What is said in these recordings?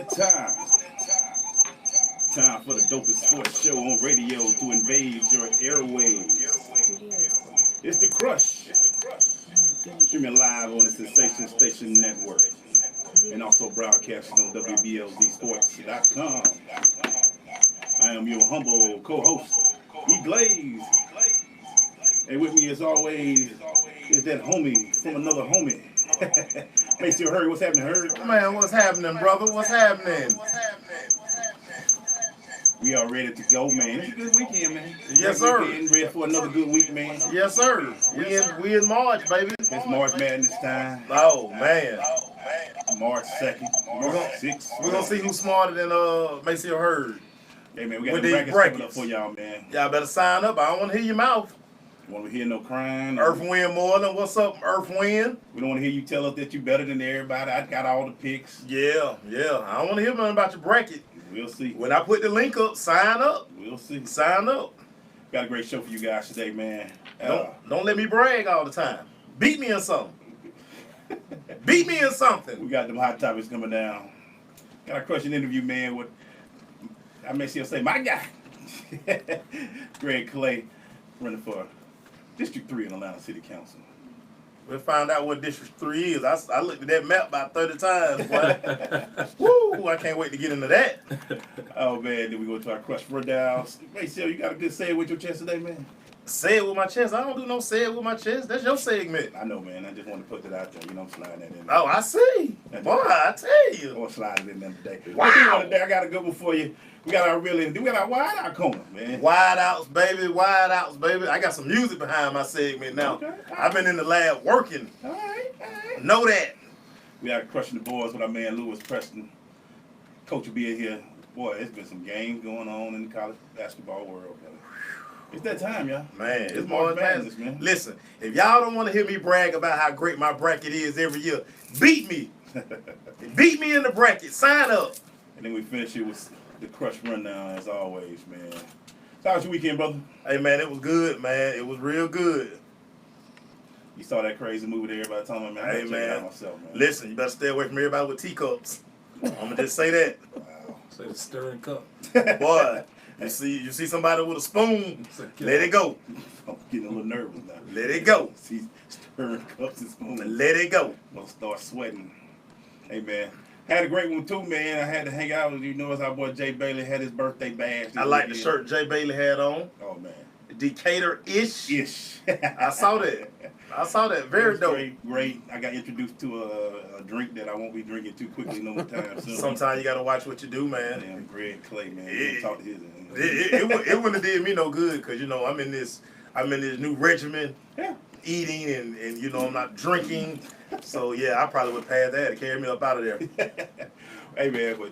that time. Time for the dopest sports show on radio to invade your airwaves. It's The Crush. Streaming live on the Sensation Station Network. And also broadcasting on WBLZSports.com. I am your humble co-host, E. Glaze. And with me as always is that homie from another homie. Make sure Hurry, what's happening, Hurry? Man, what's happening, brother? What's happening? We are ready to go, man. It's a good weekend, man. Yes, sir. Ready for another good week, man. Yes, sir. We in March, baby. It's March Madness time. Oh, man. March 2nd, March 6th. We're going to see who's smarter than Macy or Hurd. Hey, man, we got the brackets coming up for y'all, man. Y'all better sign up. I don't want to hear your mouth. Want to hear no crying? Earth Wind Moreland, what's up, Earth Wind? We don't want to hear you tell us that you better than everybody. I got all the picks. Yeah. I don't want to hear nothing about your bracket. We'll see. When I put the link up, sign up. We'll see. Sign up. Got a great show for you guys today, man. Don't let me brag all the time. Beat me in something. Beat me in something. We got them hot topics coming down. Got a crushing interview, man, with, I may see say, my guy, Greg Clay, running for District 3 in Atlanta City Council. We'll find out what District 3 is. I looked at that map about 30 times, boy. Woo! I can't wait to get into that. Oh, man. Then we go to our crush rundown. Hey, Sil, you got a good say it with your chest today, man? Say it with my chest. I don't do no say it with my chest. That's your segment. I know, man. I just want to put that out there. You know, I'm sliding that in. Oh, I see. Boy, I tell you. I'm going to slide it in there today. Wow. Today, I got a good one for you. We got our wide out corner, man. Wide outs, baby. Wide outs, baby. I got some music behind my segment now. Okay. I've been in the lab working. All right. Know that. We got Crushing the Boys with our man Lewis Preston. Coach will be in here. Boy, it's been some games going on in the college basketball world, brother. It's that time, y'all. Man, it's March Madness, man. Listen, if y'all don't want to hear me brag about how great my bracket is every year, beat me. Beat me in the bracket. Sign up. And then we finish it with the Crush rundown, as always, man. So how was your weekend, brother? Hey, man, it was good, man. It was real good. You saw that crazy movie that everybody told me, man. Hey, man. Myself, man. Listen, you better stay away from everybody with teacups. I'm going to just say that. Wow. Say the stirring cup. Boy, you see somebody with a spoon, let it go. I'm getting a little nervous now. Let it go. See, stirring cups and spoons. Let it go. I'm going to start sweating. Hey, man. Had a great one, too, man. I had to hang out with you. Know, as our boy Jay Bailey had his birthday bash. I like the shirt Jay Bailey had on. Oh, man. Decatur-ish. Ish. I saw that. Very dope. Great. I got introduced to a drink that I won't be drinking too quickly no time soon. Sometimes you got to watch what you do, man. Damn, Greg Clay, man. Talk to his. It wouldn't have did me no good because, you know, I'm in this new regimen. Yeah. Eating and you know, I'm not drinking. So, yeah, I probably would pass that to carry me up out of there. Hey, man, but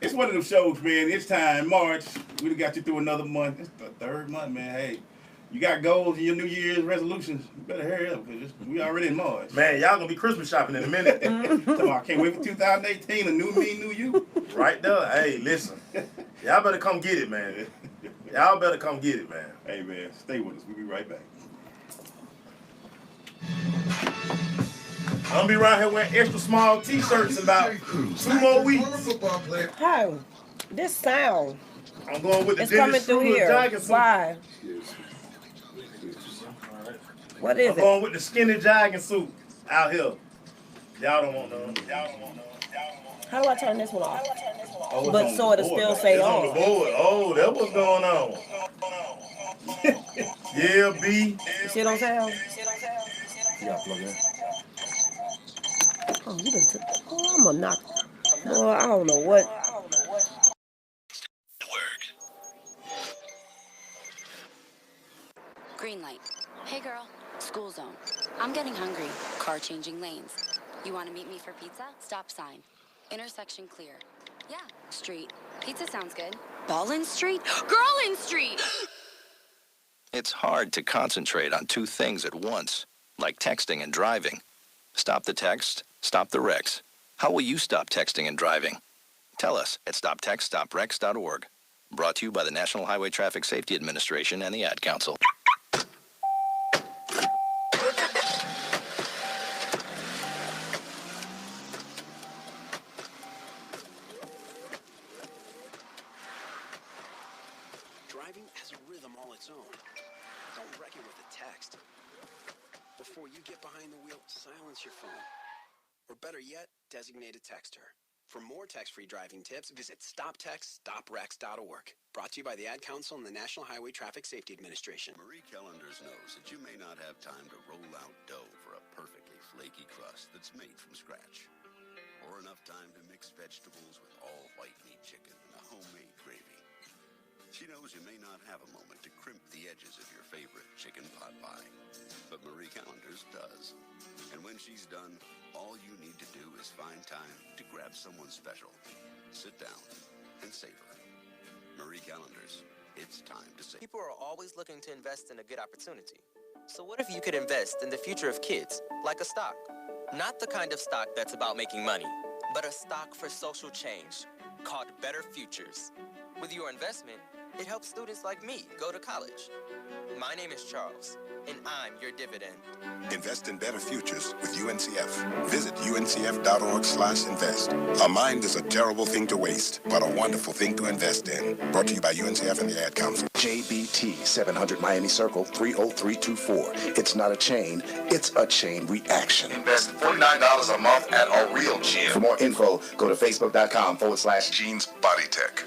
it's one of them shows, man. It's time, March. We done got you through another month. It's the third month, man. Hey, you got goals in your New Year's resolutions. You better hurry up because we already in March. Man, y'all going to be Christmas shopping in a minute. I can't wait for 2018, a new me, new you. Right there. Hey, listen. Y'all better come get it, man. Y'all better come get it, man. Hey, man, stay with us. We'll be right back. I'm gonna be around here wearing extra small t-shirts in about 2 more weeks. Hi, this sound. I'm going with the It's coming through here. Why? What is I'm it? going with the skinny jogging suit out here. Y'all don't want none. How do I turn this one off? Oh, But so it'll still say It's on the on. board. Oh, that's what's going on. Yeah, B. You see what I'm saying? Yeah, plug in. Oh, you done took. Oh, I'm gonna knock. Boy, I don't know what. Green light. Hey girl, school zone. I'm getting hungry. Car changing lanes. You want to meet me for pizza? Stop sign. Intersection clear. Yeah, street. Pizza sounds good. Ballin Street? Girlin Street! It's hard to concentrate on two things at once, like texting and driving. Stop the text, stop the wrecks. How will you stop texting and driving? Tell us at stoptextstoprex.org. Brought to you by the National Highway Traffic Safety Administration and the Ad Council. Before you get behind the wheel, silence your phone. Or better yet, designate a texter. For more text-free driving tips, visit stoptextstoprex.org. Brought to you by the Ad Council and the National Highway Traffic Safety Administration. Marie Callender's knows that you may not have time to roll out dough for a perfectly flaky crust that's made from scratch. Or enough time to mix vegetables with all white meat chicken and a homemade gravy. She knows you may not have a moment to crimp the edges of your favorite chicken pot pie. But Marie Callender's does. And when she's done, all you need to do is find time to grab someone special, sit down, and savor. Marie Callender's, it's time to save. People are always looking to invest in a good opportunity. So what if you could invest in the future of kids, like a stock? Not the kind of stock that's about making money, but a stock for social change, called Better Futures. With your investment, it helps students like me go to college. My name is Charles, and I'm your dividend. Invest in better futures with UNCF. Visit uncf.org/invest. A mind is a terrible thing to waste, but a wonderful thing to invest in. Brought to you by UNCF and the Ad Council. JBT 700 Miami Circle 30324. It's not a chain, it's a chain reaction. Invest $49 a month at a real gym. For more info, go to facebook.com/Jeans Body Tech.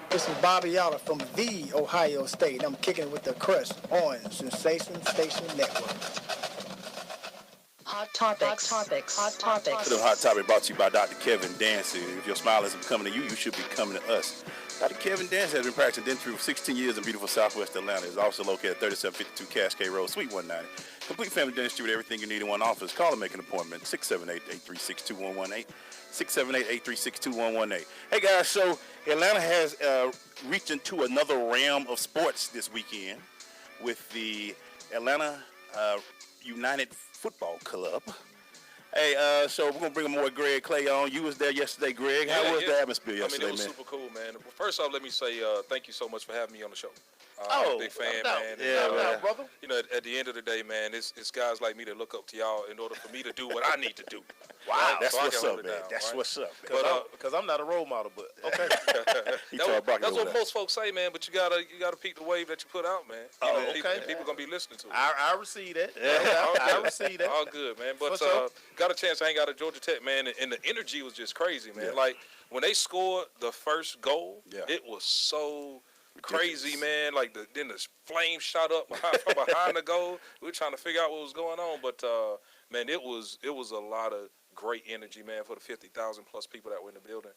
This is Bobby Yoller from the Ohio State. I'm kicking it with the Crush on Sensation Station Network. Hot topics. The Hot Topic brought to you by Dr. Kevin Dancy. If your smile isn't coming to you, you should be coming to us. Dr. Kevin Dancy has been practicing dentistry for 16 years in beautiful Southwest Atlanta. He's also located at 3752 Cascade Road, Suite 190. Complete family dentistry with everything you need in one office. Call and make an appointment. 678-836-2118. 678-836-2118. Hey guys, so Atlanta has reached into another realm of sports this weekend with the Atlanta United Football Club. Hey, so we're going to bring more Greg Clay on. You was there yesterday, Greg. How was the atmosphere yesterday, man? It was super cool, man. First off, let me say thank you so much for having me on the show. I'm a big fan, man. Yeah, brother. You know, at the end of the day, man, it's guys like me that look up to y'all in order for me to do what I need to do. Wow, right? that's so what's up, man. That's what's up. Because I'm not a role model, but okay. That's what most folks say, man. But you gotta peep the wave that you put out, man. People gonna be listening to it. I receive that. I receive that. All good, man. But got a chance to hang out at Georgia Tech, man, and the energy was just crazy, man. Yeah. Like when they scored the first goal, it was so crazy, man. Like then the flame shot up from behind the goal. We were trying to figure out what was going on, but man, it was a lot of great energy, man, for the 50,000 plus people that were in the building.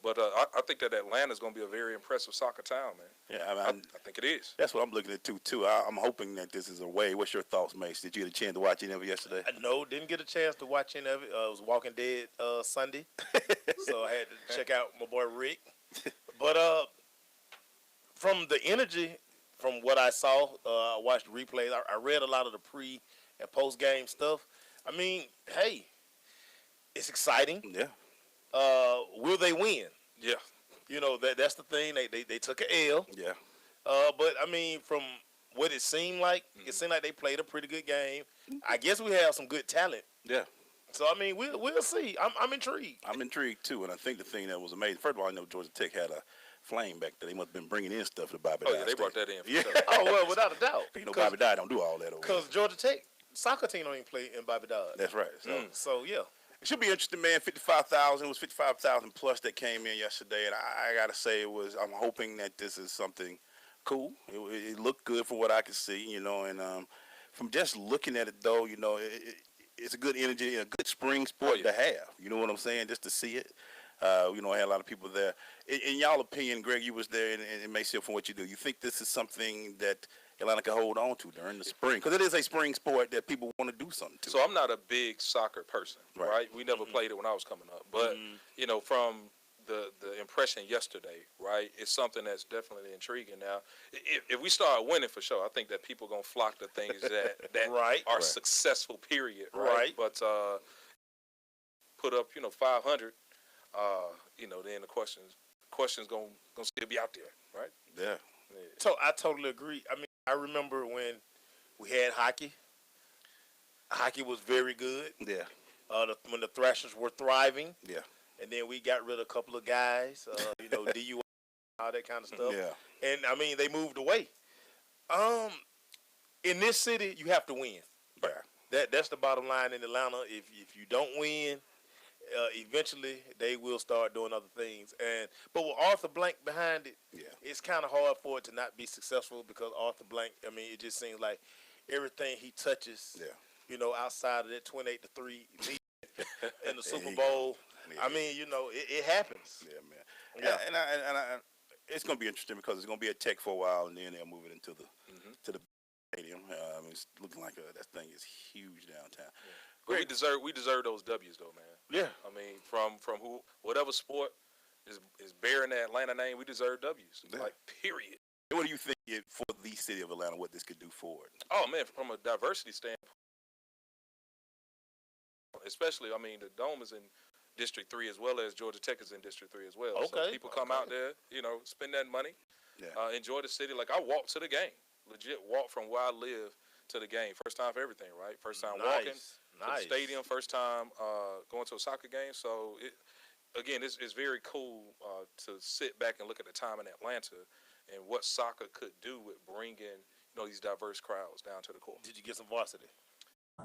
But I think that Atlanta's going to be a very impressive soccer town, man. Yeah, I think it is. That's what I'm looking at too. I'm hoping that this is a way. What's your thoughts, Mace? Did you get a chance to watch any of it yesterday? No, didn't get a chance to watch any of it. It was Walking Dead Sunday, so I had to check out my boy Rick. But from the energy, from what I saw, I watched the replays. I read a lot of the pre and post game stuff. I mean, hey, it's exciting. Yeah. Will they win? Yeah. You know, that's the thing. They took an L. Yeah. But I mean, from what it seemed like, it seemed like they played a pretty good game. I guess we have some good talent. Yeah. So I mean, we'll see. I'm intrigued. I'm intrigued too, and I think the thing that was amazing. First of all, I know Georgia Tech had a flame back there. They must have been bringing in stuff to Bobby. Oh yeah, they brought that in. For sure. Oh well, without a doubt. You know, Bobby Dye don't do all that over. Because Georgia Tech soccer team don't even play in Bobby Dodge. That's right. So yeah. It should be interesting, man. 55,000. It was 55,000 plus that came in yesterday, and I gotta say I'm hoping that this is something cool. It looked good from what I could see, you know, and from just looking at it though, you know, it's a good energy, a good spring sport to have. You know what I'm saying? Just to see it. You know, I had a lot of people there. In y'all opinion, Greg, you was there, and it may see from what you do. You think this is something that Atlanta can hold on to during the spring? Because it is a spring sport that people want to do something to. So I'm not a big soccer person, right? We never played it when I was coming up. But, you know, from the impression yesterday, right, it's something that's definitely intriguing. Now, if we start winning for sure, I think that people are going to flock to things that are successful, period, right? But put up, you know, 500, you know, then the questions going to still be out there, right? Yeah. So I totally agree. I mean, I remember when we had hockey. Hockey was very good. Yeah. When the Thrashers were thriving. Yeah. And then we got rid of a couple of guys, you know, DUI, all that kind of stuff. Yeah. And I mean, they moved away. In this city, you have to win. That's the bottom line in Atlanta. If you don't win, eventually they will start doing other things. But with Arthur Blank behind it, it's kind of hard for it to not be successful because Arthur Blank. I mean, it just seems like everything he touches, you know, outside of that 28-3 lead in the Super Bowl. I mean, you know, it happens. Yeah, man. And it's going to be interesting because it's going to be a Tech for a while, and then they'll move it into the stadium. I mean, it's looking like that thing is huge downtown. Yeah. We deserve those W's though, man. Yeah. I mean, from whatever sport is bearing the Atlanta name, we deserve W's. Like, period. What do you think for the city of Atlanta, what this could do for it? Oh man, from a diversity standpoint, especially, I mean, the Dome is in District 3 as well as Georgia Tech is in District 3 as well. Okay. So people come out there, you know, spend that money, enjoy the city. Like, I walked to the game, legit walk from where I live to the game. First time for everything, right? First time walking to the stadium, first time going to a soccer game. So, it's very cool to sit back and look at the time in Atlanta and what soccer could do with bringing, you know, these diverse crowds down to the court. Did you get some varsity? I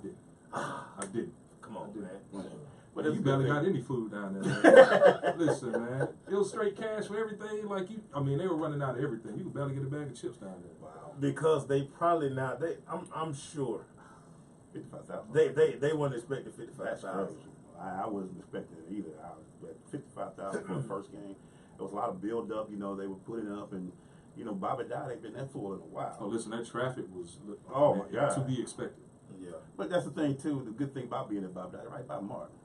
did. Come on, man. But you barely got any food down there. Listen, man, it was straight cash for everything. Like they were running out of everything. You could barely get a bag of chips down there. Wow. Because they probably not. I'm sure. 55,000. They weren't expecting 55,000. I wasn't expecting it either. I was at 55,000 for the first game. There was a lot of build up. You know, they were putting up, and you know, Bobby Dodd ain't been that full in a while. Oh, listen, that traffic was my God, to be expected. Yeah, but that's the thing too. The good thing about being at Bobby Dodd, right by Martin.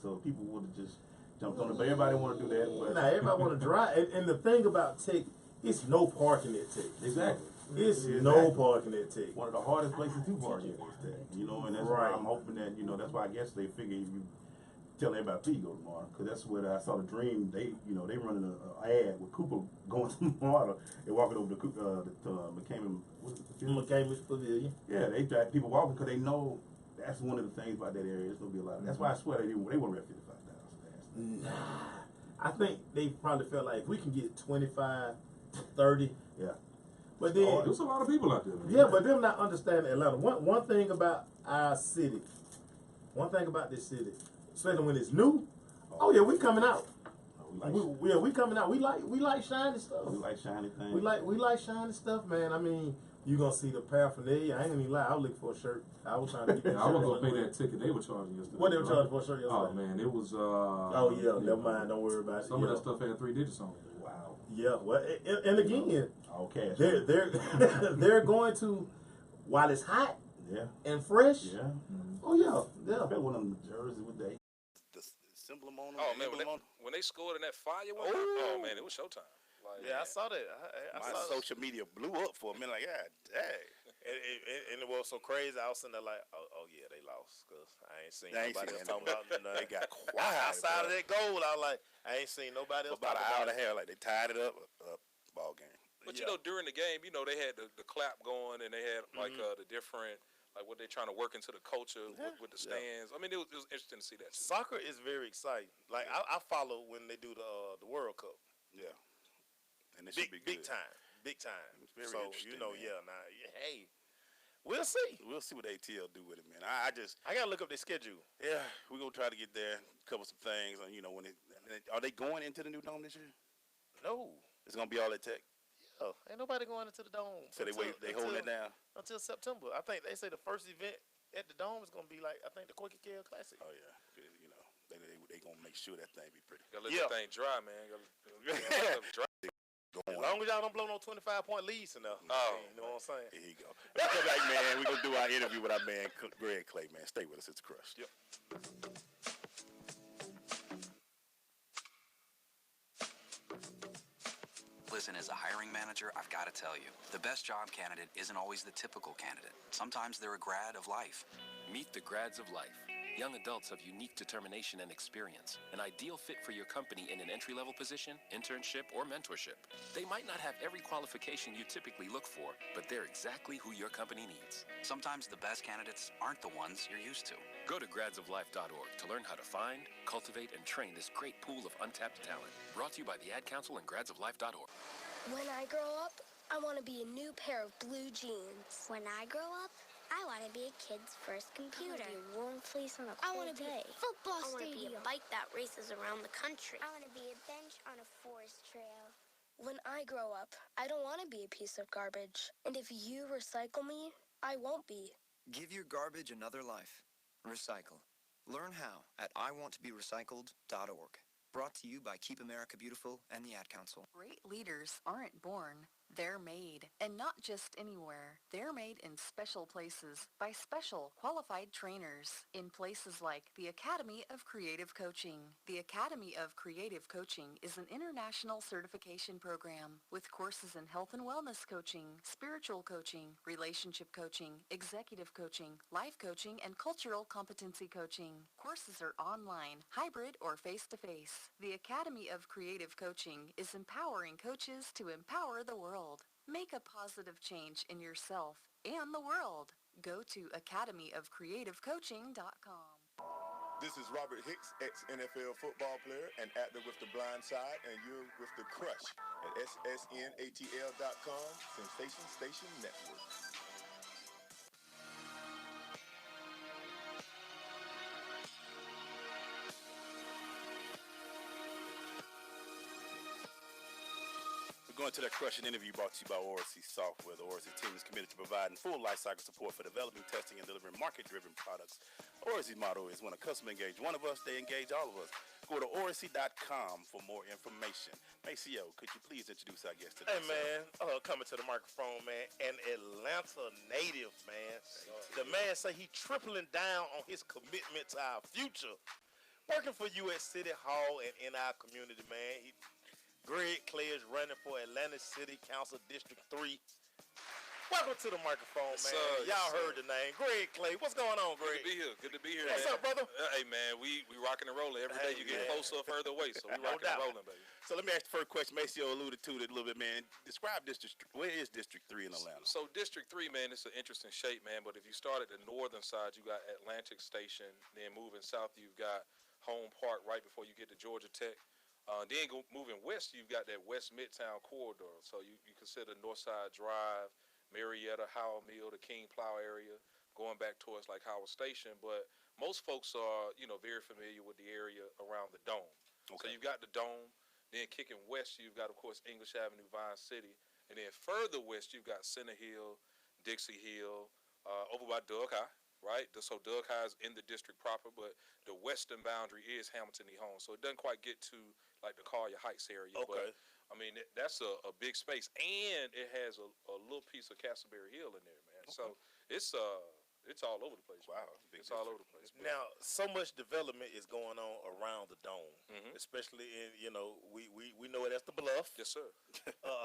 So people would have just jumped on it. But everybody want to do that. But everybody want to drive. And the thing about Tech, it's no parking at Tech. Exactly. It's no parking at Tech. One of the hardest places to park at is Tech. You know, and that's why I'm hoping that, you know, that's why I guess they figure if you tell everybody please go tomorrow, because that's what I saw the Dream. They running an ad with Cooper going to Marta and walking over to McCamus Pavilion. Yeah, they drive people walking because they know that's one of the things about that area. It's gonna be a lot. That's why I swear they were at 55,000. Nah, I think they probably felt like if we can get 25, 30. Yeah. But then there's a lot of people out there. Man. Yeah, but them not understanding Atlanta. One thing about our city, one thing about this city, especially when it's new. Oh yeah, we coming out. We coming out. We like shiny stuff. We like shiny things. We like shiny stuff, man. I mean, you gonna see the paraphernalia. I ain't gonna even lie. I was looking for a shirt. I was trying to get that I was gonna pay that ticket they were charging yesterday. What they were charging for a shirt yesterday? Oh man, it was. Oh yeah, never mind. Don't worry about it. Some of that stuff had 3 digits on it. Wow. Yeah. Well, and again, okay, they're going to, while it's hot. Yeah. And fresh. Yeah. Oh yeah. I bet one of them jerseys with the emblem on them. Oh man, when they scored in that fire one time, oh man, it was showtime. Like, I saw that. My social media blew up for a minute. Like, God dang. And it was so crazy. I was sitting there like, oh yeah, they lost because I ain't seen nobody else talking about nothing. They got quiet outside of that goal. I was like, I ain't seen nobody else. About an hour and a half, like they tied it up. Ball game. But you know, during the game, you know, they had the clap going, and they had like the different, like what they're trying to work into the culture with the stands. I mean, it was interesting to see that. Too. Soccer is very exciting. Like I follow when they do the World Cup. Yeah. And it should be good. Big time. It's very so interesting, you know, man. hey, we'll see. We'll see what ATL do with it, man. I gotta look up their schedule. Yeah, we're gonna try to get there, cover some things. You know, are they going into the new dome this year? No, it's gonna be all at Tech. Yeah, ain't nobody going into the dome. So they holding it down until September. I think they say the first event at the dome is gonna be like the Quaker Care Classic. Oh yeah, you know they gonna make sure that thing be pretty. Gotta let that thing dry, man. Gotta dry. As long as y'all don't blow no 25-point leads enough. Oh, you know what I'm saying? Here you go. Let's come back, man. We're going to do our interview with our man, Greg Clay, man. Stay with us. It's Crush. Yep. Listen, as a hiring manager, I've got to tell you, the best job candidate isn't always the typical candidate. Sometimes they're a grad of life. Meet the grads of life. Young adults of unique determination and experience, an ideal fit for your company in an entry-level position, internship, or mentorship. They might not have every qualification you typically look for, but they're exactly who your company needs. Sometimes the best candidates aren't the ones you're used to. Go to gradsoflife.org to learn how to find, cultivate, and train this great pool of untapped talent. Brought to you by the Ad Council and gradsoflife.org. When I grow up, I want to be a new pair of blue jeans. When I grow up, I want to be a kid's first computer. I want to be a warm fleece on a I cold want to be day. a football I want to be stadium. a bike that races around the country. I want to be a bench on a forest trail. When I grow up, I don't want to be a piece of garbage. And if you recycle me, I won't be. Give your garbage another life. Recycle. Learn how at iwanttoberecycled.org. Brought to you by Keep America Beautiful and the Ad Council. Great leaders aren't born. They're made, and not just anywhere. They're made in special places by special qualified trainers in places like the Academy of Creative Coaching. The Academy of Creative Coaching is an international certification program with courses in health and wellness coaching, spiritual coaching, relationship coaching, executive coaching, life coaching, and cultural competency coaching. Courses are online, hybrid, or face-to-face. The Academy of Creative Coaching is empowering coaches to empower the world. Make a positive change in yourself and the world. Go to academyofcreativecoaching.com. This is Robert Hicks, ex-NFL football player and actor with The Blind Side, and you're with The Crush at ssnatl.com, Sensation Station Network. We're going to that crushing interview brought to you by ORC Software. The ORC team is committed to providing full lifecycle support for developing, testing, and delivering market-driven products. ORC's motto is when a customer engages one of us, they engage all of us. Go to orc.com for more information. Maceo, could you please introduce our guest today? Hey, man, coming to the microphone, man, an Atlanta native, man. The man say he tripling down on his commitment to our future. Working for you at City Hall and in our community, man. Greg Clay is running for Atlanta City Council District 3. Welcome to the microphone, man. Y'all heard the name. Greg Clay. What's going on, Greg? Good to be here. Good to be here, What's man. up, brother? Hey, man, we rocking and rolling. Every day you get closer, further away, so we No rocking doubt. and rolling, baby. So let me ask the first question. Maceo alluded to it a little bit, man. Describe where is District 3 in Atlanta? So District 3, man, it's an interesting shape, man. But if you start at the northern side, you got Atlantic Station. Then moving south, you've got Home Park right before you get to Georgia Tech. Then moving west, you've got that West Midtown corridor. So you consider Northside Drive, Marietta, Howell Mill, the King Plow area, going back towards like Howell Station. But most folks are, very familiar with the area around the Dome. Okay. So you've got the Dome. Then kicking west, you've got, of course, English Avenue, Vine City. And then further west, you've got Center Hill, Dixie Hill, over by Doug High. Right, so Doug High is in the district proper, but the western boundary is Hamilton E. Holmes, so it doesn't quite get to like the Collier Heights area. Okay. But I mean that's a big space, and it has a little piece of Castleberry Hill in there, man. Okay. So it's all over the place. Wow, it's all over the place. Now, so much development is going on around the Dome, especially in we know it as the Bluff. Yes, sir.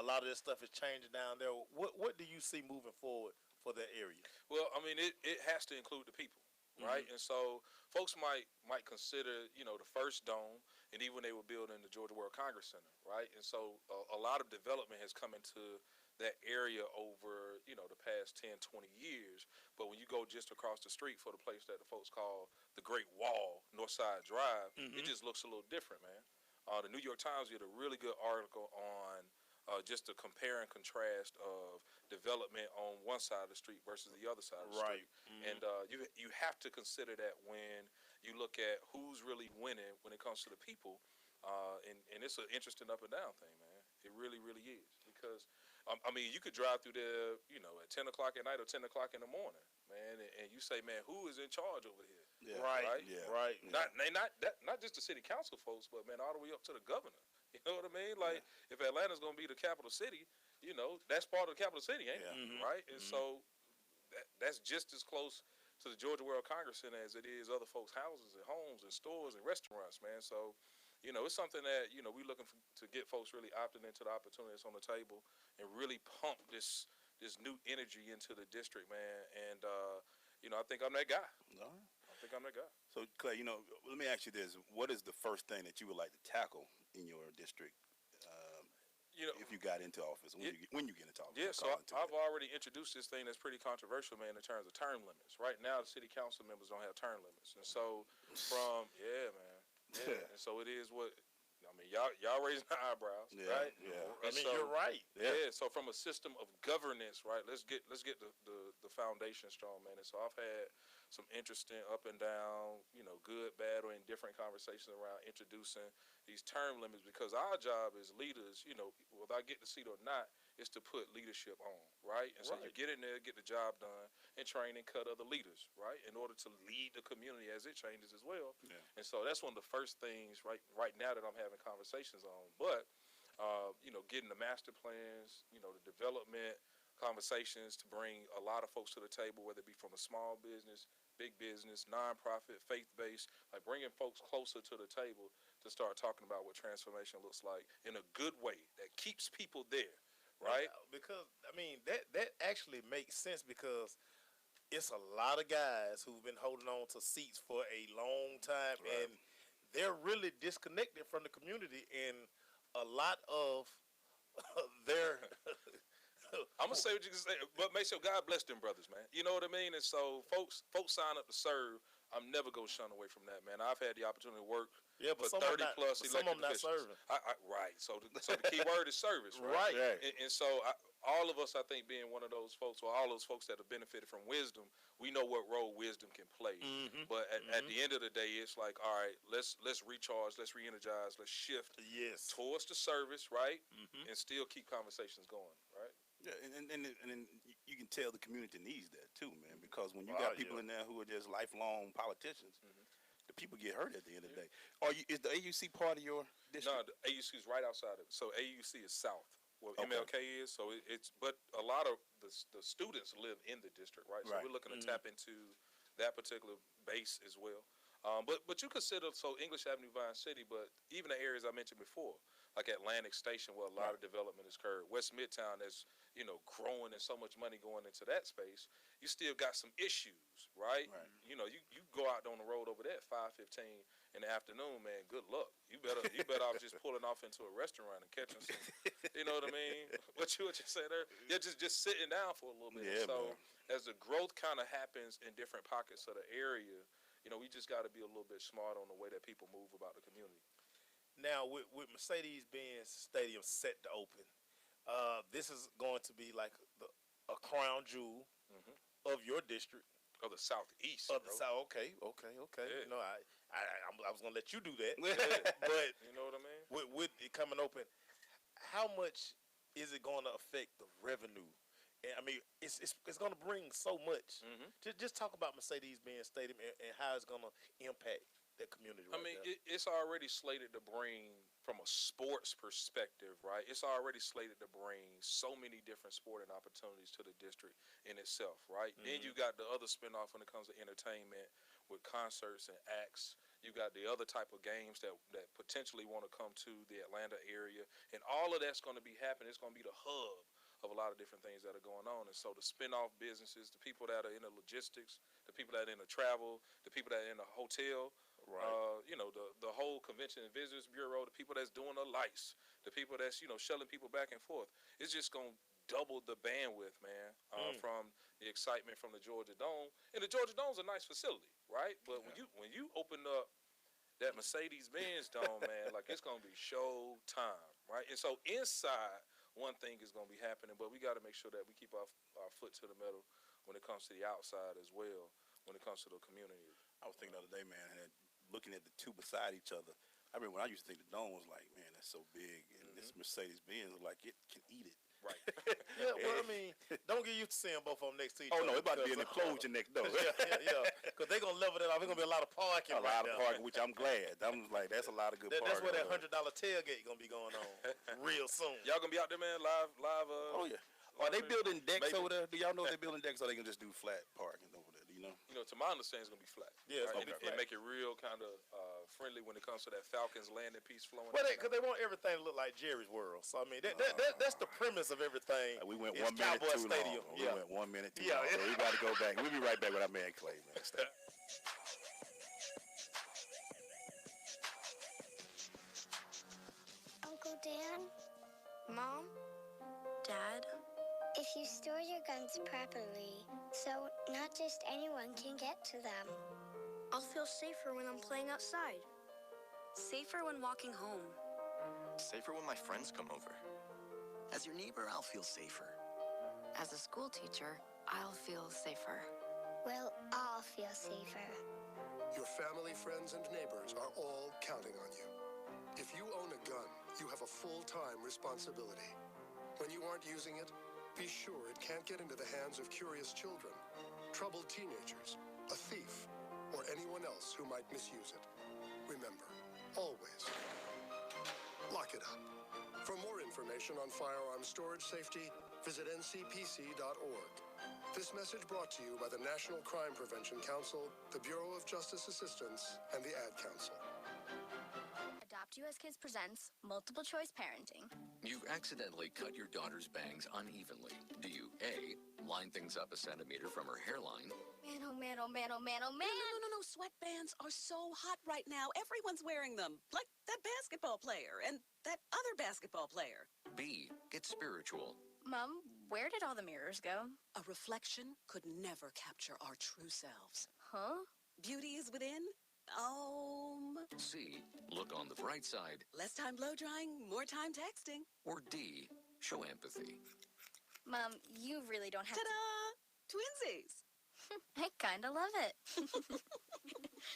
A lot of this stuff is changing down there. What do you see moving forward for that area? Well, I mean, it has to include the people, right? And so folks might consider, the first Dome, and even they were building the Georgia World Congress Center, right? And so a lot of development has come into that area over, the past 10, 20 years. But when you go just across the street for the place that the folks call the Great Wall, Northside Drive, it just looks a little different, man. The New York Times did a really good article on just a compare and contrast of development on one side of the street versus the other side of the street. And you have to consider that when you look at who's really winning when it comes to the people. And it's an interesting up and down thing, man. It really, really is. Because, I mean, you could drive through there, at 10 o'clock at night or 10 o'clock in the morning, man, and you say, man, who is in charge over here? Yeah. Right. Yeah. Right. Not just the city council folks, but, man, all the way up to the governor. You know what I mean? Like, if Atlanta's going to be the capital city, that's part of the capital city, ain't it? Right? And so that's just as close to the Georgia World Congress Center as it is other folks' houses and homes and stores and restaurants, man. So, it's something that, we're looking to get folks really opting into the opportunities on the table and really pump this new energy into the district, man. And, I think I'm that guy. I think I'm that guy. So, Clay, let me ask you this. What is the first thing that you would like to tackle in your district if you got into office, when you get into office? Yeah, so I've already introduced this thing that's pretty controversial, man, in terms of term limits. Right now, the city council members don't have term limits. And so and so it is what, y'all raising the eyebrows, right? I mean, you're right. Yeah. So from a system of governance, right? Let's get the foundation strong, man. And so I've had some interesting up and down, good, bad, or indifferent conversations around introducing these term limits, because our job as leaders, whether I get the seat or not, is to put leadership on, right? And so you get in there, get the job done, and train and cut other leaders, right? In order to lead the community as it changes as well. Yeah. And so that's one of the first things right now that I'm having conversations on. But, getting the master plans, the development conversations to bring a lot of folks to the table, whether it be from a small business, big business, nonprofit, faith-based, like bringing folks closer to the table to start talking about what transformation looks like in a good way that keeps people there. Right, because I mean that actually makes sense, because it's a lot of guys who've been holding on to seats for a long time, and they're really disconnected from the community, and a lot of their. I'm gonna say what you can say, but make sure God bless them brothers, man. You know what I mean? And so folks sign up to serve. I'm never gonna shun away from that, man. I've had the opportunity to work for 30 plus elected some of them not officials. serving. Right. So the key word is service, right? And so all of us, I think, being one of those folks, or all those folks that have benefited from wisdom, we know what role wisdom can play. But at the end of the day, it's like, all right, let's recharge, let's re-energize, let's shift towards the service, right? And still keep conversations going, right? Yeah, and you can tell the community needs that too, man. Because when you got people in there who are just lifelong politicians, the people get hurt at the end of the day. Is the AUC part of your district? No, the AUC is right outside of it. So AUC is south. Well, MLK is. So but a lot of the students live in the district, right? So we're looking to tap into that particular base as well. But you consider English Avenue, Vine City, but even the areas I mentioned before, like Atlantic Station, where a lot of development has occurred, West Midtown, that's growing and so much money going into that space. You still got some issues, right? You go out on the road over there at 5:15 in the afternoon, man. Good luck. You better off just pulling off into a restaurant and catching some. You know what I mean? What you said there? Yeah, just sitting down for a little bit. Yeah, so as the growth kind of happens in different pockets of the area, we just got to be a little bit smart on the way that people move about the community. Now, with Mercedes-Benz Stadium set to open, this is going to be like a crown jewel of your district. Of the Southeast. Of the South. Okay. Yeah. I was going to let you do that. Yeah. But you know what I mean? With it coming open, how much is it going to affect the revenue? And I mean, it's going to bring so much. Just talk about Mercedes-Benz Stadium and how it's going to impact that community. It's already slated to bring, from a sports perspective, right? It's already slated to bring so many different sporting opportunities to the district in itself, right? Then you got the other spinoff when it comes to entertainment with concerts and acts. You got the other type of games that potentially want to come to the Atlanta area, and all of that's going to be happening. It's going to be the hub of a lot of different things that are going on. And so the spin-off businesses, the people that are in the logistics, the people that are in the travel, the people that are in the hotel, the whole Convention and Visitors Bureau, the people that's doing the lights, the people that's, shuttling people back and forth. It's just going to double the bandwidth, man, from the excitement from the Georgia Dome. And the Georgia Dome's a nice facility, right? But when you open up that Mercedes-Benz Dome, man, like it's going to be show time, right? And so inside, one thing is going to be happening, but we got to make sure that we keep our foot to the metal when it comes to the outside as well, when it comes to the community. I was thinking the other day, man, looking at the two beside each other. I remember when I used to think the Dome was like, man, that's so big, and this Mercedes-Benz like it can eat it. Right. Yeah, well, I mean, don't get used to seeing both of them next to each other. Oh, no, it's about to be an explosion next door. Yeah. Because they're going to level it off. There's going to be a lot of parking. A lot of parking, which I'm glad. I'm like, that's a lot of good parking. That's where that $100 tailgate going to be going on real soon. Y'all going to be out there, man, live? Oh, yeah. Are they building decks over there? Do y'all know if they're building decks or they can just do flat parking over there? Do you know? To my understanding, it's going to be flat. Yeah, it's right? going to be flat. And make it real kind of friendly when it comes to that Falcons landing piece flowing. Well, because they want everything to look like Jerry's World. So, I mean, that's the premise of everything. We went 1 minute too long. We went 1 minute too long. So we got to go back. We'll be right back with our man Clay, man. Stay. Uncle Dan? Mom? Dad? If you store your guns properly, so not just anyone can get to them. I'll feel safer when I'm playing outside. Safer when walking home. Safer when my friends come over. As your neighbor, I'll feel safer. As a school teacher, I'll feel safer. We'll all feel safer. Your family, friends, and neighbors are all counting on you. If you own a gun, you have a full-time responsibility. When you aren't using it, be sure it can't get into the hands of curious children, troubled teenagers, a thief, or anyone else who might misuse it. Remember, always, lock it up. For more information on firearm storage safety, visit ncpc.org. This message brought to you by the National Crime Prevention Council, the Bureau of Justice Assistance, and the Ad Council. Adopt US Kids presents Multiple Choice Parenting. You've accidentally cut your daughter's bangs unevenly. Do you A, line things up a centimeter from her hairline? Man, oh man, oh man, oh man, oh man. No. Sweatbands are so hot right now. Everyone's wearing them. Like that basketball player and that other basketball player. B, get spiritual. Mom, where did all the mirrors go? A reflection could never capture our true selves. Huh? Beauty is within. C, look on the bright side. Less time blow drying, more time texting. Or D, show empathy. Mom, you really don't have Ta-da! Twinsies! I kinda love it.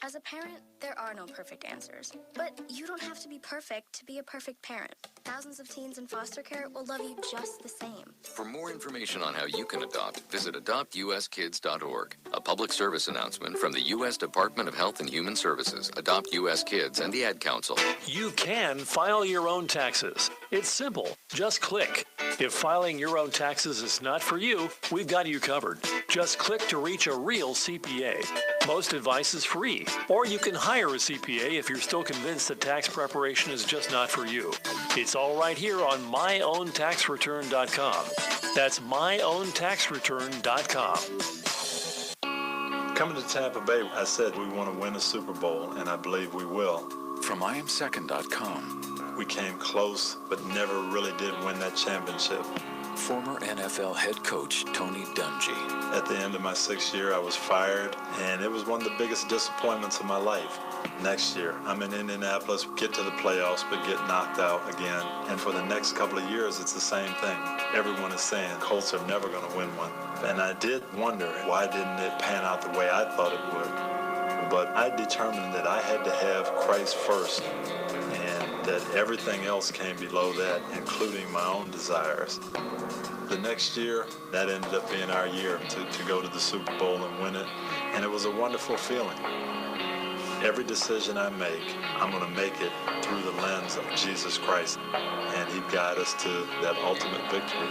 As a parent, there are no perfect answers. But you don't have to be perfect to be a perfect parent. Thousands of teens in foster care will love you just the same. For more information on how you can adopt, visit adoptuskids.org. A public service announcement from the U.S. Department of Health and Human Services, Adopt U.S. Kids, and the Ad Council. You can file your own taxes. It's simple. Just click. If filing your own taxes is not for you, we've got you covered. Just click to reach a real CPA. Most advice is free, or you can hire a CPA if you're still convinced that tax preparation is just not for you. It's all right here on myowntaxreturn.com. That's myowntaxreturn.com. Coming to Tampa Bay, I said we want to win a Super Bowl, and I believe we will. From IamSecond.com. We came close, but never really did win that championship. Former NFL head coach Tony Dungy. At the end of my 6th year, I was fired, and it was one of the biggest disappointments of my life. Next year, I'm in Indianapolis, get to the playoffs, but get knocked out again. And for the next couple of years, it's the same thing. Everyone is saying Colts are never going to win one. And I did wonder, why didn't it pan out the way I thought it would? But I determined that I had to have Christ first, and that everything else came below that, including my own desires. The next year, that ended up being our year to go to the Super Bowl and win it, and it was a wonderful feeling. Every decision I make, I'm going to make it through the lens of Jesus Christ, and He'd guide us to that ultimate victory.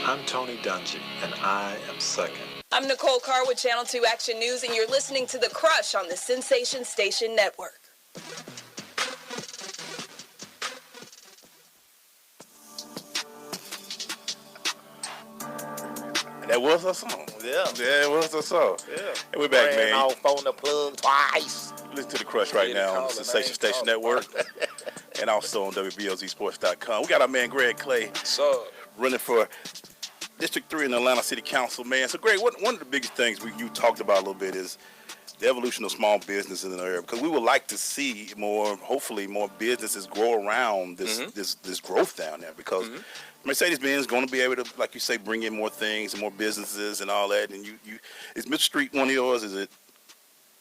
I'm Tony Dungy, and I am second. I'm Nicole Carr with Channel 2 Action News, and you're listening to The Crush on the Sensation Station Network. That was a song. Yeah. Yeah, it was a song. Yeah. And we're back, Ran man. off on the plug twice. Listen to The Crush right now on the Sensation Station Network and also on WBLZSports.com. We got our man Greg Clay running for District 3 in the Atlanta City Council, man. So, Greg, one of the biggest things you talked about a little bit is the evolution of small business in the area, because we would like to see hopefully more businesses grow around this growth down there, because Mercedes-Benz is going to be able to, like you say, bring in more things and more businesses and all that. And is Mr. Street one of yours? Is it?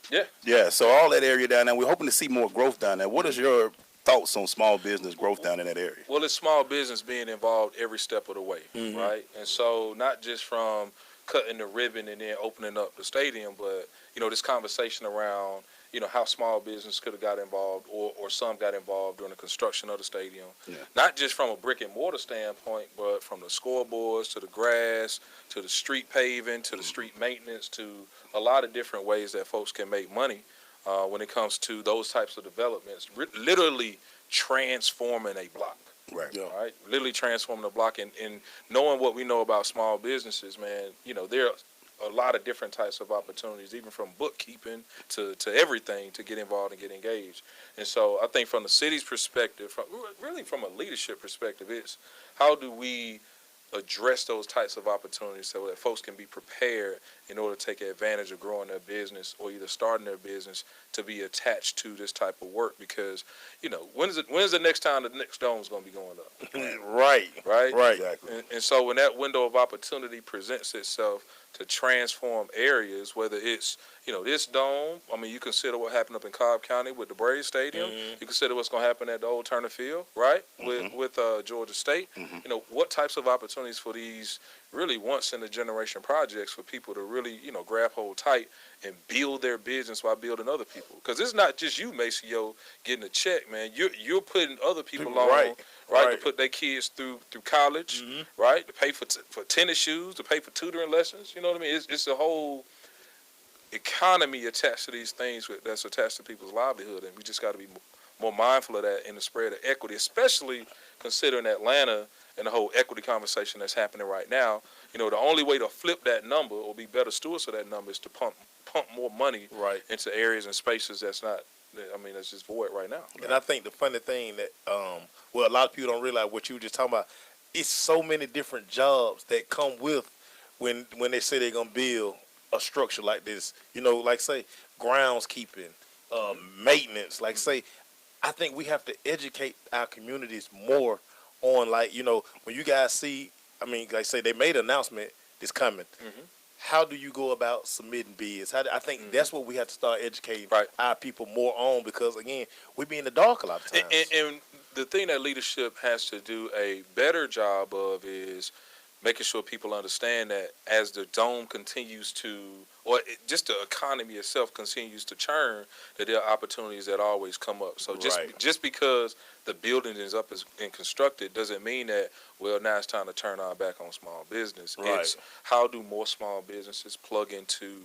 Yeah. Yeah. So all that area down there, we're hoping to see more growth down there. What is your thoughts on small business growth down in that area? Well, it's small business being involved every step of the way, right? And so not just from cutting the ribbon and then opening up the stadium, but, this conversation around, how small business could have got involved or some got involved during the construction of the stadium. Yeah. Not just from a brick and mortar standpoint, but from the scoreboards to the grass, to the street paving, to the street maintenance, to a lot of different ways that folks can make money when it comes to those types of developments, literally transforming a block. Right. Yeah. Right. Literally transforming the block, and knowing what we know about small businesses, man, there are a lot of different types of opportunities, even from bookkeeping to everything, to get involved and get engaged. And so I think from the city's perspective, really from a leadership perspective, it's how do we address those types of opportunities so that folks can be prepared in order to take advantage of growing their business or either starting their business to be attached to this type of work. Because, when's the next time the next dome is going to be going up? Right. Exactly. And so when that window of opportunity presents itself to transform areas, whether it's, this dome, I mean, you consider what happened up in Cobb County with the Braves Stadium. You consider what's going to happen at the old Turner Field, right, with Georgia State. What types of opportunities for these really once-in-a-generation projects for people to really, grab hold tight and build their business while building other people. Because it's not just you, Maceo, getting a check, man. You're putting other people on, right, to put their kids through college, right, to pay for tennis shoes, to pay for tutoring lessons. You know what I mean? It's a whole economy attached to these things that's attached to people's livelihood, and we just got to be more mindful of that in the spread of equity, especially considering Atlanta and the whole equity conversation that's happening right now. The only way to flip that number or be better stewards of that number is to pump more money into areas and spaces that's just void right now. And I think the funny thing that, a lot of people don't realize what you were just talking about, it's so many different jobs that come with when they say they're going to build a structure like this. Like say groundskeeping, maintenance. Like say, I think we have to educate our communities more on when you guys see. I mean, like say they made an announcement this coming. How do you go about submitting bids? I think that's what we have to start educating our people more on, because again, we be in the dark a lot of times. And the thing that leadership has to do a better job of is making sure people understand that as the dome continues to, or just the economy itself continues to churn, that there are opportunities that always come up. So just because the building is up and constructed doesn't mean that, well, now it's time to turn our back on small business. It's how do more small businesses plug into,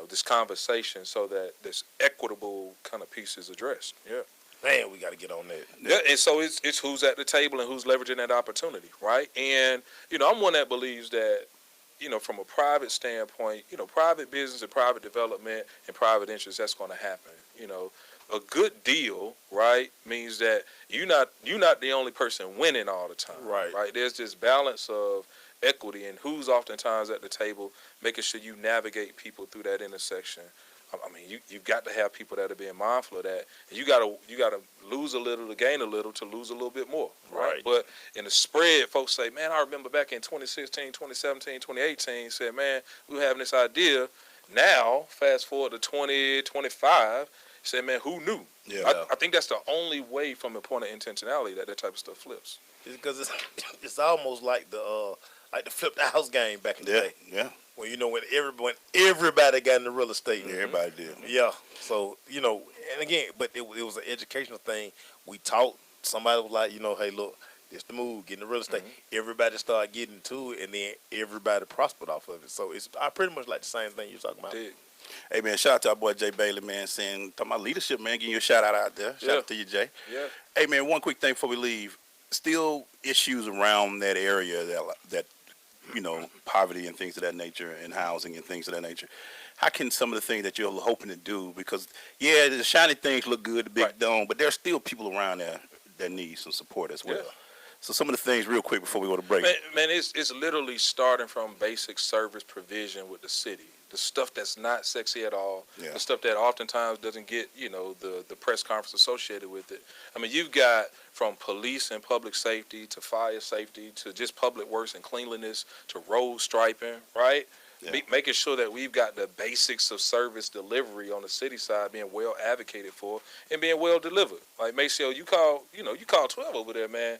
this conversation so that this equitable kind of piece is addressed. Yeah. Man, we got to get on that. Yeah, and so it's who's at the table and who's leveraging that opportunity, right? And, I'm one that believes that, from a private standpoint, private business and private development and private interest, that's going to happen. A good deal, right, means that you're not the only person winning all the time, right? There's this balance of equity and who's oftentimes at the table, making sure you navigate people through that intersection. I mean, you've got to have people that are being mindful of that. And you got to lose a little to gain a little to lose a little bit more, right? But in the spread, folks say, man, I remember back in 2016, 2017, 2018, said, man, we were having this idea. Now, fast forward to 2025, say, man, who knew? Yeah. I think that's the only way from a point of intentionality that type of stuff flips. Because it's almost like the flip the house game back in the day. Yeah. When when everybody got into real estate. Yeah, everybody did. Yeah. So, and again, but it was an educational thing. We taught, somebody was like, hey, look, this the move, get into real estate. Everybody started getting to it, and then everybody prospered off of it. So I pretty much like the same thing you're talking about. Hey, man, shout out to our boy Jay Bailey, man, talking about leadership, man, giving you a shout out there. Shout out to you, Jay. Yeah. Hey, man, one quick thing before we leave. Still issues around that area that poverty and things of that nature, and housing and things of that nature. How can some of the things that you're hoping to do, because, the shiny things look good, the big dome, but there's still people around there that need some support as well. Yeah. So some of the things real quick before we go to break. Man, it's literally starting from basic service provision with the city. The stuff that's not sexy at all, the stuff that oftentimes doesn't get, the press conference associated with it. I mean, you've got from police and public safety to fire safety to just public works and cleanliness to road striping, right? Yeah. Making sure that we've got the basics of service delivery on the city side being well advocated for and being well delivered. Like Maceo, you call 12 over there, man.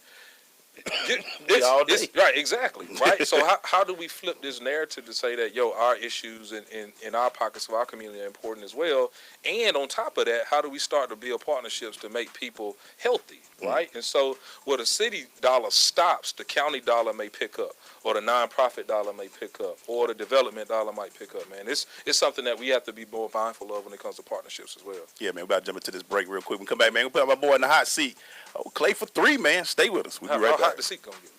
Right, exactly. Right. So how do we flip this narrative to say that our issues in our pockets of our community are important as well? And on top of that, how do we start to build partnerships to make people healthy? Right. And so where the city dollar stops, the county dollar may pick up, or the nonprofit dollar may pick up, or the development dollar might pick up. Man, it's something that we have to be more mindful of when it comes to partnerships as well. Yeah, man. We're about to jump into this break real quick. We come back, man. We put my boy in the hot seat. Oh, Clay for 3, man. Stay with us. We'll be right back. How hot the seat gonna get?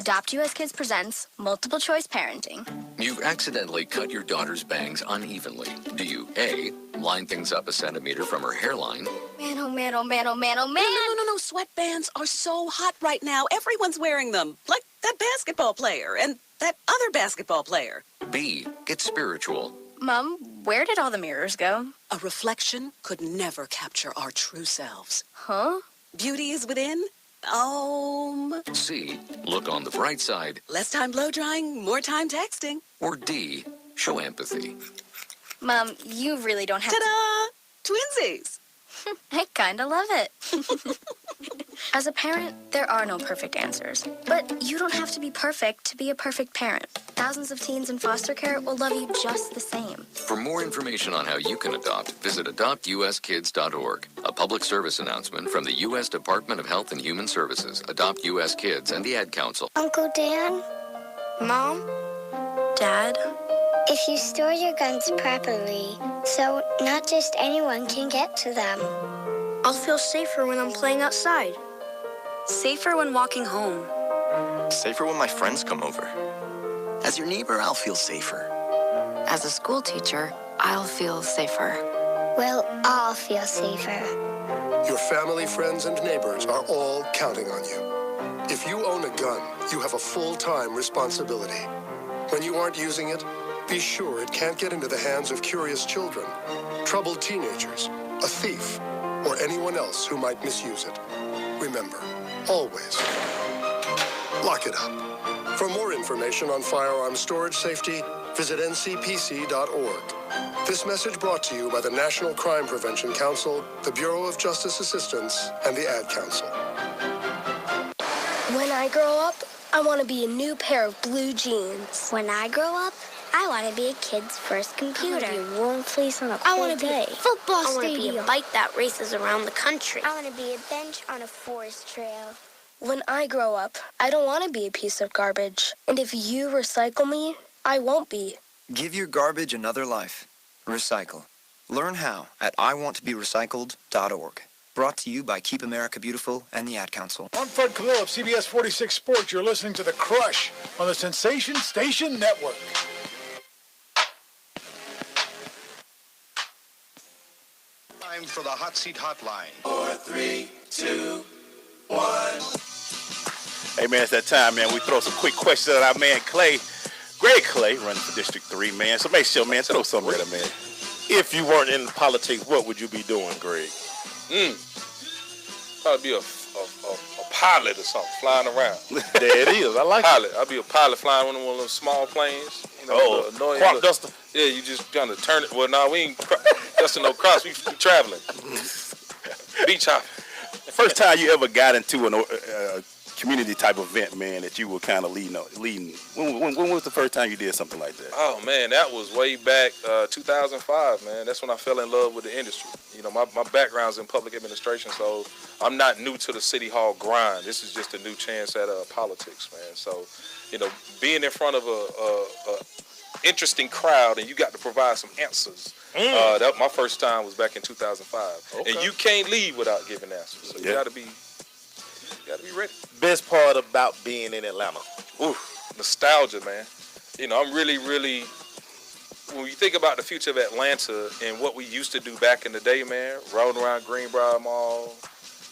Adopt US Kids presents multiple choice parenting. You've accidentally cut your daughter's bangs unevenly. Do you A, line things up a centimeter from her hairline? Man, oh man, oh man, oh man, oh man. No. Sweatbands are so hot right now. Everyone's wearing them. Like that basketball player and that other basketball player. B, get spiritual. Mom, where did all the mirrors go? A reflection could never capture our true selves. Huh? Beauty is within. C, look on the bright side. Less time blow drying, more time texting. Or D, show empathy. Mom, you really don't have Ta-da! Twinsies! I kinda love it. As a parent, there are no perfect answers. But you don't have to be perfect to be a perfect parent. Thousands of teens in foster care will love you just the same. For more information on how you can adopt, visit adoptuskids.org. A public service announcement from the U.S. Department of Health and Human Services, Adopt U.S. Kids, and the Ad Council. Uncle Dan? Mom? Dad? If you store your guns properly, so not just anyone can get to them. I'll feel safer when I'm playing outside. Safer when walking home. Safer when my friends come over. As your neighbor, I'll feel safer. As a school teacher, I'll feel safer. We'll all feel safer. Your family, friends, and neighbors are all counting on you. If you own a gun, you have a full-time responsibility. When you aren't using it, be sure it can't get into the hands of curious children, troubled teenagers, a thief, or anyone else who might misuse it. Remember, always, lock it up. For more information on firearm storage safety, visit ncpc.org. This message brought to you by the National Crime Prevention Council, the Bureau of Justice Assistance, and the Ad Council. When I grow up, I want to be a new pair of blue jeans. When I grow up, I want to be a kid's first computer. I want to be a warm fleece on a I cold want to be day. a football I want to be stadium. a bike that races around the country. I want to be a bench on a forest trail. When I grow up, I don't want to be a piece of garbage. And if you recycle me, I won't be. Give your garbage another life. Recycle. Learn how at iwanttoberecycled.org. Brought to you by Keep America Beautiful and the Ad Council. I'm Fred Khalil of CBS 46 Sports. You're listening to The Crush on the Sensation Station Network. Time for the Hot Seat Hotline. 4, 3, 2, 1. Hey, man, it's that time, man. We throw some quick questions at our man, Clay. Greg Clay, running for District 3, man. So make sure, man, throw something at him, man. If you weren't in politics, what would you be doing, Greg? Probably be a pilot or something, flying around. There it is. I like pilot. I'll be a pilot flying one of those small planes. You know, the annoying crop duster. Yeah, you just kind of turn it. Well, no, we ain't dusting no crops. We traveling. Beach hopping. First time you ever got into a community type event, man, that you were kind of leading. When was the first time you did something like that? Oh, man, that was way back 2005, man. That's when I fell in love with the industry. You know, my background's in public administration, so I'm not new to the city hall grind. This is just a new chance at politics, man. So, you know, being in front of a interesting crowd and you got to provide some answers. That my first time was back in 2005. Okay. And you can't leave without giving answers. So you got to be ready. Best part about being in Atlanta? Ooh, nostalgia, man. You know, I'm really, when you think about the future of Atlanta and what we used to do back in the day, man, rolling around Greenbrier Mall,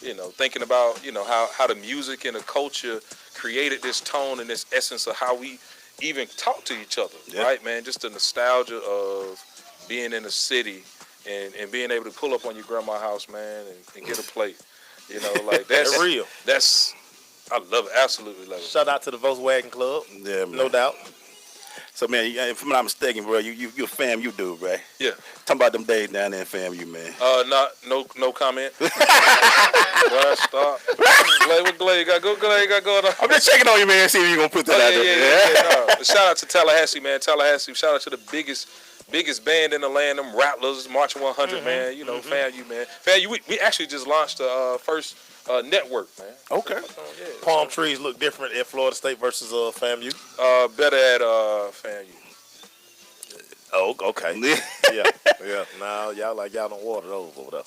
you know, thinking about, you know, how the music and the culture created this tone and this essence of how we even talk to each other, right, man? Just the nostalgia of being in the city and being able to pull up on your grandma's house, man, and get a plate. You know, like that's real. I love it, absolutely love it. Shout out to the Volkswagen Club. Yeah, man. No doubt. So, man, if I'm not mistaken, bro, you a FAMU dude, right? Yeah. Talking about them days down there in FAMU, man. No comment. Well, stop. What Glade got going on? I'm just checking on you, man. See if you gonna put that out there. No. Shout out to Tallahassee, man. Shout out to the biggest band in the land, them Rattlers, March 100, man. You know, FAMU, man. FAMU, we actually just launched the first network, man. Okay. Palm trees look different at Florida State versus FAMU. Better at FAMU. Oh, okay. yeah. Now y'all don't water those over there.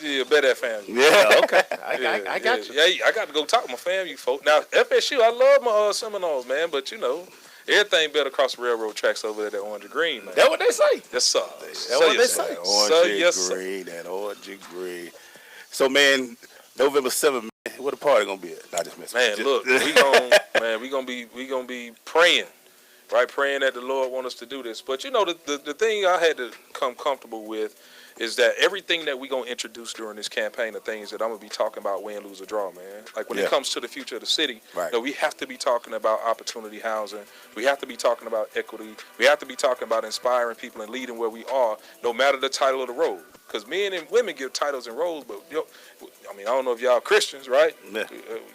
Yeah, bet that family. Yeah, okay. I got you. Yeah, I got to go talk to my family folk. Now, FSU, I love my Seminoles, man, but you know, everything better across the railroad tracks over there at Orange and Green, man. That's what they say. Yes, sir. That's what they say. That orange and green. So, man, November 7th, man, what the party gonna be at? Not just messing. Man, look, we gonna be praying, right? Praying that the Lord want us to do this. But you know, the thing I had to come comfortable with is that everything that we gonna introduce during this campaign are things that I'm gonna be talking about win, lose, or draw, man. Like when it comes to the future of the city, right. You know, we have to be talking about opportunity housing. We have to be talking about equity. We have to be talking about inspiring people and leading where we are, no matter the title of the road. Because men and women give titles and roles, but I mean, I don't know if y'all Christians, right? Yeah.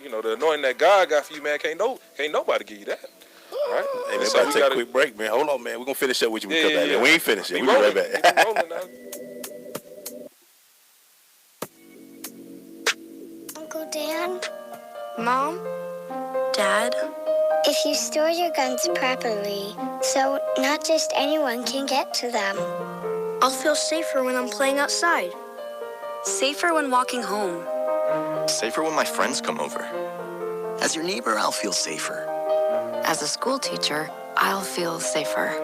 You know, the anointing that God got for you, man, can't nobody give you that. Right? Hey, man, so we take a quick break, man. Hold on, man. We're going to finish up with you. We come back. Yeah. We ain't finished yet. We'll be right back. Rolling now. Uncle Dan? Mom? Dad? If you store your guns properly, so not just anyone can get to them. I'll feel safer when I'm playing outside. Safer when walking home. Safer when my friends come over. As your neighbor, I'll feel safer. As a school teacher, I'll feel safer.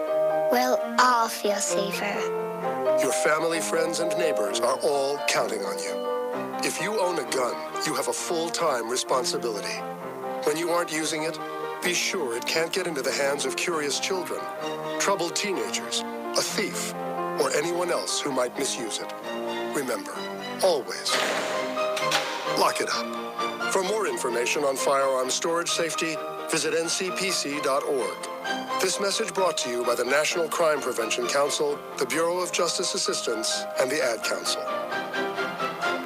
We'll all feel safer. Your family, friends, and neighbors are all counting on you. If you own a gun, you have a full-time responsibility. When you aren't using it, be sure it can't get into the hands of curious children, troubled teenagers, a thief, or anyone else who might misuse it. Remember, always lock it up. For more information on firearm storage safety, visit ncpc.org. This message brought to you by the National Crime Prevention Council, the Bureau of Justice Assistance, and the Ad Council.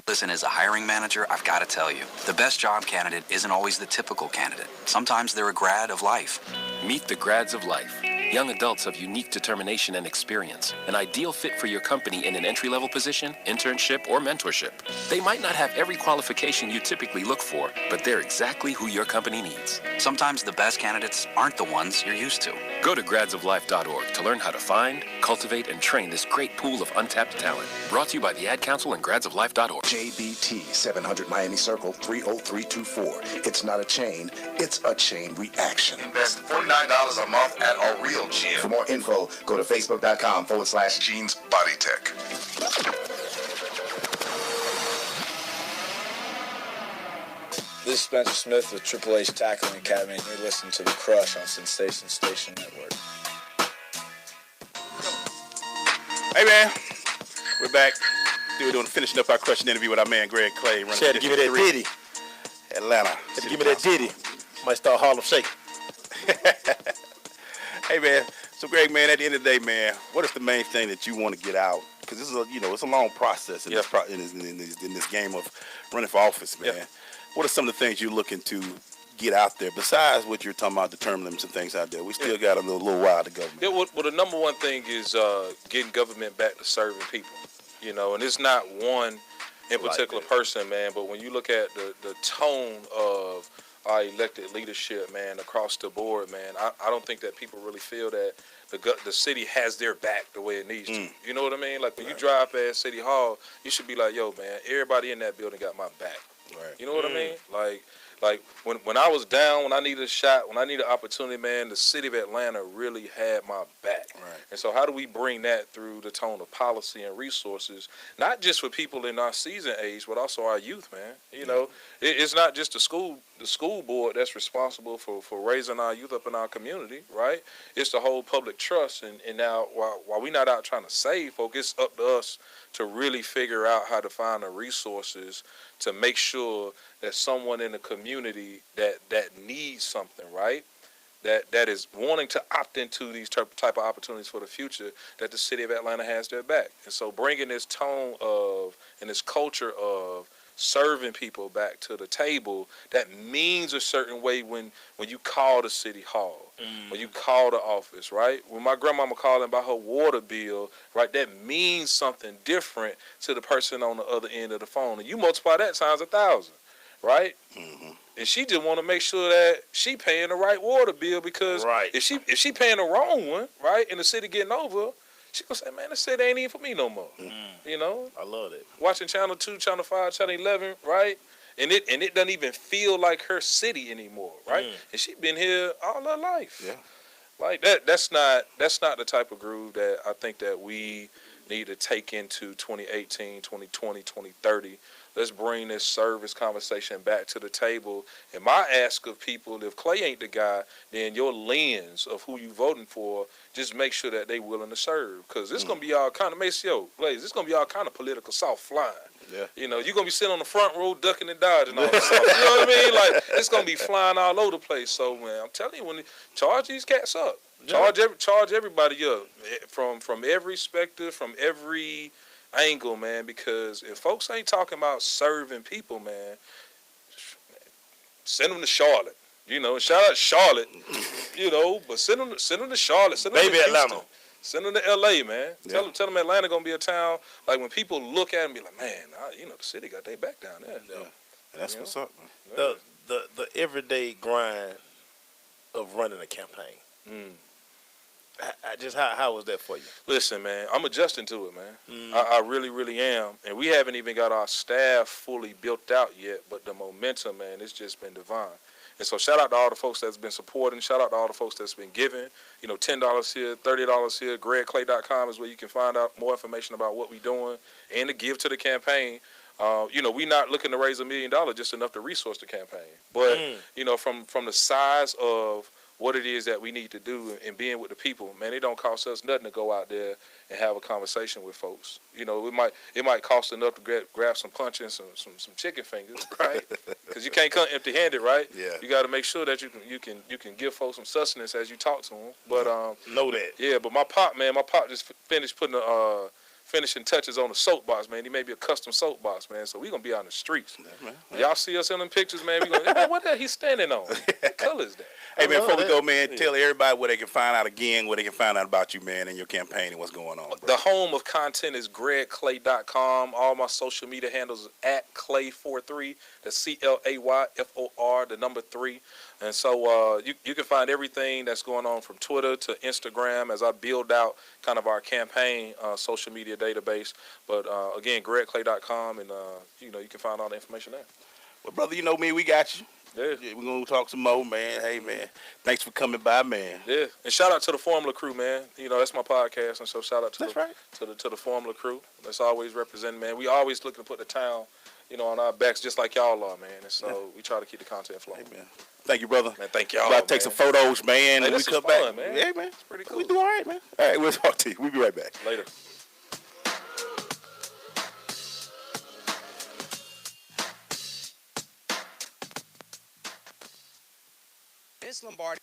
Listen, as a hiring manager, I've got to tell you, the best job candidate isn't always the typical candidate. Sometimes they're a grad of life. Meet the grads of life. Young adults of unique determination and experience, an ideal fit for your company in an entry-level position, internship, or mentorship. They might not have every qualification you typically look for, but they're exactly who your company needs. Sometimes the best candidates aren't the ones you're used to. Go to gradsoflife.org to learn how to find, cultivate, and train this great pool of untapped talent. Brought to you by the Ad Council and gradsoflife.org. JBT 700 Miami Circle 30324. It's not a chain, it's a chain reaction. Invest $49 a month at a real gym. For more info, go to facebook.com/Jeans Body Tech. This is Spencer Smith with Triple H Tackling Academy, and you're listening to The Crush on Sensation Station Network. Hey, man. We're back. We're doing finishing up our Crushing interview with our man, Greg Clay. She had to give me that ditty. Atlanta. Had to give me that ditty. Might start Harlem Shake. Hey, man. So, Greg, man, at the end of the day, man, what is the main thing that you want to get out? Because this is it's a long process in, in this game of running for office, man. Yeah. What are some of the things you're looking to get out there besides what you're talking about, the term limits and things out there? We still got a little while to go. Yeah, well, the number one thing is getting government back to serving people. You know, and it's not one in particular person, man, but when you look at the tone of our elected leadership, man, across the board, man, I don't think that people really feel that the city has their back the way it needs to. You know what I mean? Like when you drive past City Hall, you should be like, yo, man, everybody in that building got my back. Right. You know what I mean? Like when I was down, when I needed a shot, when I needed an opportunity, man, the city of Atlanta really had my back. Right. And so how do we bring that through the tone of policy and resources, not just for people in our season age, but also our youth, man? You know, it's not just the school board that's responsible for raising our youth up in our community, right? It's the whole public trust. And now while we're not out trying to save folk, it's up to us to really figure out how to find the resources to make sure that someone in the community that needs something, right, that is wanting to opt into these type of opportunities for the future, that the city of Atlanta has their back. And so bringing this tone of and this culture of serving people back to the table, that means a certain way when you call the city hall, when you call the office, right? When my grandmama called about her water bill, right, that means something different to the person on the other end of the phone. And you multiply that times 1,000, right? Mm-hmm. And she just want to make sure that she paying the right water bill, because if she paying the wrong one, right, and the city getting over, She gonna say, man, this city ain't even for me no more. You know? I love it. Watching Channel 2, Channel 5, Channel 11, right? And it doesn't even feel like her city anymore, right? And she been here all her life. Yeah. Like that's not the type of groove that I think that we need to take into 2018, 2020, 2030. Let's bring this service conversation back to the table. And my ask of people, if Clay ain't the guy, then your lens of who you voting for, just make sure that they willing to serve. Because it's going to be all kind of, Maceo, Blaze, it's going to be all kind of political soft flying. Yeah. You know, you're going to be sitting on the front row ducking and dodging all the stuff. You know what I mean? Like, it's going to be flying all over the place. So, man, I'm telling you, when charge these cats up. Charge everybody up from every perspective, from every angle, man. Because if folks ain't talking about serving people, man, send them to Charlotte. You know, shout out Charlotte. You know, but send them to Charlotte. Send them Maybe to Atlanta. Houston. Send them to L.A., man. Yeah. Tell them Atlanta gonna be a town. Like when people look at it and be like, man, the city got their back down there. Yeah. That's what's up, man. The everyday grind of running a campaign. How was that for you? Listen, man, I'm adjusting to it, man. I really, really am. And we haven't even got our staff fully built out yet, but the momentum, man, it's just been divine. And so shout out to all the folks that's been supporting. Shout out to all the folks that's been giving. You know, $10 here, $30 here. GregClay.com is where you can find out more information about what we're doing and to give to the campaign. You know, we're not looking to raise $1 million, just enough to resource the campaign. But, you know, from the size of what it is that we need to do and being with the people, man, it don't cost us nothing to go out there and have a conversation with folks. You know, it might cost enough to grab some punch and some chicken fingers, right? Because you can't come empty-handed, right? Yeah. You got to make sure that you can give folks some sustenance as you talk to them. But know that. Yeah, but my pop just finished putting the finishing touches on the soapbox, man. He made me a custom soapbox, man. So we gonna be out in the streets. Yeah. Y'all see us in them pictures, man. We gonna, man, what the hell he standing on? What color is that? Hey, man, before we go, man, tell everybody where they can find out again, where they can find out about you, man, and your campaign and what's going on, bro. The home of content is GregClay.com. All my social media handles at Clay43. That's CLAYFOR, the number 3. And so you can find everything that's going on from Twitter to Instagram as I build out kind of our campaign social media database. But again, GregClay.com, and you know, you can find all the information there. Well, brother, you know me, we got you. Yeah. We're going to talk some more, man. Hey, man, thanks for coming by, man. Yeah, and shout out to the Formula crew, man. You know, that's my podcast, and so shout out to the Formula crew. That's always representing, man. We always looking to put the town, you know, on our backs just like y'all are, man. And so we try to keep the content flowing. Hey, man. Thank you, brother. Man, thank y'all. About to take some photos, man. Hey, we this come was fun, back. man. Yeah, man. It's pretty cool. We do all right, man. All right, we'll talk to you. We'll be right back. Later. Vince Lombardi.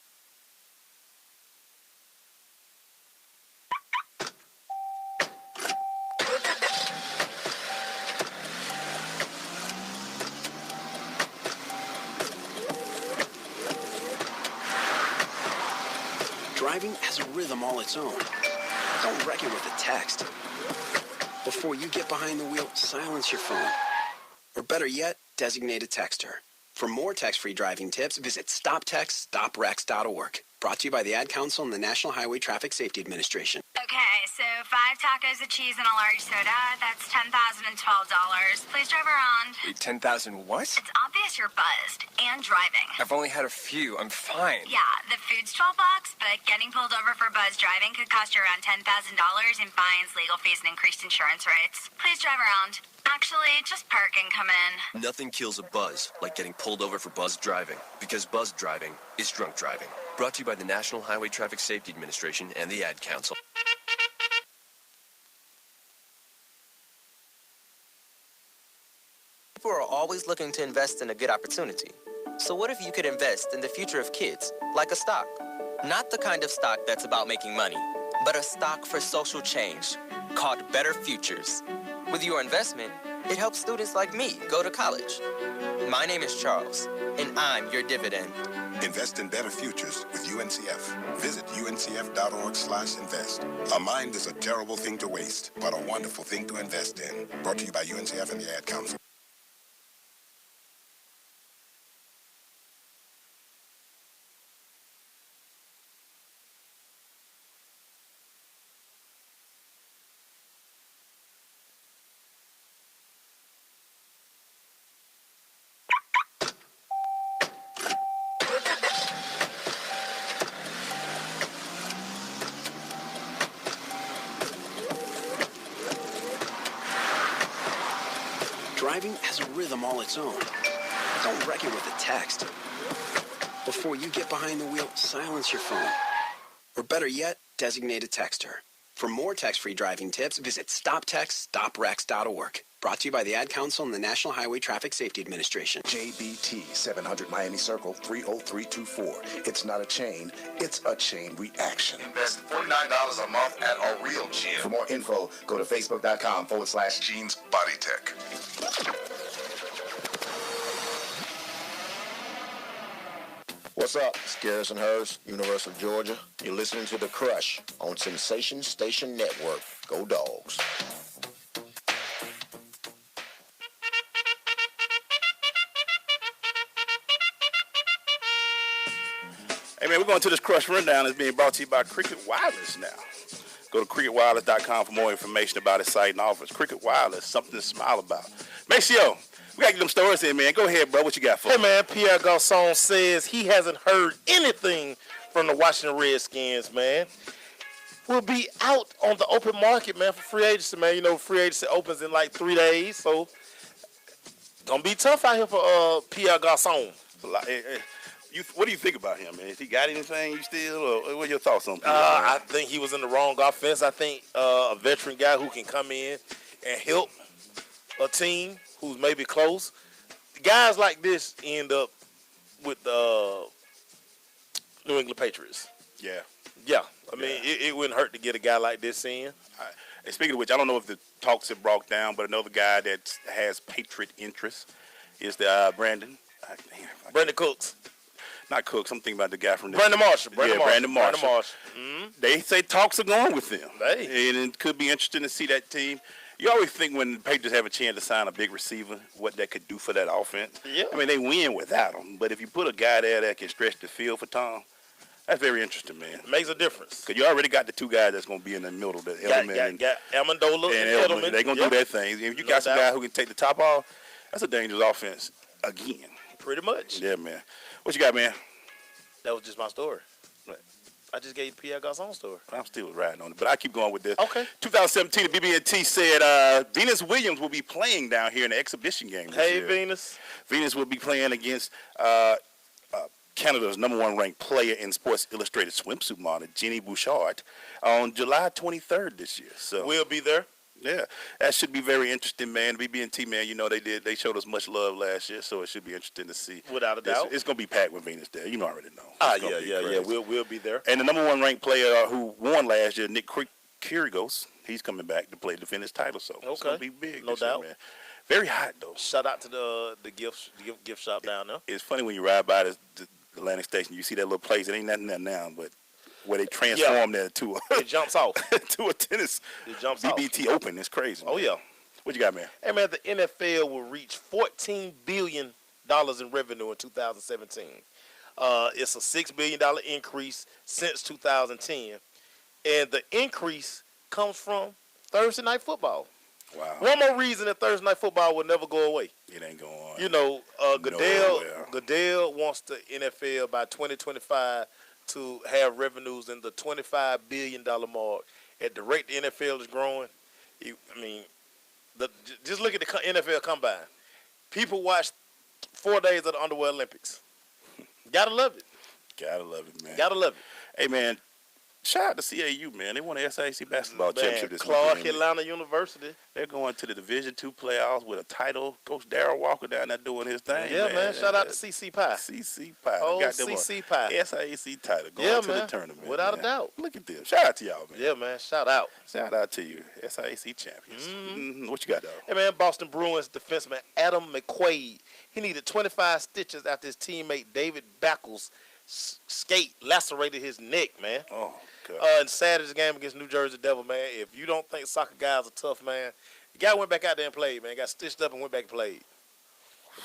Driving has a rhythm all its own. Don't wreck it with a text. Before you get behind the wheel, silence your phone. Or better yet, designate a texter. For more text-free driving tips, visit stoptextstoprex.org. Brought to you by the Ad Council and the National Highway Traffic Safety Administration. Okay, so 5 tacos of cheese and a large soda. That's $10,012. Please drive around. Wait, 10,000 what? It's obvious you're buzzed and driving. I've only had a few. I'm fine. Yeah, the food's $12, but getting pulled over for buzz driving could cost you around $10,000 in fines, legal fees, and increased insurance rates. Please drive around. Actually, just park and come in. Nothing kills a buzz like getting pulled over for buzz driving, because buzz driving is drunk driving. Brought to you by the National Highway Traffic Safety Administration and the Ad Council. People are always looking to invest in a good opportunity. So what if you could invest in the future of kids, like a stock? Not the kind of stock that's about making money, but a stock for social change, called Better Futures. With your investment, it helps students like me go to college. My name is Charles, and I'm your dividend. Invest in better futures with UNCF. Visit uncf.org/invest. A mind is a terrible thing to waste, but a wonderful thing to invest in. Brought to you by UNCF and the Ad Council. driving has a rhythm all its own. Don't wreck it with a text. Before you get behind the wheel, silence your phone. Or better yet, designate a texter. For more text-free driving tips, visit stoptextstoprex.org. Brought to you by the Ad Council and the National Highway Traffic Safety Administration. JBT 700 Miami Circle 30324. It's not a chain, it's a chain reaction. Invest $49 a month at a real gym. For more info, go to facebook.com/Jeans Body Tech. What's up? It's Garrison Hurst, University of Georgia. You're listening to The Crush on Sensation Station Network. Go Dogs. Hey, man, we're going to this Crush Rundown. It's being brought to you by Cricket Wireless now. Go to cricketwireless.com for more information about its site and offers. Cricket Wireless, something to smile about. Maceo, we got to get them stories in, man. Go ahead, bro. What you got for Hey, us? man, Pierre Garçon says he hasn't heard anything from the Washington Redskins, man. We'll be out on the open market, man, for free agency, man. You know, free agency opens in like 3 days, so gonna be tough out here for Pierre Garçon. What do you think about him, man? Has he got anything you still, or what are your thoughts on him? I think he was in the wrong offense. I think a veteran guy who can come in and help a team who's maybe close. Guys like this end up with the New England Patriots. Yeah. Yeah. I mean, it wouldn't hurt to get a guy like this in. And speaking of which, I don't know if the talks have broke down, but another guy that has Patriot interest is the Brandon Cooks. Not Cooks. I'm thinking about the guy from Brandon Marshall. Brandon Marshall. Mm-hmm. They say talks are going with them. Hey. And it could be interesting to see that team. You always think when the Patriots have a chance to sign a big receiver, what that could do for that offense. Yeah. I mean, they win without him. But if you put a guy there that can stretch the field for Tom, that's very interesting, man. Makes a difference. Because you already got the two guys that's going to be in the middle, the Edelman got Amendola and Edelman. They're going to do their thing. If you got some guy who can take the top off, that's a dangerous offense again. Pretty much. Yeah, man. What you got, man? That was just my story. I just gave you Pierre Garçon's story. I'm still riding on it, but I keep going with this. Okay. 2017, the BB&T said Venus Williams will be playing down here in the exhibition game this year. Venus. Venus will be playing against Canada's #1 ranked player in Sports Illustrated swimsuit model, Jenny Bouchard, on July 23rd this year. So we'll be there. Yeah, that should be very interesting, man. BB&T, man, you know they showed us much love last year, so it should be interesting to see. Without a doubt, it's gonna be packed with Venus there. You already know. Yeah. We'll be there. And the #1 ranked player who won last year, Nick Kyrgios, he's coming back to play to defend his title. So it's gonna be big. No doubt. Year, man. Very hot though. Shout out to the gift shop down there. It's funny when you ride by the Atlantic Station, you see that little place. It ain't nothing there now, but where they transform that to it jumps off to a tennis. It jumps BBT off. Open. It's crazy. Oh man. yeah. What you got, man? Hey man, the NFL will reach $14 billion in revenue in 2017. It's a $6 billion increase since 2010, and the increase comes from Thursday night football. Wow. One more reason that Thursday night football will never go away. It ain't going on. You know, Goodell wants the NFL by 2025 to have revenues in the $25 billion mark. At the rate the NFL is growing, just look at the NFL Combine. People watch 4 days of the Underwear Olympics. Gotta love it. Gotta love it, man. Gotta love it. Hey, man, shout out to CAU, man. They won the SIAC basketball championship this Clark weekend. Atlanta University. They're going to the Division II playoffs with a title. Coach Darryl Walker down there doing his thing. Yeah, man. Shout out to CC Pie. CC Pie. Oh, got them CC Pie. SIAC title going to the tournament. Without a doubt. Look at them. Shout out to y'all, man. Yeah, man. Shout out. Shout out to you. SIAC champions. Mm-hmm. What you got, though? Hey, man. Boston Bruins defenseman Adam McQuaid. He needed 25 stitches after his teammate David Backles' skate lacerated his neck, man. Oh, God. In Saturday's game against New Jersey Devil, man, if you don't think soccer guys are tough, man, the guy went back out there and played, man. Got stitched up and went back and played.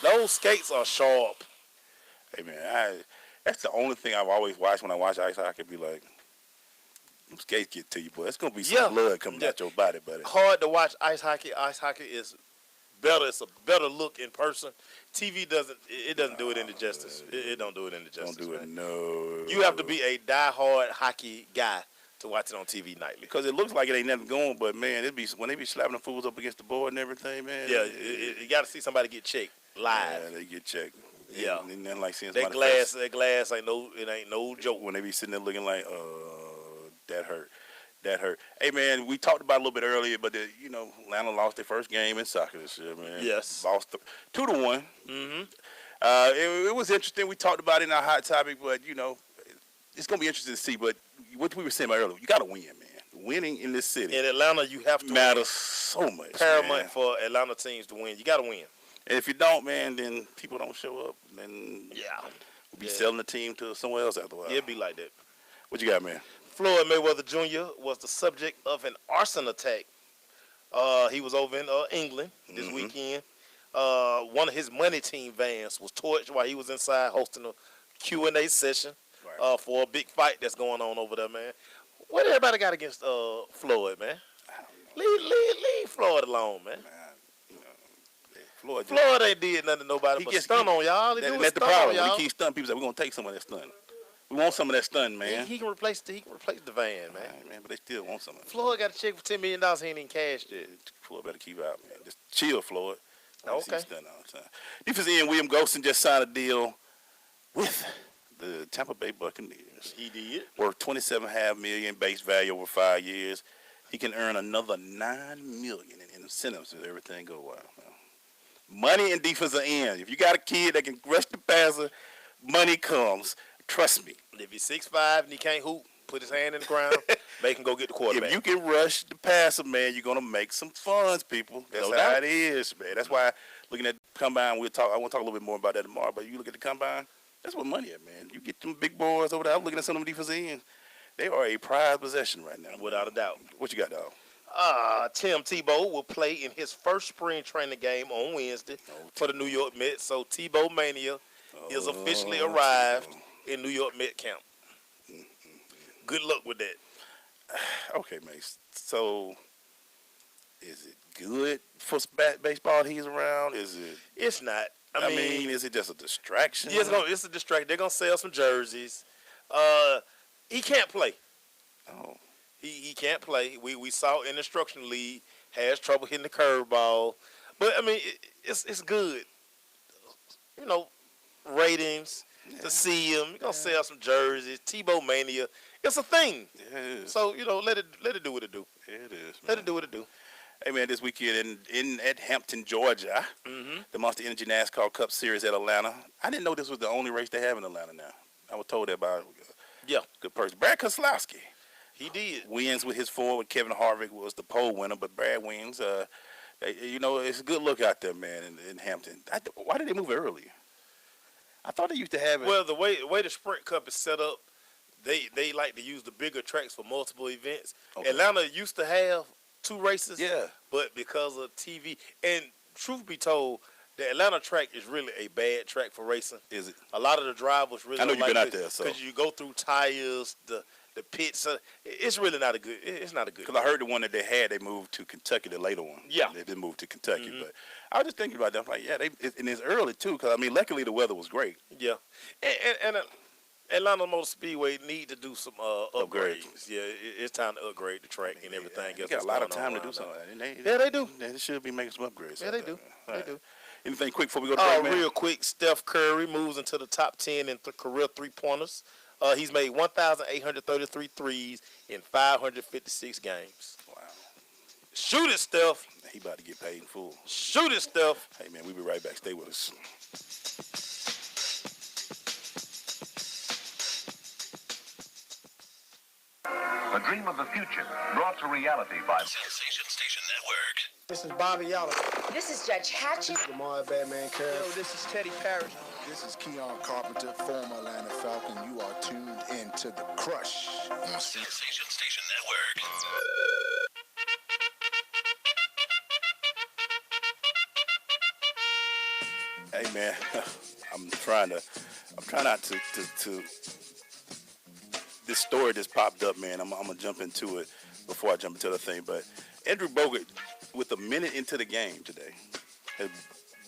Those skates are sharp. Hey, man, that's the only thing I've always watched when I watch ice hockey. Be like, them skates get to you, boy. It's going to be some blood coming out your body, buddy. Hard to watch ice hockey. Ice hockey is better. It's a better look in person. TV doesn't do it any justice. It don't do it any justice. Don't do it, no. You have to be a diehard hockey guy to watch it on TV nightly. Because it looks like it ain't nothing going, but man, when they be slapping the fools up against the board and everything, man. Yeah, you got to see somebody get checked live. Yeah, they get checked. Yeah, and then like seeing that glass ain't no joke. When they be sitting there looking like, that hurt. Hey man, we talked about it a little bit earlier, but Atlanta lost their first game in soccer this year, man. Yes, lost 2-1. Mm-hmm. It was interesting. We talked about it in our hot topic, but it's gonna be interesting to see. But what we were saying about earlier, you got to win, man. Winning in this city in Atlanta, you have to matters so much. Paramount for Atlanta teams to win. You got to win. And if you don't, man, then people don't show up. Then we'll be selling the team to somewhere else after a while. Yeah, it'd be like that. What you got, man? Floyd Mayweather Jr. was the subject of an arson attack. He was over in England this weekend. One of his money team vans was torched while he was inside hosting a Q&A session for a big fight that's going on over there, man. What everybody got against Floyd, man? Leave Floyd alone, man. Floyd ain't did nothing to nobody but stun on y'all. That's the problem. When he keeps stunning, people say, we're going to take some of that stun. We want some of that stun, man. He can replace the van, man. Man, but they still want some of it. Floyd got a check for $10 million. He ain't even cashed it. Floyd better keep out, man. Just chill, Floyd. Okay. Defensive end William Golson just signed a deal with the Tampa Bay Buccaneers. He did. Worth $27.5 million base value over 5 years. He can earn another $9 million in incentives if everything go well. Money in defensive end. If you got a kid that can rush the passer, money comes. Trust me. If he's 6'5" and he can't hoop, put his hand in the ground, make him go get the quarterback. If you can rush the passer, man, you're gonna make some funds, people. That's how it is, man. That's why looking at the combine, I want to talk a little bit more about that tomorrow. But you look at the combine, that's what money at, man. You get them big boys over there. I'm looking at some of them defensive ends. They are a prized possession right now, without a doubt. What you got, dog? Tim Tebow will play in his first spring training game on Wednesday for the New York Mets. So Tebow Mania is officially arrived in New York Met camp. Good luck with that. Okay, Mace. So, is it good for baseball he's around? Is it? It's not. I mean, is it just a distraction? Yeah, it's a distraction. They're gonna sell some jerseys. He can't play. Oh. He can't play. We saw in the instruction league has trouble hitting the curveball, but I mean it's good. Ratings to see him. You're gonna sell some jerseys. Tebow Mania. It's a thing. Yeah, it is. So let it do what it do. It is. Let it do what it do. Hey man, this weekend at Hampton, Georgia, the Monster Energy NASCAR Cup Series at Atlanta. I didn't know this was the only race they have in Atlanta now. I was told that by good person. Brad Keselowski. He did. Wins with his Ford. Kevin Harvick was the pole winner, but Brad wins. It's a good look out there, man, in Hampton. Why did they move it earlier? I thought they used to have it. Well, the way the Sprint Cup is set up, they like to use the bigger tracks for multiple events. Okay. Atlanta used to have 2 races, but because of TV, and truth be told, the Atlanta track is really a bad track for racing. Is it? A lot of the drivers really I know don't you've like been out there, so because you go through tires, the pits. It's really not a good. It's not a good. Because I heard the one that they moved to Kentucky, the later one. Yeah, they did move to Kentucky, but I was just thinking about that. I'm like, and it's early too. Because I mean, luckily the weather was great. Yeah, and Atlanta Motor Speedway need to do some upgrades. Yeah, it's time to upgrade the track and everything. They got a lot of time to do something. They do. They should be making some upgrades. Yeah, they do. They do. Anything quick before we go to break, man? Real quick, Steph Curry moves into the top 10 in career three-pointers. He's made 1,833 threes in 556 games. Wow. Shoot it, Steph. He about to get paid in full. Shoot it, Steph. Hey, man, we'll be right back. Stay with us. The dream of the future, brought to reality by Sensation Station Network. This is Bobby Yalla. This is Judge Hatchett. Lamar Batman Curry. Yo, this is Teddy Parrish. This is Keon Carpenter, former Atlanta Falcon. You are tuned in to The Crush on Sensation Station Network. Hey man, I'm trying not to this story just popped up, man. I'm gonna jump into it before I jump into the thing. But Andrew Bogut, with a minute into the game today, has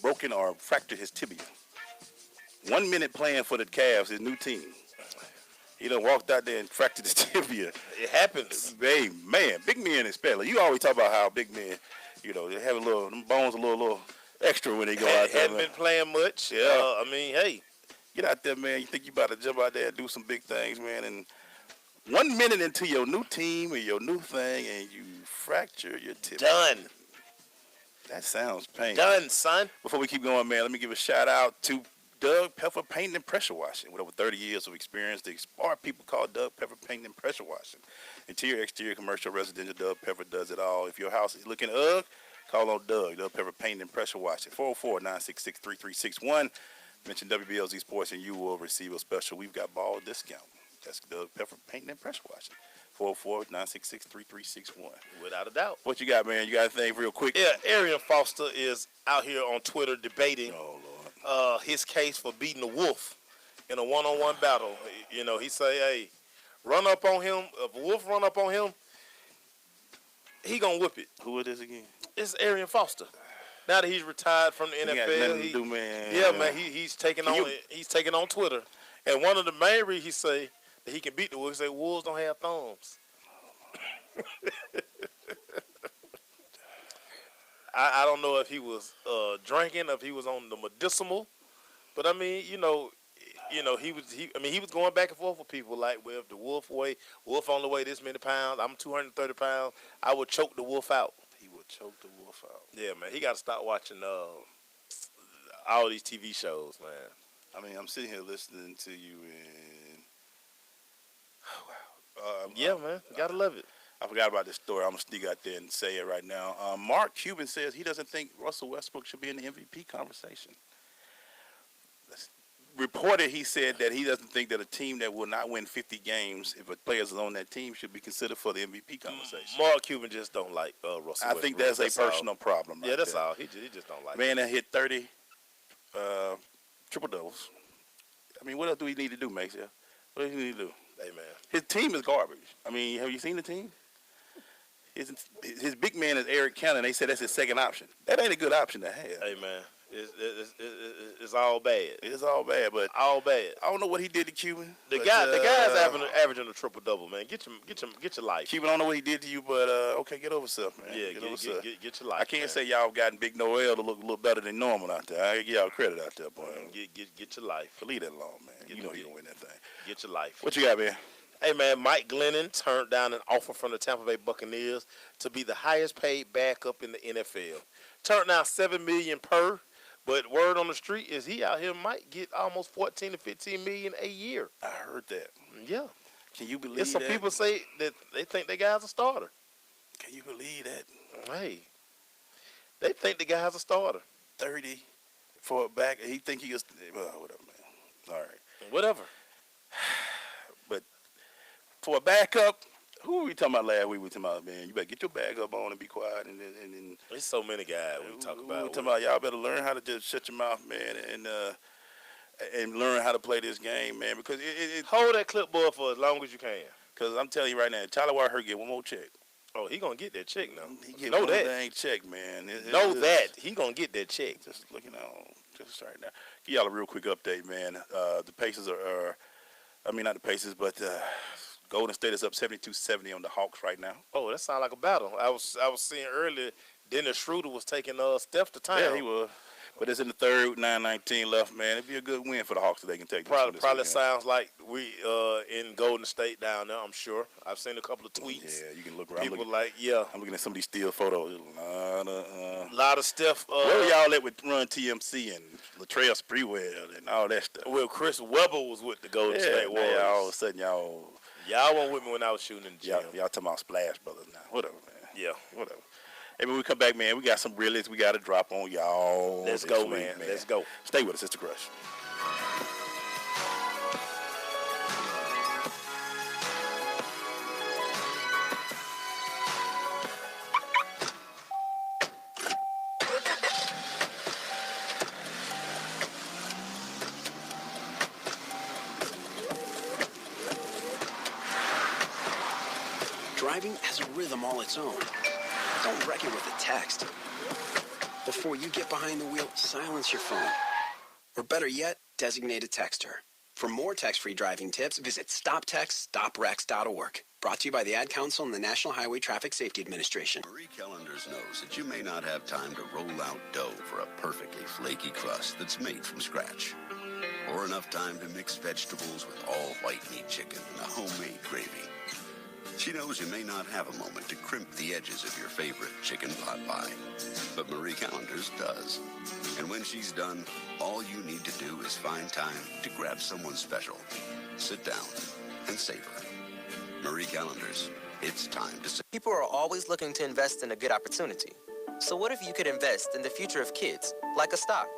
broken or fractured his tibia. 1 minute playing for the Cavs, his new team. He done walked out there and fractured his tibia. It happens. Hey, man, big men especially. You always talk about how big men, you know, they have them bones a little extra when they go out there. Hadn't been playing much. Yeah. I mean, hey. Get out there, man. You think you about to jump out there and do some big things, man. And 1 minute into your new team or your new thing and you fracture your tibia. Done. That sounds painful. Done, son. Before we keep going, man, let me give a shout out to Doug Pepper Painting and Pressure Washing. With over 30 years of experience, the smart people call Doug Pepper Painting and Pressure Washing. Interior, exterior, commercial, residential, Doug Pepper does it all. If your house is looking ugly, call on Doug Pepper Painting and Pressure Washing. 404-966-3361. Mention WBLZ Sports and you will receive a special. We've got ball discount. That's Doug Pepper Painting and Pressure Washing. 404-966-3361. Without a doubt. What you got, man? You got anything real quick? Yeah, Arian Foster is out here on Twitter debating his case for beating a wolf in a one-on-one battle. You know, he say, hey, run up on him. If a wolf run up on him, he gonna whip it. Who it is again? It's Arian Foster. Now that he's retired from the NFL, he's taking on Twitter. And one of the main reasons he say that he can beat the wolves, he say wolves don't have thumbs. I don't know if he was drinking, if he was on the medicinal, but I mean, he was going back and forth with people like, well, if the wolf only weigh this many pounds, I'm 230 pounds, I would choke the wolf out. He would choke the wolf out. Yeah, man, he got to start watching all these TV shows, man. I mean, I'm sitting here listening to you, and man, you gotta love it. I forgot about this story. I'm gonna sneak out there and say it right now. Mark Cuban says he doesn't think Russell Westbrook should be in the MVP conversation. Reported, he said that he doesn't think that a team that will not win 50 games, if a player is on that team, should be considered for the MVP conversation. Mark Cuban just don't like Russell Westbrook. I think that's a personal problem. Yeah, that's all. He just don't like. Man that hit 30 triple doubles. I mean, what else do we need to do, Max? What do we need to do? Hey, man. His team is garbage. I mean, have you seen the team? His big man is Eric Cannon. They said that's his second option. That ain't a good option to have. Hey, man. It's all bad. It's all bad, but all bad. I don't know what he did to Cuban. The guy's averaging a triple double, man. Get your life. Cuban, I don't know what he did to you, but okay, get over yourself, man. Yeah, get your life. I can't say y'all gotten Big Noel to look a little better than normal out there. I give y'all credit out there, boy. Get your life. Leave that alone, man. You know he don't win that thing. Get your life. What you got, man? Hey, man, Mike Glennon turned down an offer from the Tampa Bay Buccaneers to be the highest paid backup in the NFL. Turned down $7 million per. But word on the street is he out here might get almost $14 to $15 million a year. I heard that. Yeah. Can you believe that? Some people say that they think the guy's a starter. Can you believe that? Hey, they think the guy's a starter. 30 for a back. He think he was, well, whatever, man. All right. Whatever. But for a backup, who were we talking about last week? We were talking about, man, you better get your bag up on and be quiet. And there's so many guys we talk about. We're talking about y'all better learn how to just shut your mouth, man, and learn how to play this game, man. Because hold that clipboard for as long as you can. Because I'm telling you right now, Charlie Whitehurst get one more check. Oh, he gonna get that check now. He get one dang check, man. He gonna get that check. Just looking on, just right now. Give y'all a real quick update, man. The Pacers not the Pacers, but Golden State is up 72-70 on the Hawks right now. Oh, that sounds like a battle. I was seeing earlier Dennis Schroeder was taking Steph to town. Yeah, he was. But it's in the third with 9:19 left, man. It'd be a good win for the Hawks if they can take this. Probably sounds like we in Golden State down there, I'm sure. I've seen a couple of tweets. Yeah, you can look around. People I'm looking at some of these still photos. A lot of Steph. Where were y'all at with Run TMC and Latrell Sprewell and all that stuff? Well, Chris Webber was with the Golden State Warriors. Yeah, all of a sudden y'all weren't with me when I was shooting in the gym. Y'all talking about Splash Brothers now. Whatever, man. Yeah. Whatever. Hey, when we come back, man, we got some realists we got to drop on y'all. Let's go, man. Let's go. Stay with us. It's The Crush. Driving has a rhythm all its own. Don't wreck it with a text. Before you get behind the wheel, silence your phone. Or better yet, designate a texter. For more text-free driving tips, visit stoptextstoprex.org. Brought to you by the Ad Council and the National Highway Traffic Safety Administration. Marie Callender's knows that you may not have time to roll out dough for a perfectly flaky crust that's made from scratch. Or enough time to mix vegetables with all white meat chicken and a homemade gravy. She knows you may not have a moment to crimp the edges of your favorite chicken pot pie. But Marie Callender's does. And when she's done, all you need to do is find time to grab someone special. Sit down and savor. Marie Callender's. It's time to save. People are always looking to invest in a good opportunity. So what if you could invest in the future of kids, like a stock?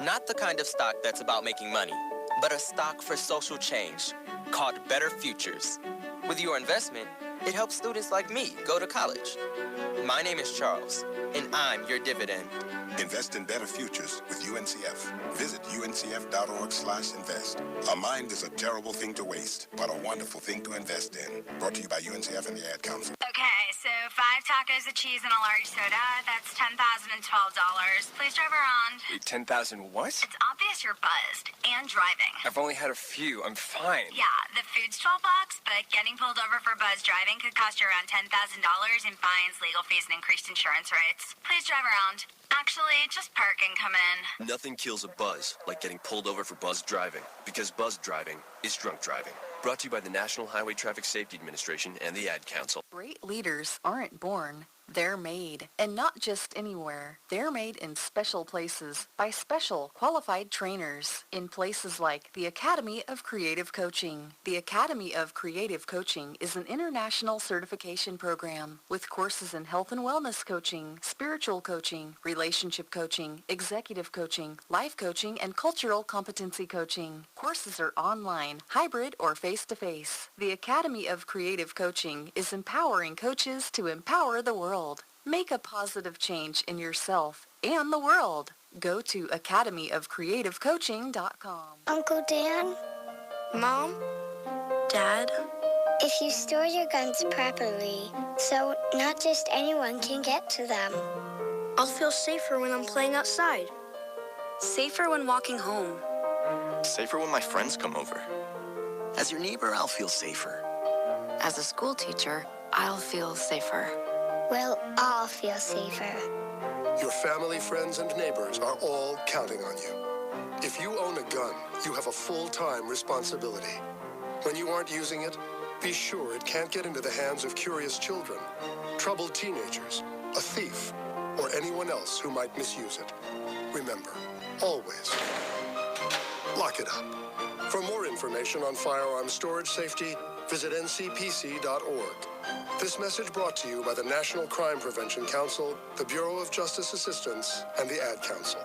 Not the kind of stock that's about making money, but a stock for social change, called Better Futures. With your investment, it helps students like me go to college. My name is Charles, and I'm your dividend. Invest in better futures with UNCF. Visit uncf.org/invest. A mind is a terrible thing to waste, but a wonderful thing to invest in. Brought to you by UNCF and the Ad Council. Okay, so 5 tacos of cheese and a large soda. That's $10,012. Please drive around. Wait, 10,000 what? It's obvious you're buzzed and driving. I've only had a few. I'm fine. Yeah, the food's $12, but getting pulled over for buzz driving could cost you around $10,000 in fines, legal fees, and increased insurance rates. Please drive around. Actually, just park and come in. Nothing kills a buzz like getting pulled over for buzz driving, because buzz driving is drunk driving. Brought to you by the National Highway Traffic Safety Administration and the Ad Council. Great leaders aren't born. They're made. And not just anywhere. They're made in special places by special qualified trainers in places like the Academy of Creative Coaching. The Academy of Creative Coaching is an international certification program with courses in health and wellness coaching, spiritual coaching, relationship coaching, executive coaching, life coaching, and cultural competency coaching. Courses are online, hybrid, or face-to-face. The Academy of Creative Coaching is empowering coaches to empower the world. Make a positive change in yourself and the world. Go to academyofcreativecoaching.com. Uncle Dan? Mom? Dad? If you store your guns properly, so not just anyone can get to them. I'll feel safer when I'm playing outside. Safer when walking home. Safer when my friends come over. As your neighbor, I'll feel safer. As a school teacher, I'll feel safer. We'll all feel safer. Your family, friends, and neighbors are all counting on you. If you own a gun, you have a full-time responsibility. When you aren't using it, be sure it can't get into the hands of curious children, troubled teenagers, a thief, or anyone else who might misuse it. Remember, always, lock it up. For more information on firearm storage safety, visit ncpc.org. This message brought to you by the National Crime Prevention Council, the Bureau of Justice Assistance, and the Ad Council.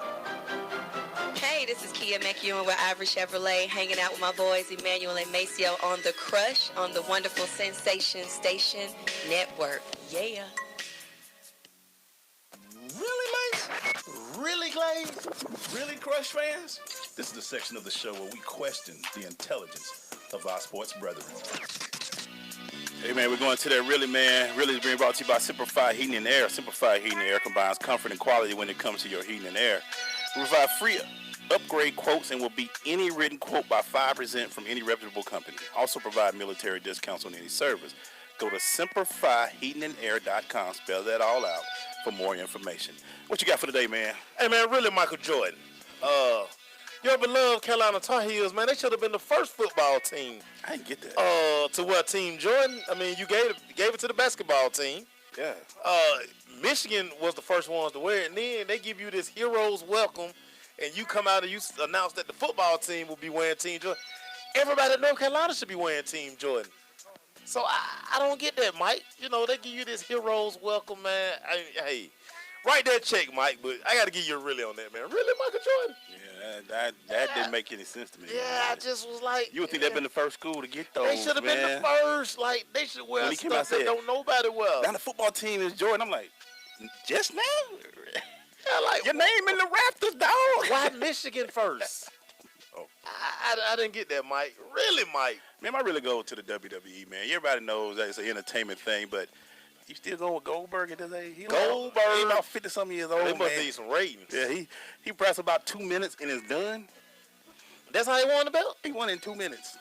Hey, this is Kia McEwen with Ivory Chevrolet, hanging out with my boys Emmanuel and Maceo on The Crush on the wonderful Sensation Station Network. Yeah. Really, Mace? Really, Glaze? Really, Crush fans? This is the section of the show where we question the intelligence of our sports brethren. Hey, man, we're going to that Really, man. Really is being brought to you by Simplify Heating and Air. Simplify Heating and Air combines comfort and quality when it comes to your heating and air. We provide free upgrade quotes and will beat any written quote by 5% from any reputable company. Also provide military discounts on any service. Go to simplifyheatingandair.com. Spell that all out for more information. What you got for today, man? Hey, man, really, Michael Jordan. Your beloved Carolina Tar Heels, man, they should have been the first football team. I didn't get that. To what, Team Jordan? I mean, you gave it to the basketball team. Yeah. Michigan was the first ones to wear it, and then they give you this hero's welcome, and you come out and you announce that the football team will be wearing Team Jordan. Everybody at North Carolina should be wearing Team Jordan. So I don't get that, Mike. You know, they give you this hero's welcome, man. Hey, write that check, Mike, but I got to give you a really on that, man. Really, Michael Jordan? Yeah, that didn't make any sense to me. Yeah, man. I just was like... You would think they'd been the first school to get those, They should have been the first. Like, they should wear stuff that don't nobody wear. Now the football team is Jordan. I'm like, just now? Yeah, like... Your name in the rafters, dog. Why Michigan first? I didn't get that, Mike. Really, Mike? Man, I really go to the WWE, man. Everybody knows that it's an entertainment thing, but you still going with Goldberg at this age? Goldberg? He about 50-something years old, They man. must need some ratings. Yeah, he pressed about 2 minutes and is done. That's how he won the belt? He won in 2 minutes.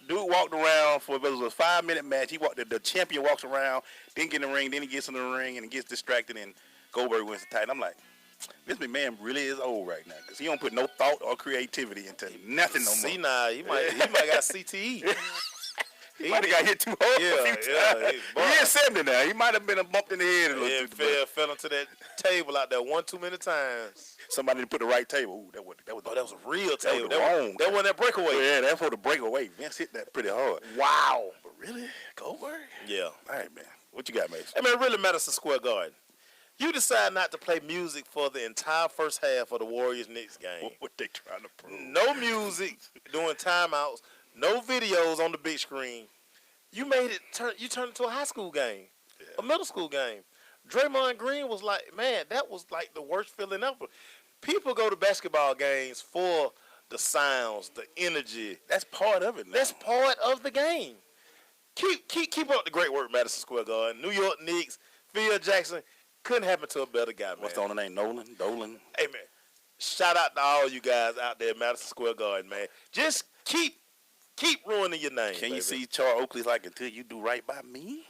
Dude walked around for, it was a 5-minute match. He walked, the champion walks around, then get in the ring, then he gets in the ring and gets distracted, and Goldberg wins the title. I'm like, this man really is old right now because he don't put no thought or creativity into nothing no more. See, now, he might got CTE. He might have got hit too hard a few times. He is 70 now. He might have been bumped in the head a little bit. Fell into that table out there one too many times. Somebody didn't put the right table. Ooh, that was a real table. That wasn't that breakaway. Yeah, that's for the breakaway. Vince hit that pretty hard. Wow. But really? Goldberg? Yeah. All right, man. What you got, Mason? Hey, man, really Madison Square Garden. You decide not to play music for the entire first half of the Warriors-Knicks game. What they trying to prove? No music during timeouts. No videos on the big screen. You made it. You turned it into a high school game, a middle school game. Draymond Green was like, man, that was like the worst feeling ever. People go to basketball games for the sounds, the energy. That's part of it. Now. That's part of the game. Keep up the great work, Madison Square Garden. New York Knicks, Phil Jackson. Couldn't happen to a better guy, man. What's the owner name? Dolan? Hey, man. Shout out to all you guys out there at Madison Square Garden, man. Just keep ruining your name. Can you see Charles Oakley's like, until you do right by me?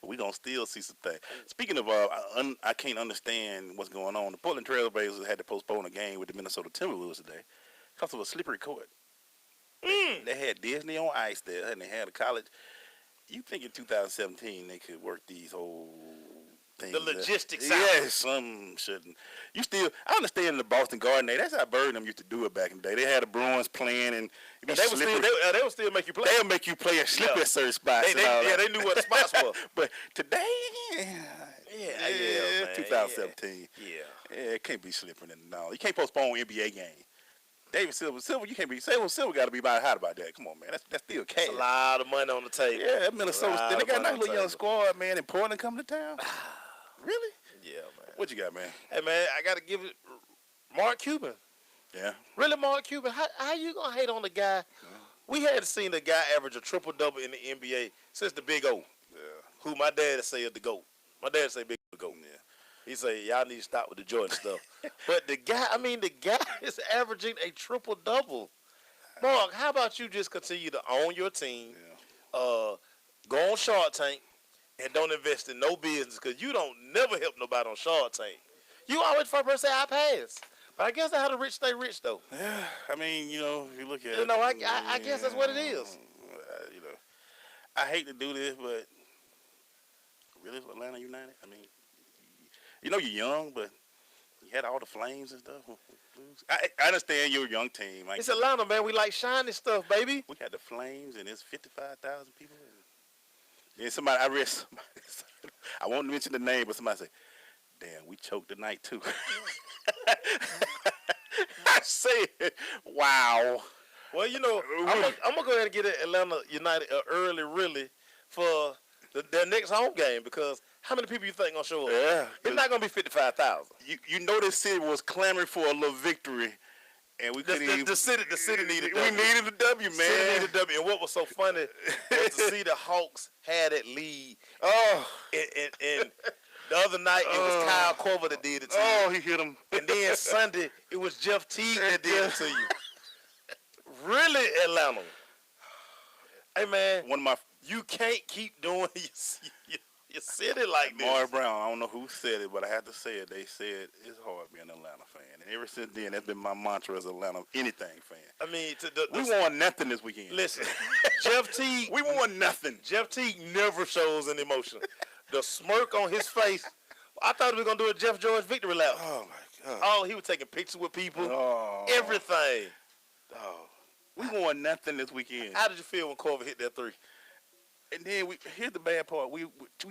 We gonna still see some things. Speaking of, I can't understand what's going on. The Portland Trail Blazers had to postpone a game with the Minnesota Timberwolves today because of a slippery court. They had Disney on ice there, and they had a college. You think in 2017 they could work these whole things? The logistics out. Yeah, some shouldn't. I understand the Boston Garden Day. That's how Bird and them used to do it back in the day. They had the Bruins playing, and they would still make you play. They'll make you play and slip at certain spots. They knew what the spots were. But today, man, 2017. Yeah, it can't be slipping in. No, you can't postpone NBA game. David Silver, you can't be. Silver got to be hot about that. Come on, man, that's still cash. That's a lot of money on the table. Yeah, Minnesota. They got a nice little young squad, man. And Portland coming to town. Really? Yeah, man. What you got, man? Hey, man, I got to give it Mark Cuban. Yeah. Really, Mark Cuban? How you going to hate on the guy? Yeah. We hadn't seen the guy average a triple-double in the NBA since the Big O, who my dad said the GOAT. My dad said Big O the GOAT. Yeah. He said, y'all need to stop with the Jordan stuff. But the guy is averaging a triple-double. Mark, how about you just continue to own your team, go on Shark Tank, and don't invest in no business because you don't never help nobody on Shark Tank. You always first person say, I pass. But I guess that's how the rich stay rich, though. Yeah, I mean, if you look at it. I guess that's what it is. I hate to do this, but really, Atlanta United? I mean, you're young, but you had all the flames and stuff. I understand you're a young team. It's Atlanta, man. We like shiny stuff, baby. We had the flames, and there's 55,000 people. Then I read somebody, I won't mention the name, but somebody said, damn, we choked tonight, too. I said, wow. Well, I'm going to go ahead and get Atlanta United early, really, for their next home game, because how many people you think going to show up? Yeah. It's not going to be 55,000. You know this city was clamoring for a little victory, and we couldn't even. The city needed a W. We needed a W, man. City needed a W. And what was so funny was to see the Hawks had that lead. Oh. And the other night, it was Kyle Korver that did it to you. Oh, he hit him. And then Sunday, it was Jeff Teague that did it to you. Really, Atlanta? Hey, man. You can't keep doing your city like this. Maury Brown, I don't know who said it, but I have to say it. They said it's hard being an Atlanta fan. And ever since then, that's been my mantra as an Atlanta anything fan. I mean, we won nothing this weekend. Listen, Jeff Teague. We won nothing. Jeff Teague never shows any emotion. The smirk on his face. I thought we were going to do a Jeff George victory lap. Oh, my God. Oh, he was taking pictures with people. Oh. Everything. Oh. We won nothing this weekend. How did you feel when Korver hit that three? And then here's the bad part. We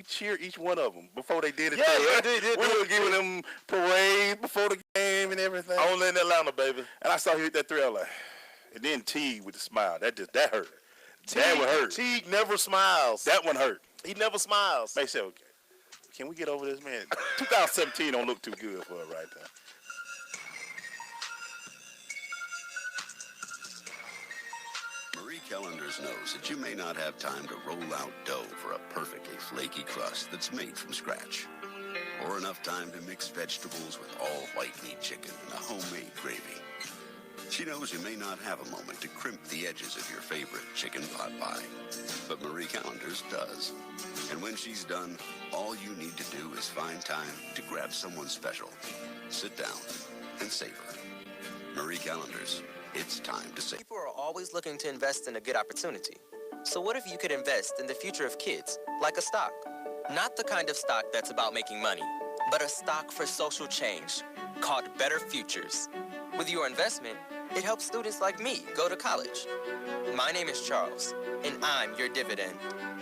cheered each one of them before they did it. Yeah, we were giving them parades before the game and everything. Only in Atlanta, baby. And I saw he hit that three. I was like, and then Teague with the smile. That hurt. That one hurt. Teague never smiles. That one hurt. He never smiles. They said, okay, can we get over this, man? 2017 don't look too good for us right now. Marie Callender's knows that you may not have time to roll out dough for a perfectly flaky crust that's made from scratch, or enough time to mix vegetables with all white meat chicken and a homemade gravy. She knows you may not have a moment to crimp the edges of your favorite chicken pot pie, but Marie Callender's does. And when she's done, all you need to do is find time to grab someone special, sit down, and savor. Marie Callender's, it's time to save. People are always looking to invest in a good opportunity. So what if you could invest in the future of kids, like a stock? Not the kind of stock that's about making money, but a stock for social change, called Better Futures. With your investment, it helps students like me go to college. My name is Charles, and I'm your dividend.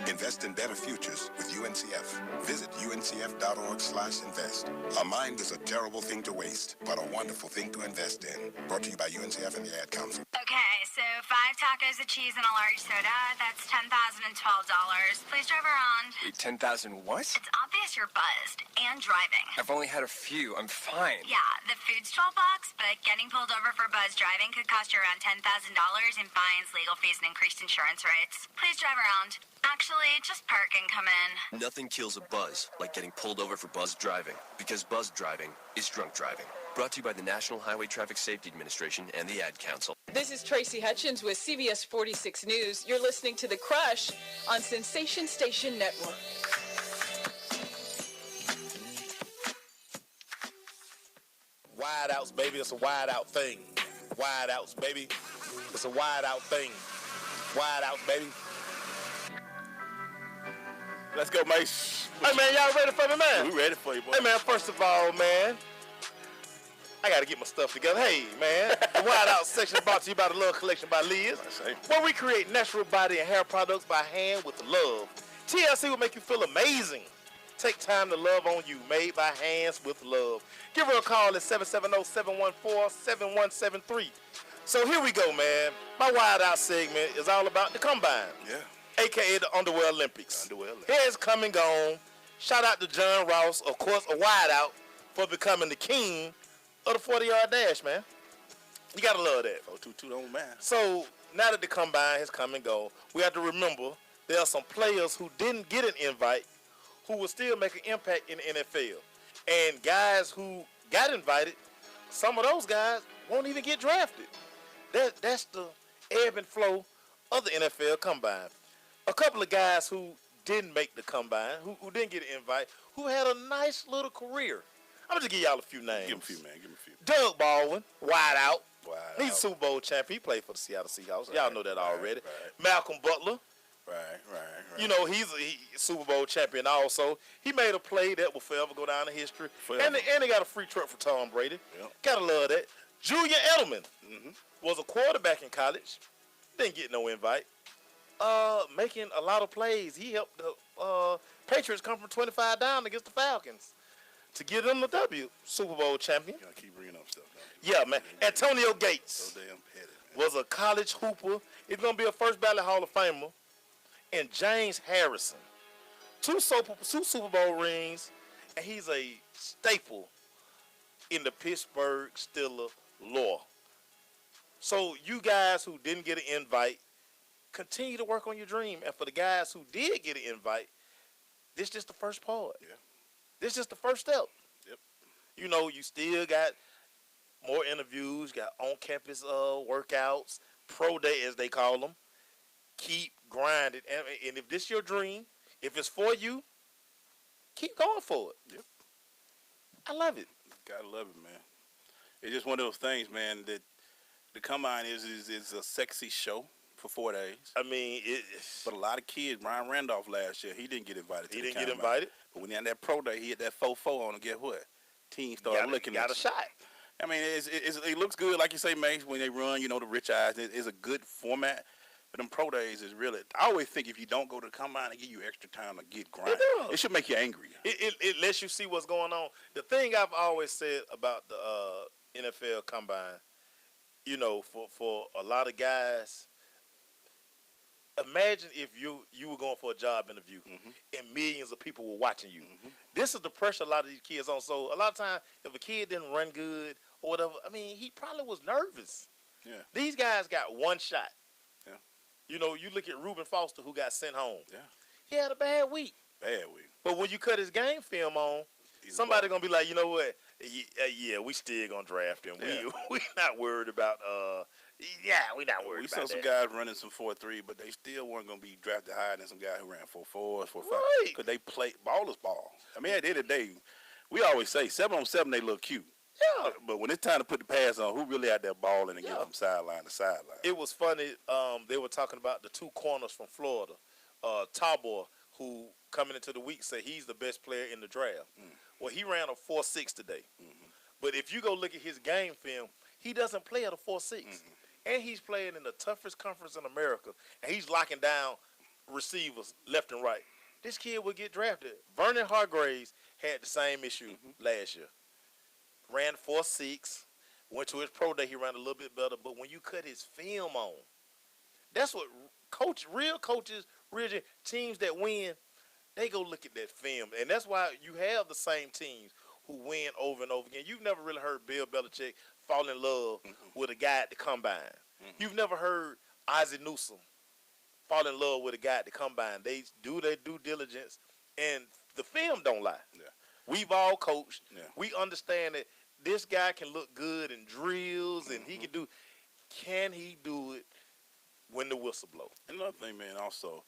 Invest in better futures with UNCF. Visit uncf.org/invest. A mind is a terrible thing to waste, but a wonderful thing to invest in. Brought to you by UNCF and the Ad Council. Okay, so 5 tacos of cheese and a large soda. That's $10,012. Please drive around. Wait, 10,000 what? It's obvious you're buzzed and driving. I've only had a few. I'm fine. Yeah, the food's $12, but getting pulled over for buzz driving could cost you around $10,000 in fines, legal fees, and increased insurance rates. Please drive around. Actually, just park and come in. Nothing kills a buzz like getting pulled over for buzz driving, because buzz driving is drunk driving. Brought to you by the National Highway Traffic Safety Administration and the Ad Council. This is Tracy Hutchins with CBS 46 News. You're listening to The Crush on Sensation Station Network. Wide outs, baby. It's a wide out thing. Wide outs, baby. It's a wide out thing. Wide outs, baby. Let's go, Mace. Hey, man, y'all ready for me, man? We ready for you, boy. Hey, man, first of all, man, I got to get my stuff together. Hey, man, the Wide Out section is brought to you by the Love Collection by Liz, where we create natural body and hair products by hand with love. TLC will make you feel amazing. Take time to love on you, made by hands with love. Give her a call at 770-714-7173. So here we go, man. My Wide Out segment is all about the Combine. Yeah. A.K.A. the Underwear Olympics. Here's come and gone. Shout out to John Ross, of course, a wide out for becoming the king of the 40-yard dash, man. You got to love that. 422 don't matter. So now that the Combine has come and gone, we have to remember there are some players who didn't get an invite who will still make an impact in the NFL. And guys who got invited, some of those guys won't even get drafted. That's the ebb and flow of the NFL Combine. A couple of guys who didn't make the Combine, who didn't get an invite, who had a nice little career. I'm going to give y'all a few names. Give him a few, man. Give him a few. Doug Baldwin, wide out. He's out. a Super Bowl champion. He played for the Seattle Seahawks. Right, Y'all know that already. right. Malcolm Butler. Right. You know, he's a Super Bowl champion also. He made a play that will forever go down in history. And they got a free trip for Tom Brady. Yep. Gotta love that. Julian Edelman was a quarterback in college. Didn't get no invite. Making a lot of plays. He helped the Patriots come from 25 down against the Falcons to get them the W, Super Bowl champion. You gotta keep bringing up stuff, man. Yeah, man. Antonio Gates So damn petty. was a college hooper. He's going to be a first ballot Hall of Famer. And James Harrison, two Super Bowl rings, and he's a staple in the Pittsburgh Steelers lore. So you guys who didn't get an invite, continue to work on your dream. And for the guys who did get an invite, this is just the first part. Yeah. This is just the first step. Yep. You know, you still got more interviews, got on-campus workouts, pro day as they call them. Keep grinding. And if this is your dream, if it's for you, keep going for it. Yep. I love it. Gotta love it, man. It's just one of those things, man, that the Combine is a sexy show for 4 days. I mean, but a lot of kids, Ryan Randolph last year, he didn't get invited. He didn't get invited. But when he had that pro day, he hit that 4-4 on, and guess what? Teams started looking at got a shot. I mean, it looks good, like you say, Mace, when they run, you know, the rich eyes. It's a good format. But them pro days is really, I always think if you don't go to the Combine, it give you extra time to get grinding. It should make you angry. It lets you see what's going on. The thing I've always said about the NFL Combine, you know, for a lot of guys, imagine if you were going for a job interview and millions of people were watching you. This is the pressure a lot of these kids on. So a lot of times, if a kid didn't run good or whatever, I mean, he probably was nervous. Yeah. These guys got one shot. Yeah. You know, you look at Reuben Foster, who got sent home. Yeah. He had a bad week. Bad week. But when you cut his game film on, somebody going to be like, you know what? Yeah, we still gonna draft him. We not worried about we not worried We about saw that. some guys running some 4.3, but they still weren't going to be drafted higher than some guy who ran 4.4s, 4.5. Right. Because they play ball is ball. I mean, at the end of the day, we always say 7-on-7 they look cute. Yeah. But when it's time to put the pass on, who really out there balling and get from sideline to sideline? It was funny. They were talking about the two corners from Florida. Tabor, who coming into the week said he's the best player in the draft. Well, he ran a 4.6 today. But if you go look at his game film, he doesn't play at a 4.6. And he's playing in the toughest conference in America. And he's locking down receivers left and right. This kid will get drafted. Vernon Hargraves had the same issue last year. Ran 4.6. Went to his pro day, he ran a little bit better. But when you cut his film on, that's what real coaches, teams that win, they go look at that film. And that's why you have the same teams who win over and over again. You've never really heard Bill Belichick fall in love with a guy at the combine. You've never heard Ozzie Newsome fall in love with a guy at the combine. They do their due diligence, and the film don't lie. Yeah. We've all coached. Yeah. We understand that this guy can look good in drills, and he can do. Can he do it when the whistle blows? Another thing, man, also,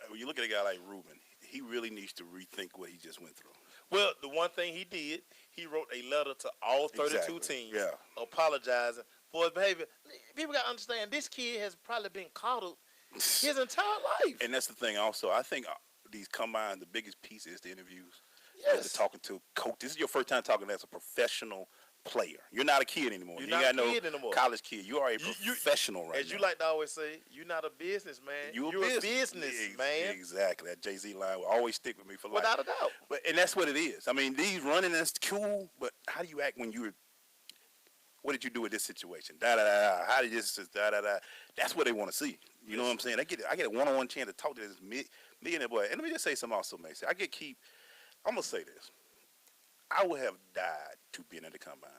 when you look at a guy like Ruben, he really needs to rethink what he just went through. Well, the one thing he did, he wrote a letter to all 32 teams apologizing for his behavior. People got to understand, this kid has probably been coddled his entire life. And that's the thing also. I think these combine, the biggest piece is the interviews. Yes. Talking to coach. This is your first time talking as a professional player. You're not a kid anymore. You're you not ain't got a kid no anymore. college kid. You are a professional right now. As you like to always say, you're not a businessman. You're a businessman. Exactly. That Jay-Z line will always stick with me for life. Without a doubt. And that's what it is. I mean, these running, that's cool, but how do you act when you're – what did you do with this situation? Da-da-da-da. How did this – da-da-da. That's what they want to see. You know what I'm saying? I get a one-on-one chance to talk to this millionaire boy. And let me just say something also, Macy. I'm going to say this. I would have died to be in the combine.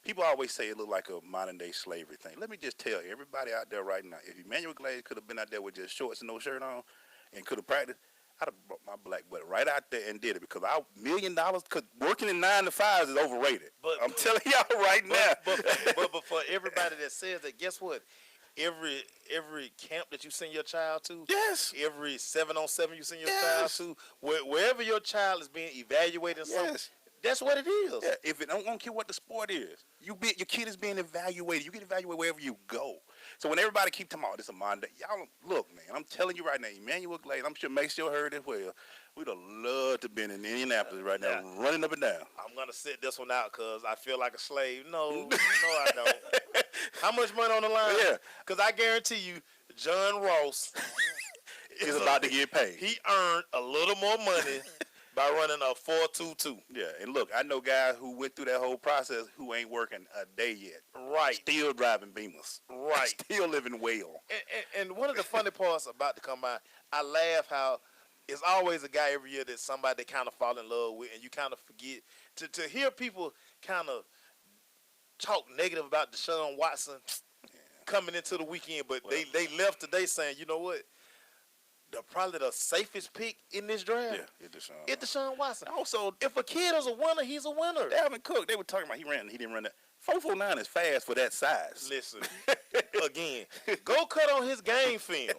People always say it looked like a modern-day slavery thing. Let me just tell everybody out there right now, if Emmanuel Glaze could have been out there with just shorts and no shirt on and could have practiced, I'd have brought my black butt right out there and did it because $1 million, because working in 9 to 5 is overrated. But I'm telling y'all right now. But for everybody that says that, guess what? Every camp that you send your child to, yes. Every 7-on-7 you send your child to, wherever your child is being evaluated, that's what it is. Yeah. If it don't care what the sport is, your kid is being evaluated. You get evaluated wherever you go. So when everybody keep talking about this a modern day, y'all look, man. I'm telling you right now, Emmanuel Glaze. I'm sure Macy heard it well. We'd have loved to have been in Indianapolis right now, running up and down. I'm gonna sit this one out because I feel like a slave. No, I don't. How much money on the line? Yeah, because I guarantee you, John Ross is about to get paid. He earned a little more money by running a 4.22. Yeah, and look, I know guys who went through that whole process who ain't working a day yet. Right. Still driving Beamers. Right. Still living well. And one of the funny parts about the combine, I laugh how it's always a guy every year that somebody kind of fall in love with, and you kind of forget. To hear people kind of talk negative about Deshaun Watson coming into the weekend, but they left today saying, you know what? Probably the safest pick in this draft. Yeah, Deshaun. It's Deshaun Watson. Also, if a kid is a winner, he's a winner. Dalvin Cook, they were talking about he didn't run that. 4.49 is fast for that size. Listen, again, go cut on his game film.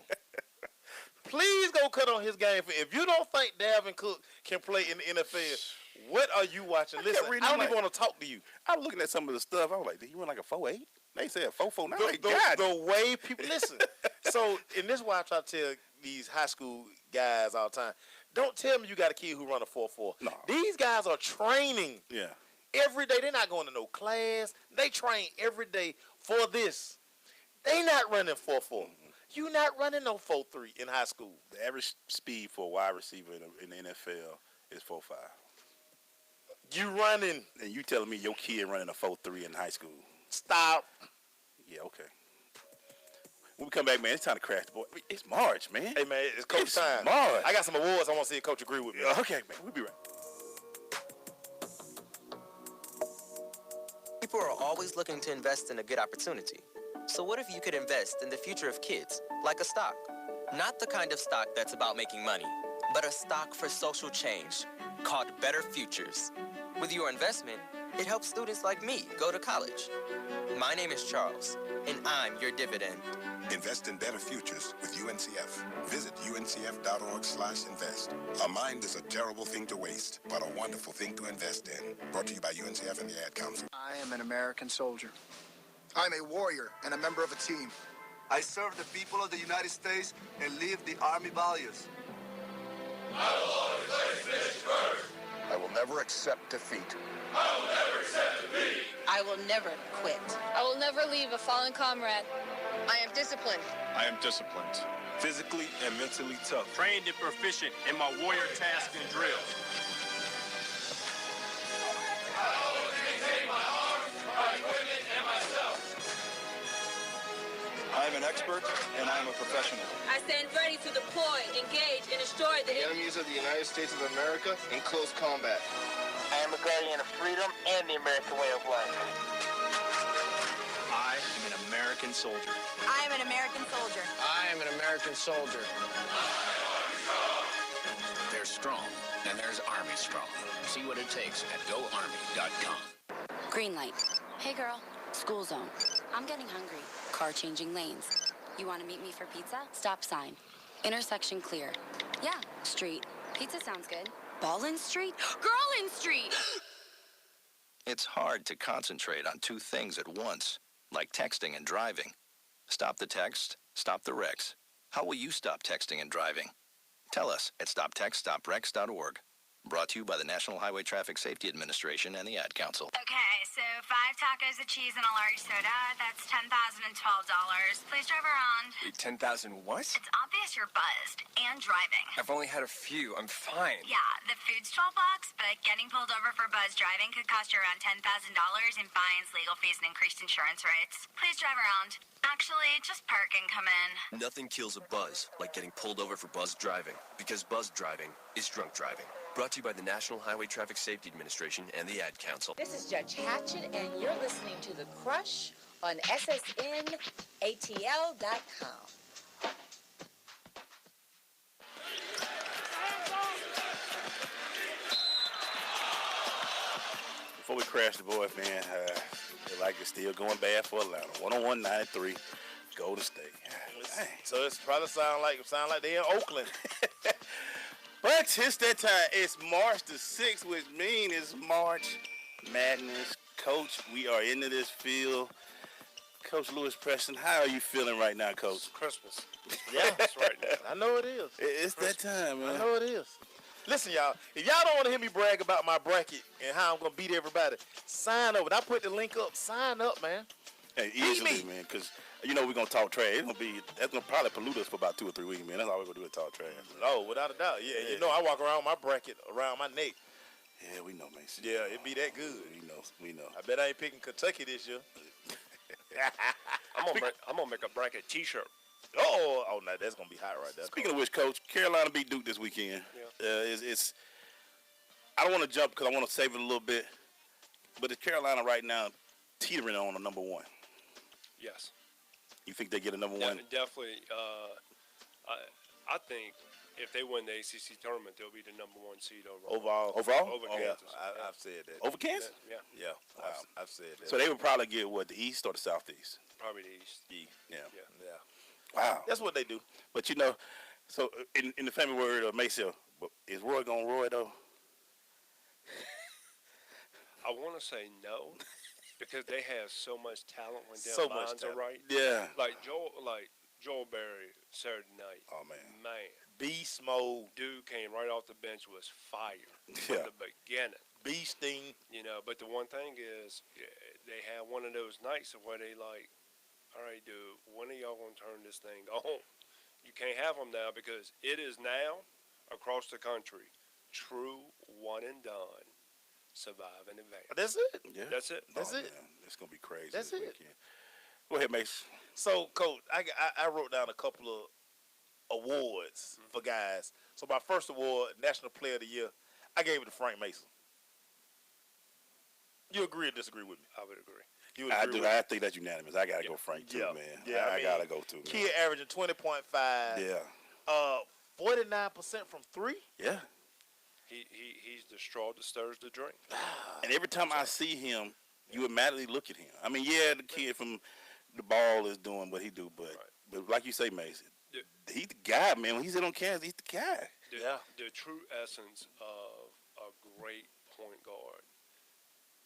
Please go cut on his game film. If you don't think Dalvin Cook can play in the NFL, what are you watching? Listen, I don't even want to talk to you. I was looking at some of the stuff. I was like, did he run like a 4.8? They said 4.49. The way people listen. So, and this is why I try to tell these high school guys all the time, don't tell me you got a kid who run a 4.4. No. These guys are training. Yeah. Every day. They're not going to no class. They train every day for this. They not running 4.4. You not running no 4.3 in high school. The average speed for a wide receiver in the NFL is 4.5. You running. And you telling me your kid running a 4.3 in high school. Stop. Yeah, okay. When we come back, man, it's time to crash the board. It's March, man. Hey, man, it's coach time. March. I got some awards. I want to see if coach agree with me. Okay, man, we'll be right. People are always looking to invest in a good opportunity. So what if you could invest in the future of kids, like a stock? Not the kind of stock that's about making money, but a stock for social change called Better Futures. With your investment, it helps students like me go to college. My name is Charles, and I'm your dividend. Invest in better futures with UNCF. Visit uncf.org/invest. A mind is a terrible thing to waste, but a wonderful thing to invest in. Brought to you by UNCF and the Ad Council. I am an American soldier. I'm a warrior and a member of a team. I serve the people of the United States and live the Army values. I will always place finish first. I will never accept defeat. I will never accept defeat. I will never quit. I will never leave a fallen comrade. I am disciplined. I am disciplined. Physically and mentally tough. Trained and proficient in my warrior tasks and drills. I always maintain my arms, my equipment, and myself. I am an expert and I am a professional. I stand ready to deploy, engage, and destroy the enemies of the United States of America in close combat. I am a guardian of freedom and the American way of life. I am an American soldier. I am an American soldier. I am an American soldier. There's strong, and there's Army strong. See what it takes at GoArmy.com. Green light. Hey girl, school zone. I'm getting hungry. Car changing lanes. You want to meet me for pizza? Stop sign. Intersection clear. Yeah, street. Pizza sounds good. Ballin Street? Girlin Street! It's hard to concentrate on two things at once, like texting and driving. Stop the text, stop the wrecks. How will you stop texting and driving? Tell us at stoptextstopwrecks.org. Brought to you by the National Highway Traffic Safety Administration and the Ad Council. Okay, so 5 tacos of cheese and a large soda. That's $10,012. Please drive around. Wait, 10,000 what? It's obvious you're buzzed and driving. I've only had a few. I'm fine. Yeah, the food's $12, but getting pulled over for buzz driving could cost you around $10,000 in fines, legal fees, and increased insurance rates. Please drive around. Actually, just park and come in. Nothing kills a buzz like getting pulled over for buzz driving, because buzz driving is drunk driving. Brought to you by the National Highway Traffic Safety Administration and the Ad Council. This is Judge Hatchet, and you're listening to The Crush on SSNATL.com. Before we crash the boys, man, like it's still going bad for Atlanta. 101-93, Golden State. Dang. So it's probably sound like they're in Oakland. But it's that time. It's March the 6th, which means it's March Madness. Coach, we are into this field. Coach Lewis Preston, how are you feeling right now, Coach? It's Christmas. Yeah, that's right now. I know it is. It's that time, man. I know it is. Listen, y'all, if y'all don't want to hear me brag about my bracket and how I'm going to beat everybody, sign up. When I put the link up, sign up, man. Hey, easily, man, because you know we're going to talk trash. That's going to probably pollute us for about 2 or 3 weeks, man. That's all we're going to do is talk trash. Oh, without a doubt. Yeah, you know I walk around with my bracket around my neck. Yeah, we know, Mason. Yeah, it be that good. We know. I bet I ain't picking Kentucky this year. I'm gonna make a bracket T-shirt. Oh, no, that's gonna be hot right there. Speaking of which, Coach, Carolina beat Duke this weekend. Yeah. It's I don't want to jump because I want to save it a little bit, but it's Carolina right now teetering on a number one. Yes. You think they get a number one? Definitely. I think if they win the ACC tournament, they'll be the number one seed overall. Overall? Over Yeah, Kansas. I've said that. Over Kansas? Yeah. Wow. I've said that. So they would probably get what, the East or the Southeast? Probably the East. Yeah. Wow. That's what they do. But you know, so in the family word of Maceo, is Roy gonna Roy though? I want to say no, because they have so much talent when their So much lines are talent. right. Yeah. Like Joel Berry Saturday night. Oh man. Beast mode. Dude came right off the bench, was fire Yeah. from the beginning. Beasting. You know, but the one thing is, they have one of those nights where they like, all right, dude, when are y'all gonna turn this thing on? You can't have them now because it is now across the country, true one and done, survive and advance. That's it. Yeah. That's it. That's it. Man, it's gonna be crazy. That's this it. weekend. Go ahead, Mace. So, Coach, I wrote down a couple of awards for guys. So my first award, National Player of the Year, I gave it to Frank Mason. You agree or disagree with me? I would agree. You would I agree do. with me? I think that's unanimous. I gotta go Frank too, man. Yeah, I gotta go too, man. Kid averaging 20.5. Yeah. 49% from three. Yeah. He's the straw that stirs the drink. And every time I see him, you automatically look at him. I mean, yeah, the kid from the ball is doing what he do, but like you say, Mason, he's the guy, man. When he's in on Kansas, he's the guy. The true essence of a great point guard.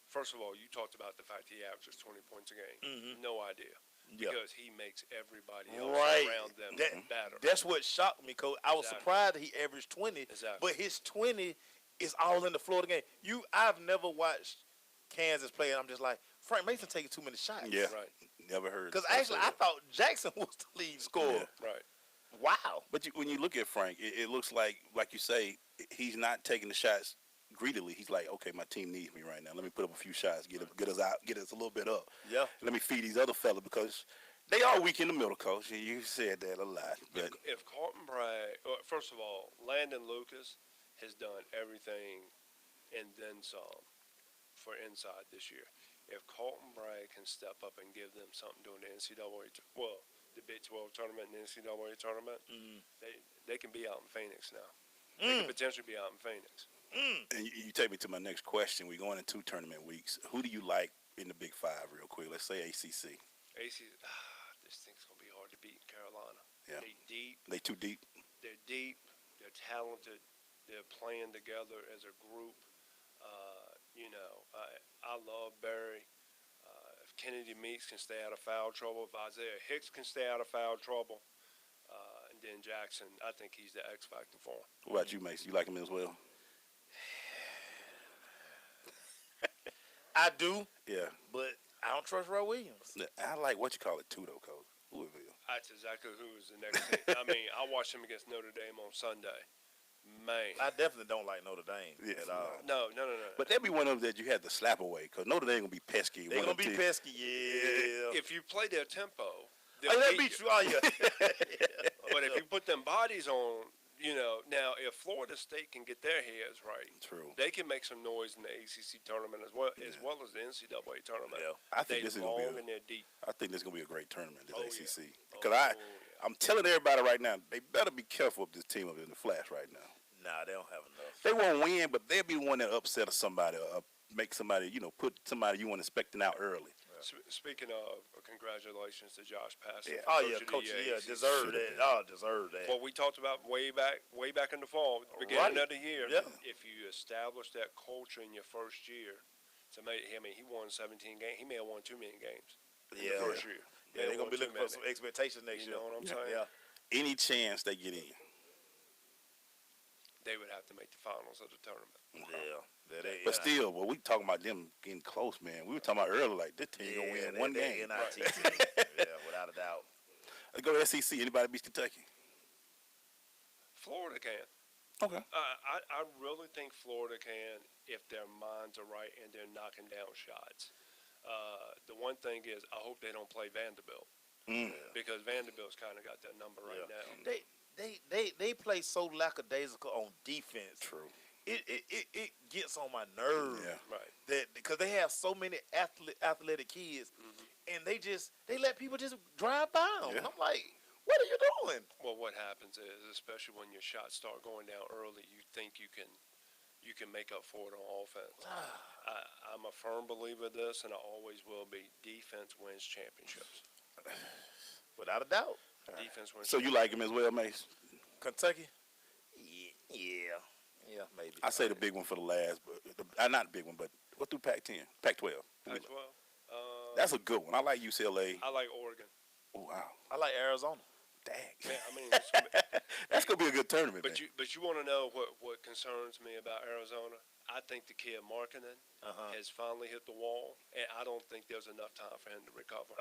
First of all, you talked about the fact he averages 20 points a game. Mm-hmm. No idea. Yeah. Because he makes everybody else Right. around them better. That's what shocked me, Coach. I was surprised that he averaged 20, but his 20 is all in the floor of the game. I've never watched Kansas play, and I'm just like, Frank Mason taking too many shots. Yeah. Right. Never heard. Because actually, I thought Jackson was the lead scorer. Yeah. Right. Wow. But when you look at Frank, it looks like you say, he's not taking the shots greedily. He's like, okay, my team needs me right now. Let me put up a few shots, get us out, get us a little bit up. Yeah. Let me feed these other fellas because they are weak in the middle, Coach. And you said that a lot. But If Carlton Bragg, first of all, Landon Lucas has done everything and then some for inside this year. If Carlton Bragg can step up and give them something during the NCAA, the Big 12 tournament and the NCAA tournament, they can be out in Phoenix now. They can potentially be out in Phoenix. And you take me to my next question. We're going into 2 tournament weeks. Who do you like in the Big 5 real quick? Let's say ACC. This thing's going to be hard to beat in Carolina. Yeah. They deep. They too deep. They're deep. They're talented. They're playing together as a group. I love Barry. If Kennedy Meeks can stay out of foul trouble, if Isaiah Hicks can stay out of foul trouble, and then Jackson, I think he's the X factor for him. What about you, Mason? You like him as well? I do. Yeah. But I don't trust Roy Williams. I like what you call it too, though, Coach. Louisville. That's exactly who is the next team. I mean, I watched him against Notre Dame on Sunday. Man. I definitely don't like Notre Dame at all. No. But that'd be one of them that you had to slap away because Notre Dame going to be pesky. They're going to be pesky, yeah. If you play their tempo, that beats you. Oh, yeah. But if you put them bodies on, now if Florida State can get their heads right, true, they can make some noise in the ACC tournament as well as the NCAA tournament. Yeah. I think this is going to be and they're deep. I think this is going to be a great tournament, this ACC. Because I'm telling everybody right now, they better be careful with this team up in the Flash right now. Nah, they don't have enough. They won't win, but they'll be one that upset somebody or make somebody, put somebody you weren't expecting out early. Speaking of, congratulations to Josh Passon. Oh yeah, Coach, deserved that. Oh, deserved that. What we talked about way back in the fall, beginning of the year. Yeah. If you establish that culture in your first year, he won 17 games. He may have won 2 million games in the first year. Yeah, they're gonna be looking for some expectations next year. You know what I'm saying? Yeah. Any chance they get in? They would have to make the finals of the tournament. Yeah. But still, we talking about them getting close, man. We were talking about earlier, like this team gonna win one game. Yeah, without a doubt. Let's go to SEC. Anybody beat Kentucky? Florida can. Okay. I really think Florida can if their minds are right and they're knocking down shots. The one thing is, I hope they don't play Vanderbilt because Vanderbilt's kind of got that number right now. They play so lackadaisical on defense. True. It gets on my nerves. Yeah. Right. That because they have so many athletic kids, and they let people just drive by them. Yeah. I'm like, what are you doing? Well, what happens is, especially when your shots start going down early, you think you can make up for it on offense. I'm a firm believer of this, and I always will be. Defense wins championships. Without a doubt. Defense wins. So you like him as well, Mace? Kentucky? Yeah, maybe. I say the big one for the last, but not the big one, but what through Pac-10, Pac-12. Pac-12. That's a good one. I like UCLA. I like Oregon. Oh wow. I like Arizona. Dang. Man, I mean, that's gonna be a good tournament. But you want to know what concerns me about Arizona? I think the kid Markkanen has finally hit the wall, and I don't think there's enough time for him to recover.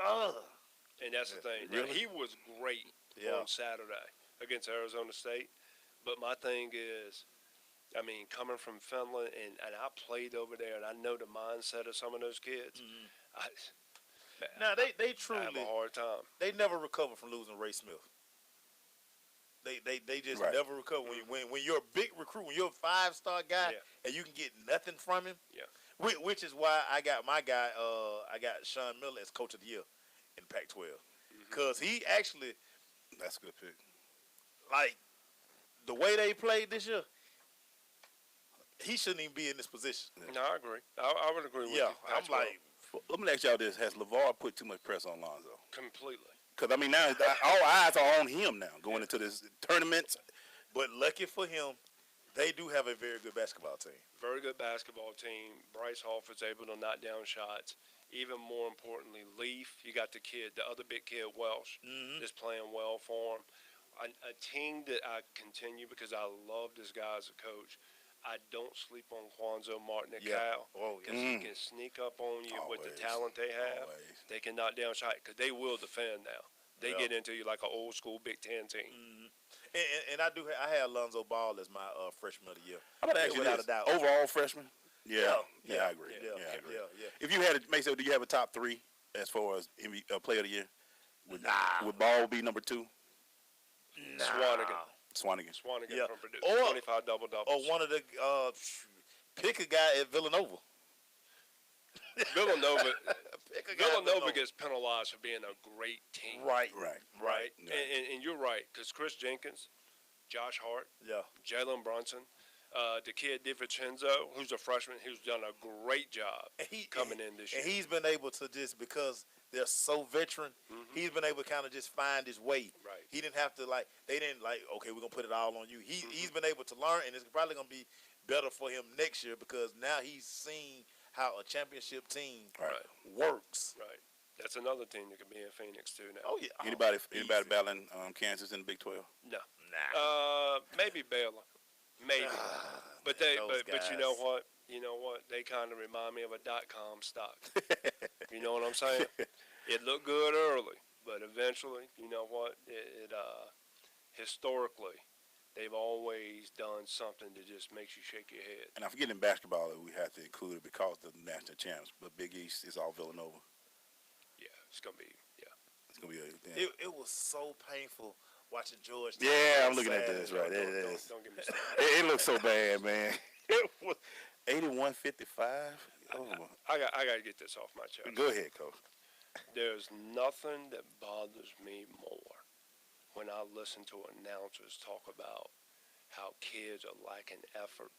And that's the thing. Really? Now, he was great on Saturday against Arizona State, but my thing is, I mean, coming from Finland, and I played over there, and I know the mindset of some of those kids. Now they truly have a hard time. They never recover from losing Ray Smith. They just never recover when you're a big recruit, when you're a 5-star guy, and you can get nothing from him. Yeah. Which is why I got my guy. I got Sean Miller as coach of the year in Pac-12 because he actually. That's a good pick. Like the way they played this year. he shouldn't even be in this position. No, I agree. I would agree with you. Yeah, I'm like, let me ask y'all this: has LeVar put too much pressure on Lonzo? Completely. Because I mean, now all eyes are on him now going into this tournament. but lucky for him, they do have a very good basketball team. Very good basketball team. Bryce Hofford's able to knock down shots. Even more importantly, Leaf, you got the other big kid, Welsh, is playing well for him. A team that I continue because I love this guy as a coach. I don't sleep on Kwanzo Martin at Cal because he can sneak up on you with the talent they have. They can knock down shots because they will defend now. They get into you like an old school Big Ten team. And I had Lonzo Ball as my freshman of the year. I'm about to ask you without this. a doubt. Overall freshman? Yeah, I agree. Yeah, I agree. Yeah. If you had to, do you have a top 3 as far as player of the year? Would Ball be number 2? Swanigan from Purdue. 25 double-doubles. Or one of the pick a guy at Villanova. Villanova gets penalized for being a great team. Right. And you're right, because Chris Jenkins, Josh Hart, Jalen Brunson, the kid DiVincenzo, who's a freshman, who's done a great job coming in this year. And he's been able to just, because they're so veteran, he's been able to kind of just find his way. Right. He didn't have to, they didn't okay, we're going to put it all on you. He's been able to learn, and it's probably going to be better for him next year because now he's seen how a championship team works. Right. That's another team that could be in Phoenix too now. Oh yeah. Anybody battling Kansas in the Big 12? No. Nah. Maybe Baylor. Maybe. But you know what? They kind of remind me of a .com stock. You know what I'm saying? It looked good early, but eventually, you know what? It historically, they've always done something that just makes you shake your head. And I forget in basketball that we have to include it because of the national champs, but Big East is all Villanova. Yeah, it's gonna be. It's gonna be. It was so painful watching George. Yeah, I'm looking at this right. Don't get me started. It looks so bad, man. It was 81-55. Oh, I got to get this off my chest. Go ahead, Coach. There's nothing that bothers me more when I listen to announcers talk about how kids are lacking effort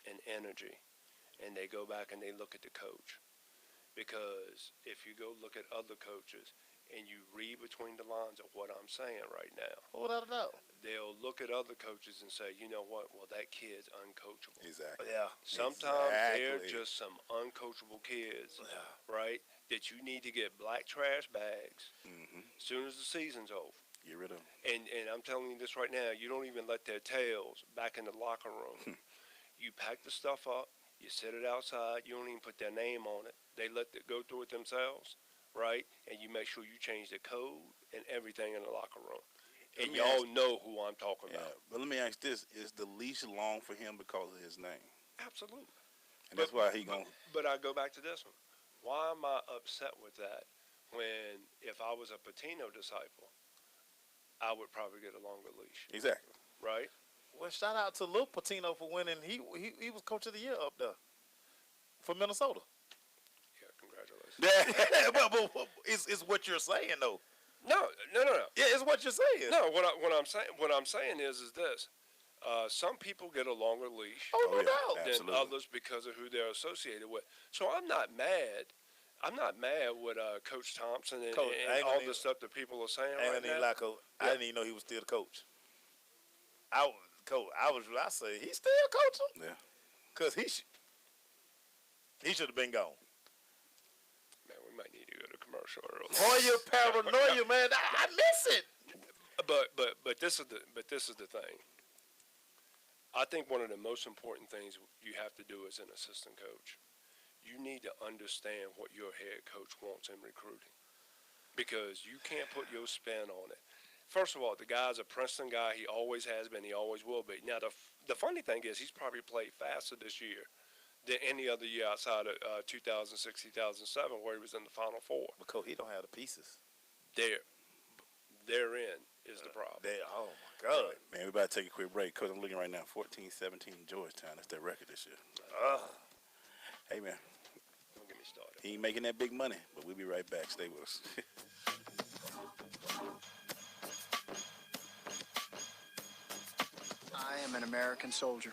and energy, and they go back and they look at the coach. Because if you go look at other coaches and you read between the lines of what I'm saying right now, without a doubt, they'll look at other coaches and say, you know what, well, that kid's uncoachable. Exactly. Yeah. Sometimes they're just some uncoachable kids, right, that you need to get black trash bags as soon as the season's over. Get rid of them. And I'm telling you this right now, you don't even let their tails back in the locker room. You pack the stuff up, you set it outside, you don't even put their name on it. They let it go through it themselves, right? And you make sure you change the code and everything in the locker room. And y'all know who I'm talking about. But let me ask this. Is the leash long for him because of his name? Absolutely. And that's why he going to... But I go back to this one. Why am I upset with that when if I was a Patino disciple, I would probably get a longer leash? Exactly. Right? Well, shout out to Lil Patino for winning. He was coach of the year up there for Minnesota. Yeah, congratulations. but it's what you're saying though. No. Yeah, it's what you're saying. No, what I'm saying is this. Some people get a longer leash no doubt. than others because of who they're associated with. So I'm not mad. I'm not mad with Coach Thompson and all the stuff that people are saying right now. I didn't even know he was still the coach. I say he's still coaching. Yeah. Because he should have been gone. Man, we might need to go to commercial early. Oh, your paranoia, man. I miss it. But this is the thing. I think one of the most important things you have to do as an assistant coach, you need to understand what your head coach wants in recruiting, because you can't put your spin on it. First of all, the guy's a Princeton guy. He always has been. He always will be. Now, the funny thing is he's probably played faster this year than any other year outside of 2006, 2007, where he was in the Final Four. Because he don't have the pieces. Therein is the problem. Oh, my God. Man, we about to take a quick break because I'm looking right now. 14-17 Georgetown. That's their record this year. Hey, man. Don't get me started. He ain't making that big money, but we'll be right back. Stay with us. I am an American soldier.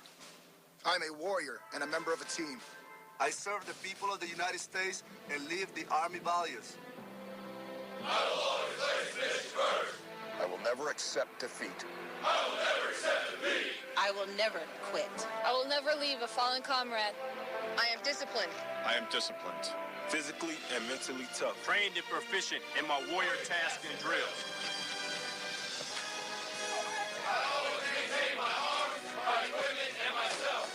I'm a warrior and a member of a team. I serve the people of the United States and live the Army values. I will always place mission first. I will never accept defeat. I will never accept defeat. I will never quit. I will never leave a fallen comrade. I am disciplined. I am disciplined, physically and mentally tough. Trained and proficient in my warrior tasks and drills. I always maintain my arms, my equipment, and myself.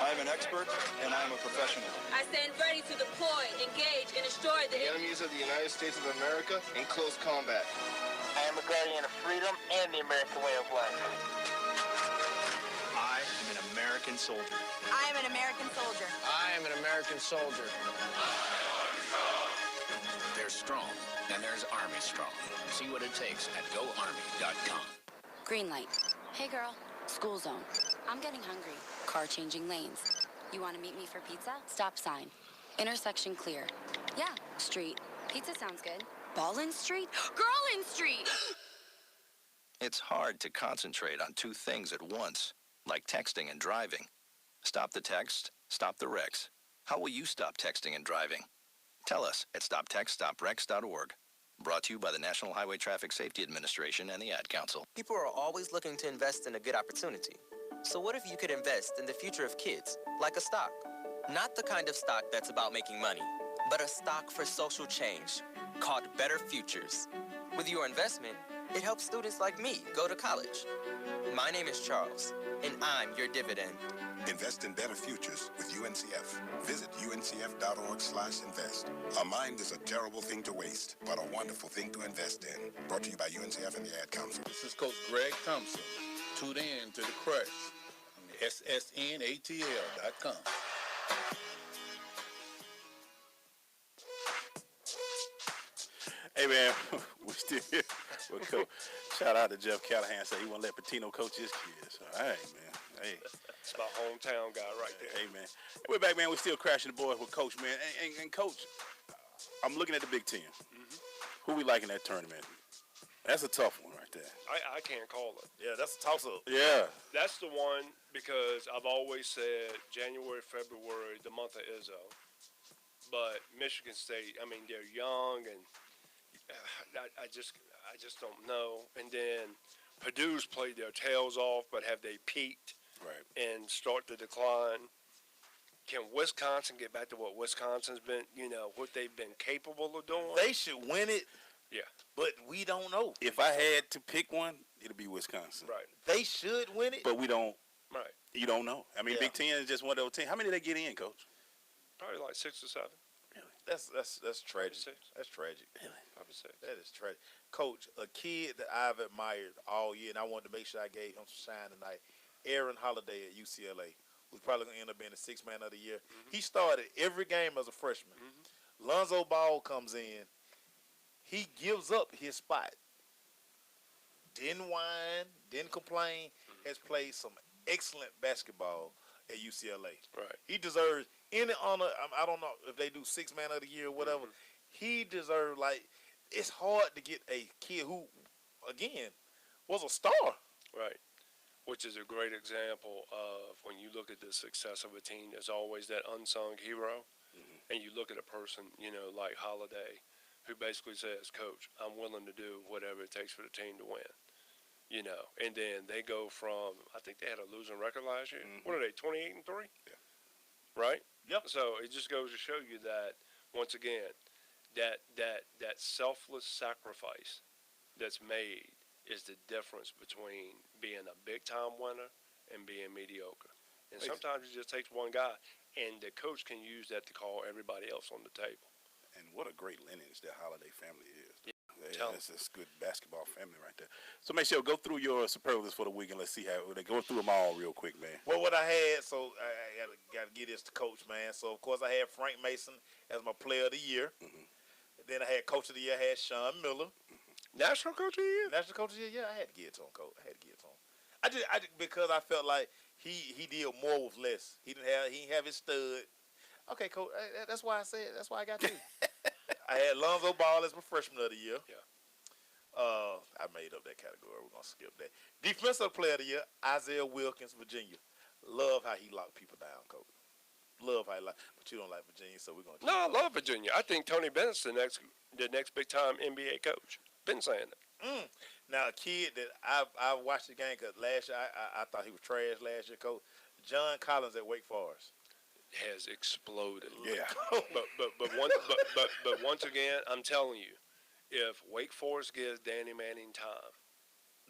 I am an expert and I am a professional. I stand ready to deploy, engage, and destroy The enemies of the United States of America in close combat. I am a guardian of freedom and the American way of life. I am an American soldier. I am an American soldier. I am an American soldier. There's strong, and there's Army strong. See what it takes at GoArmy.com. Green light. Hey girl, school zone. I'm getting hungry. Car changing lanes. You want to meet me for pizza? Stop sign. Intersection clear. Yeah, street. Pizza sounds good. Ballin Street? Girlin Street! It's hard to concentrate on two things at once, like texting and driving. Stop the text, stop the wrecks. How will you stop texting and driving? Tell us at stoptextstopwrecks.org. Brought to you by the National Highway Traffic Safety Administration and the Ad Council. People are always looking to invest in a good opportunity. So what if you could invest in the future of kids, like a stock? Not the kind of stock that's about making money, but a stock for social change, called Better Futures. With your investment, it helps students like me go to college. My name is Charles, and I'm your dividend. Invest in better futures with UNCF. Visit uncf.org/invest. A mind is a terrible thing to waste, but a wonderful thing to invest in. Brought to you by UNCF and the Ad Council. This is Coach Greg Thompson. Tune in to the Crush on the ssnatl.com. Hey man, we still here. We'll go. Shout out to Jeff Callahan. Said he won't let Patino coach his kids. All right, man. Hey, It's my hometown guy right there. hey man. We're back, man. We're still crashing the board with Coach, man. And Coach, I'm looking at the Big Ten. Who we like in that tournament? That's a tough one right there. I can't call it. Yeah, that's a toss-up. Yeah. That's the one because I've always said January, February, the month of Izzo. But Michigan State, I mean, they're young, and I just don't know. And then Purdue's played their tails off, but have they peaked and start to decline? Can Wisconsin get back to what Wisconsin's been, what they've been capable of doing? They should win it. Yeah. But we don't know. If I had to pick one, it'll be Wisconsin. Right. They should win it. But we don't. Right. You don't know. I mean, Big Ten is just one of those teams. How many did they get in, Coach? Probably like 6 or 7. That's tragic. That's tragic. Probably 6. That is tragic. Coach, a kid that I've admired all year, and I wanted to make sure I gave him some shine tonight, Aaron Holiday at UCLA, who's probably going to end up being the sixth man of the year. He started every game as a freshman. Lonzo Ball comes in. He gives up his spot. Didn't whine, didn't complain, has played some excellent basketball at UCLA. Right. He deserves any honor. I don't know if they do sixth man of the year or whatever. He deserves, it's hard to get a kid who, again, was a star. Right. Which is a great example of when you look at the success of a team, there's always that unsung hero. And you look at a person, like Holiday, who basically says, Coach, I'm willing to do whatever it takes for the team to win. And then they go from, I think they had a losing record last year. What are they, 28-3? Yeah. Right? Yep. So it just goes to show you that, once again, that selfless sacrifice that's made is the difference between being a big-time winner and being mediocre. And sometimes it just takes one guy, and the coach can use that to call everybody else on the table. And what a great lineage that Holiday family is. Tell That's a good basketball family right there. So, Michelle, go through your superlatives for the week, and let's see how they go through them all real quick, man. Well, what I had, so I got to get this to Coach, man. So, of course, I had Frank Mason as my player of the year. Then I had Coach of the Year. I had Sean Miller. National Coach of the Year? National Coach of the Year, yeah. I had to give it to him, Coach. I had to give it to him. I just because I felt like he did more with less. He didn't have his stud. Okay, Coach, that's why I said, that's why I got you. I had Lonzo Ball as my freshman of the year. Yeah. I made up that category. We're gonna skip that. Defensive Player of the Year, Isaiah Wilkins, Virginia. Love how he locked people down, coach. Love how he locked, but you don't like Virginia, so we're gonna. No, I love Virginia. I think Tony Bennett's the next big time NBA coach. Been saying it. Now a kid that I watched the game because last year I thought he was trash last year, coach. John Collins at Wake Forest has exploded. Yeah. but once again, I'm telling you, if Wake Forest gives Danny Manning time,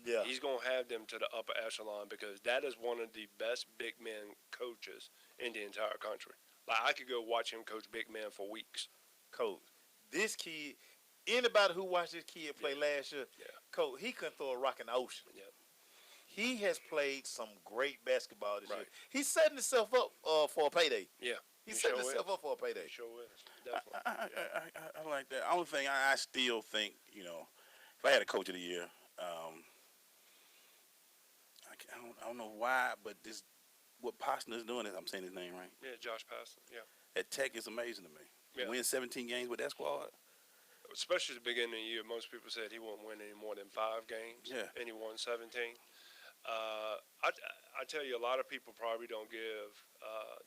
yeah, he's gonna have them to the upper echelon because that is one of the best big men coaches in the entire country. Like I could go watch him coach big men for weeks. Coach, this kid, anybody who watched this kid play last year, coach, he couldn't throw a rock in the ocean. Yeah. He has played some great basketball this year. He's setting himself up for a payday. Yeah. He's setting himself up for a payday. Sure is. Definitely. I like that. Only thing I still think, you know, if I had a coach of the year, I don't know why, but what Pastner is doing, I'm saying his name right. Yeah, Josh Pastner. Yeah. At Tech is amazing to me. Yeah. Win 17 games with that squad. Especially at the beginning of the year, most people said he wouldn't win any more than 5 games. Yeah. And he won 17. I tell you, a lot of people probably don't give.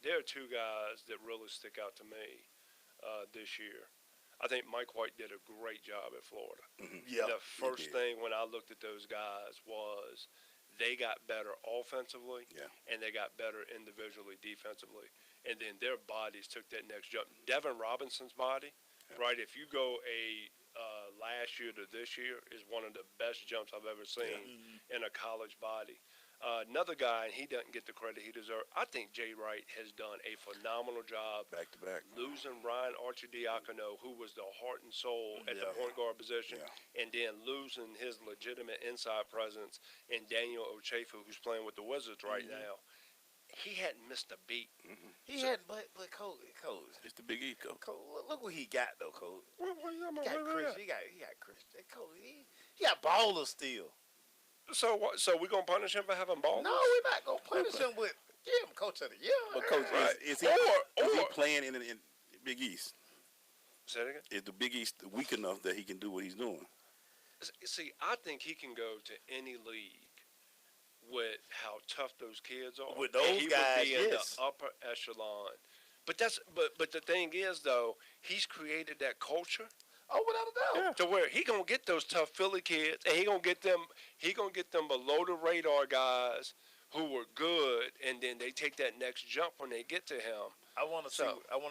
There are 2 guys that really stick out to me this year. I think Mike White did a great job at Florida. Yeah. The first thing when I looked at those guys was they got better offensively and they got better individually defensively. And then their bodies took that next jump. Devin Robinson's body, right, if you go last year to this year, is one of the best jumps I've ever seen in a college body. Another guy, and he doesn't get the credit he deserves, I think Jay Wright has done a phenomenal job. Back to back. Losing Ryan Archidiakono, who was the heart and soul at the point guard position, and then losing his legitimate inside presence in Daniel Ochefu, who's playing with the Wizards right now. He hadn't missed a beat. He hadn't, but coach, it's the Big E, coach. Look what he got though, coach. He got Chris. He got Chris. Coach, he got ballers still. So what? So we gonna punish him for having ballers? No, we're not gonna punish him with give him coach of the year. But coach, is he playing in Big East? Say it again. Is the Big East weak enough that he can do what he's doing? See, I think he can go to any league with how tough those kids are. With those he guys, would be in the upper echelon. But the thing is though, he's created that culture. Oh, without a doubt. To where he gonna get those tough Philly kids, and he gonna get them below the radar guys who were good, and then they take that next jump when they get to him. I want to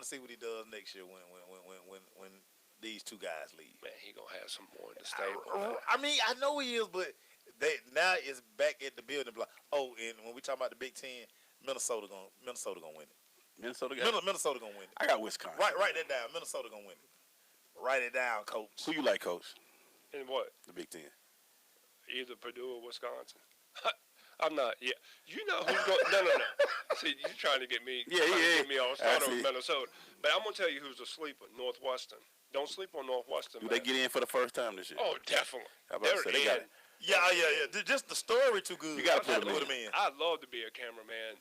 see what he does next year when these 2 guys leave. Man, he gonna have some more in the stable. I mean, I know he is, but now it's back at the building block. Oh, and when we talk about the Big Ten, Minnesota gonna win it. Minnesota gonna win it. I got Wisconsin. Write that down. Minnesota gonna win it. Write it down, coach. Who you like, coach? In what? The Big Ten. Either Purdue or Wisconsin. I'm not. Yeah, you know who's going? No. See, you're trying to get me. Get me all started with Minnesota. But I'm gonna tell you who's a sleeper. Northwestern. Don't sleep on Northwestern. Do they get in for the first time this year? Oh, definitely. How about to say they got it? Yeah. Just the story too good. You got to put them in. I'd love to be a cameraman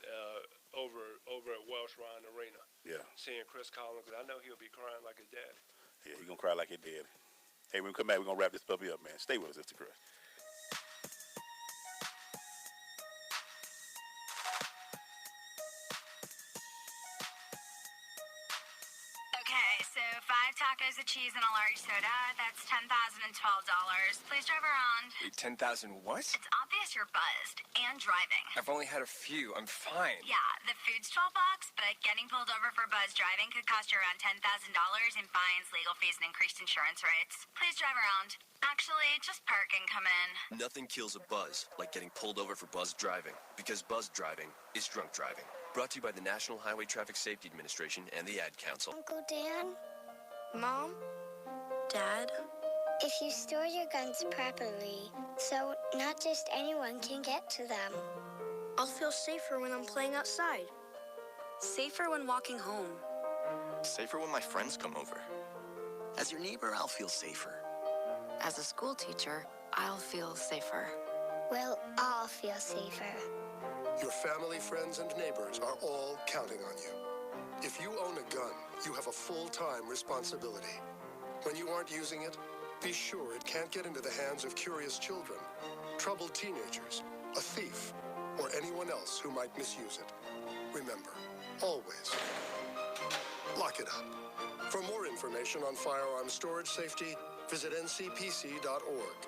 over at Welsh Ryan Arena. Yeah. Seeing Chris Collins, because I know he'll be crying like his dad. Yeah, he's going to cry like his dad. Hey, when we come back, we're going to wrap this puppy up, man. Stay with us, Mr. Chris. Okay, so 5 tacos of cheese and a large soda. That's $10,012. Please drive around. Wait, 10,000 what? It's obvious you're buzzed and driving. I've only had a few. I'm fine. Yeah, the food's $12, but getting pulled over for buzz driving could cost you around $10,000 in fines, legal fees, and increased insurance rates. Please drive around. Actually, just park and come in. Nothing kills a buzz like getting pulled over for buzz driving, because buzz driving is drunk driving. Brought to you by the National Highway Traffic Safety Administration and the Ad Council. Uncle Dan? Mom? Dad? If you store your guns properly, so not just anyone can get to them. I'll feel safer when I'm playing outside. Safer when walking home. Safer when my friends come over. As your neighbor, I'll feel safer. As a school teacher, I'll feel safer. We'll all feel safer. Your family, friends, and neighbors are all counting on you. If you own a gun, you have a full-time responsibility. When you aren't using it, Be sure it can't get into the hands of curious children, troubled teenagers, a thief, or anyone else who might misuse it. Remember, always, lock it up. For more information on firearm storage safety, visit ncpc.org.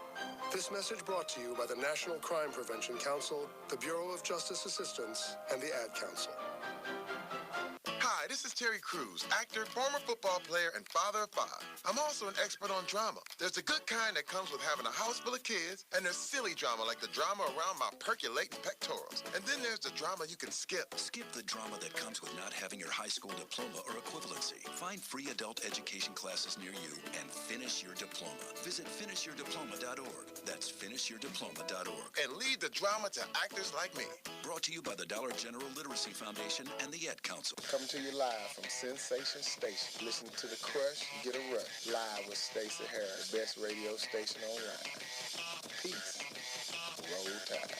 This message brought to you by the National Crime Prevention Council, the Bureau of Justice Assistance, and the Ad Council. Hi, this is Terry Crews, actor, former football player, and father of 5. I'm also an expert on drama. There's a good kind that comes with having a house full of kids, and there's silly drama like the drama around my percolating pectorals. And then there's the drama you can skip. Skip the drama that comes with not having your high school diploma or equivalency. Find free adult education classes near you and finish your diploma. Visit finishyourdiploma.org. That's finishyourdiploma.org. And leave the drama to actors like me. Brought to you by the Dollar General Literacy Foundation and the Ed Council. Coming to you live from Sensation Station. Listen to The Crush, get a rush. Live with Stacey Harris, best radio station online. Peace. Roll Tide.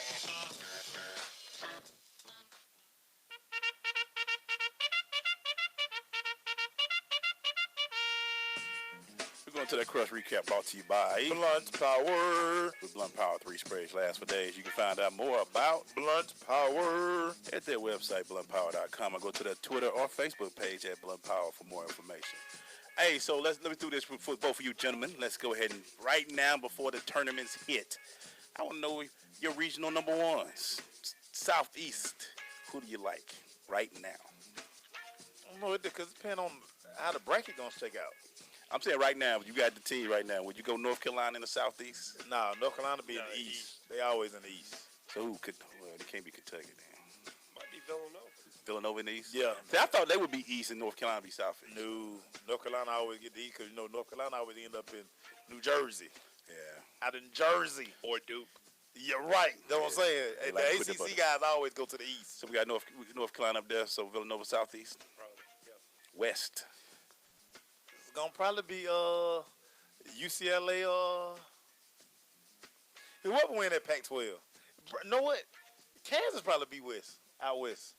We're going to that Crush recap brought to you by Blunt Power. With Blunt Power 3 sprays last for days. You can find out more about Blunt Power at their website, bluntpower.com, or go to their Twitter or Facebook page at Blunt Power for more information. Hey, so let me do this for both of you gentlemen. Let's go ahead and right now before the tournaments hit, I want to know your regional number ones. Southeast, who do you like right now? I don't know, because it depends on how the bracket going to shake out. I'm saying right now, you got the team right now. Would you go North Carolina in the Southeast? No, North Carolina be in the East. They always in the East. So who could? Well, it can't be Kentucky then. Might be Villanova. Villanova in the East? Yeah. See, I thought they would be East and North Carolina be Southeast. No, North Carolina always get the East because, North Carolina always end up in New Jersey. Yeah. Out in Jersey. Or Duke. Yeah, right. That's what I'm saying. And like the ACC guys always go to the East. So we got North Carolina up there, so Villanova Southeast. Probably, yeah. West. It's going to probably be UCLA whoever win that Pac-12. You know what? Kansas probably be West. Out West.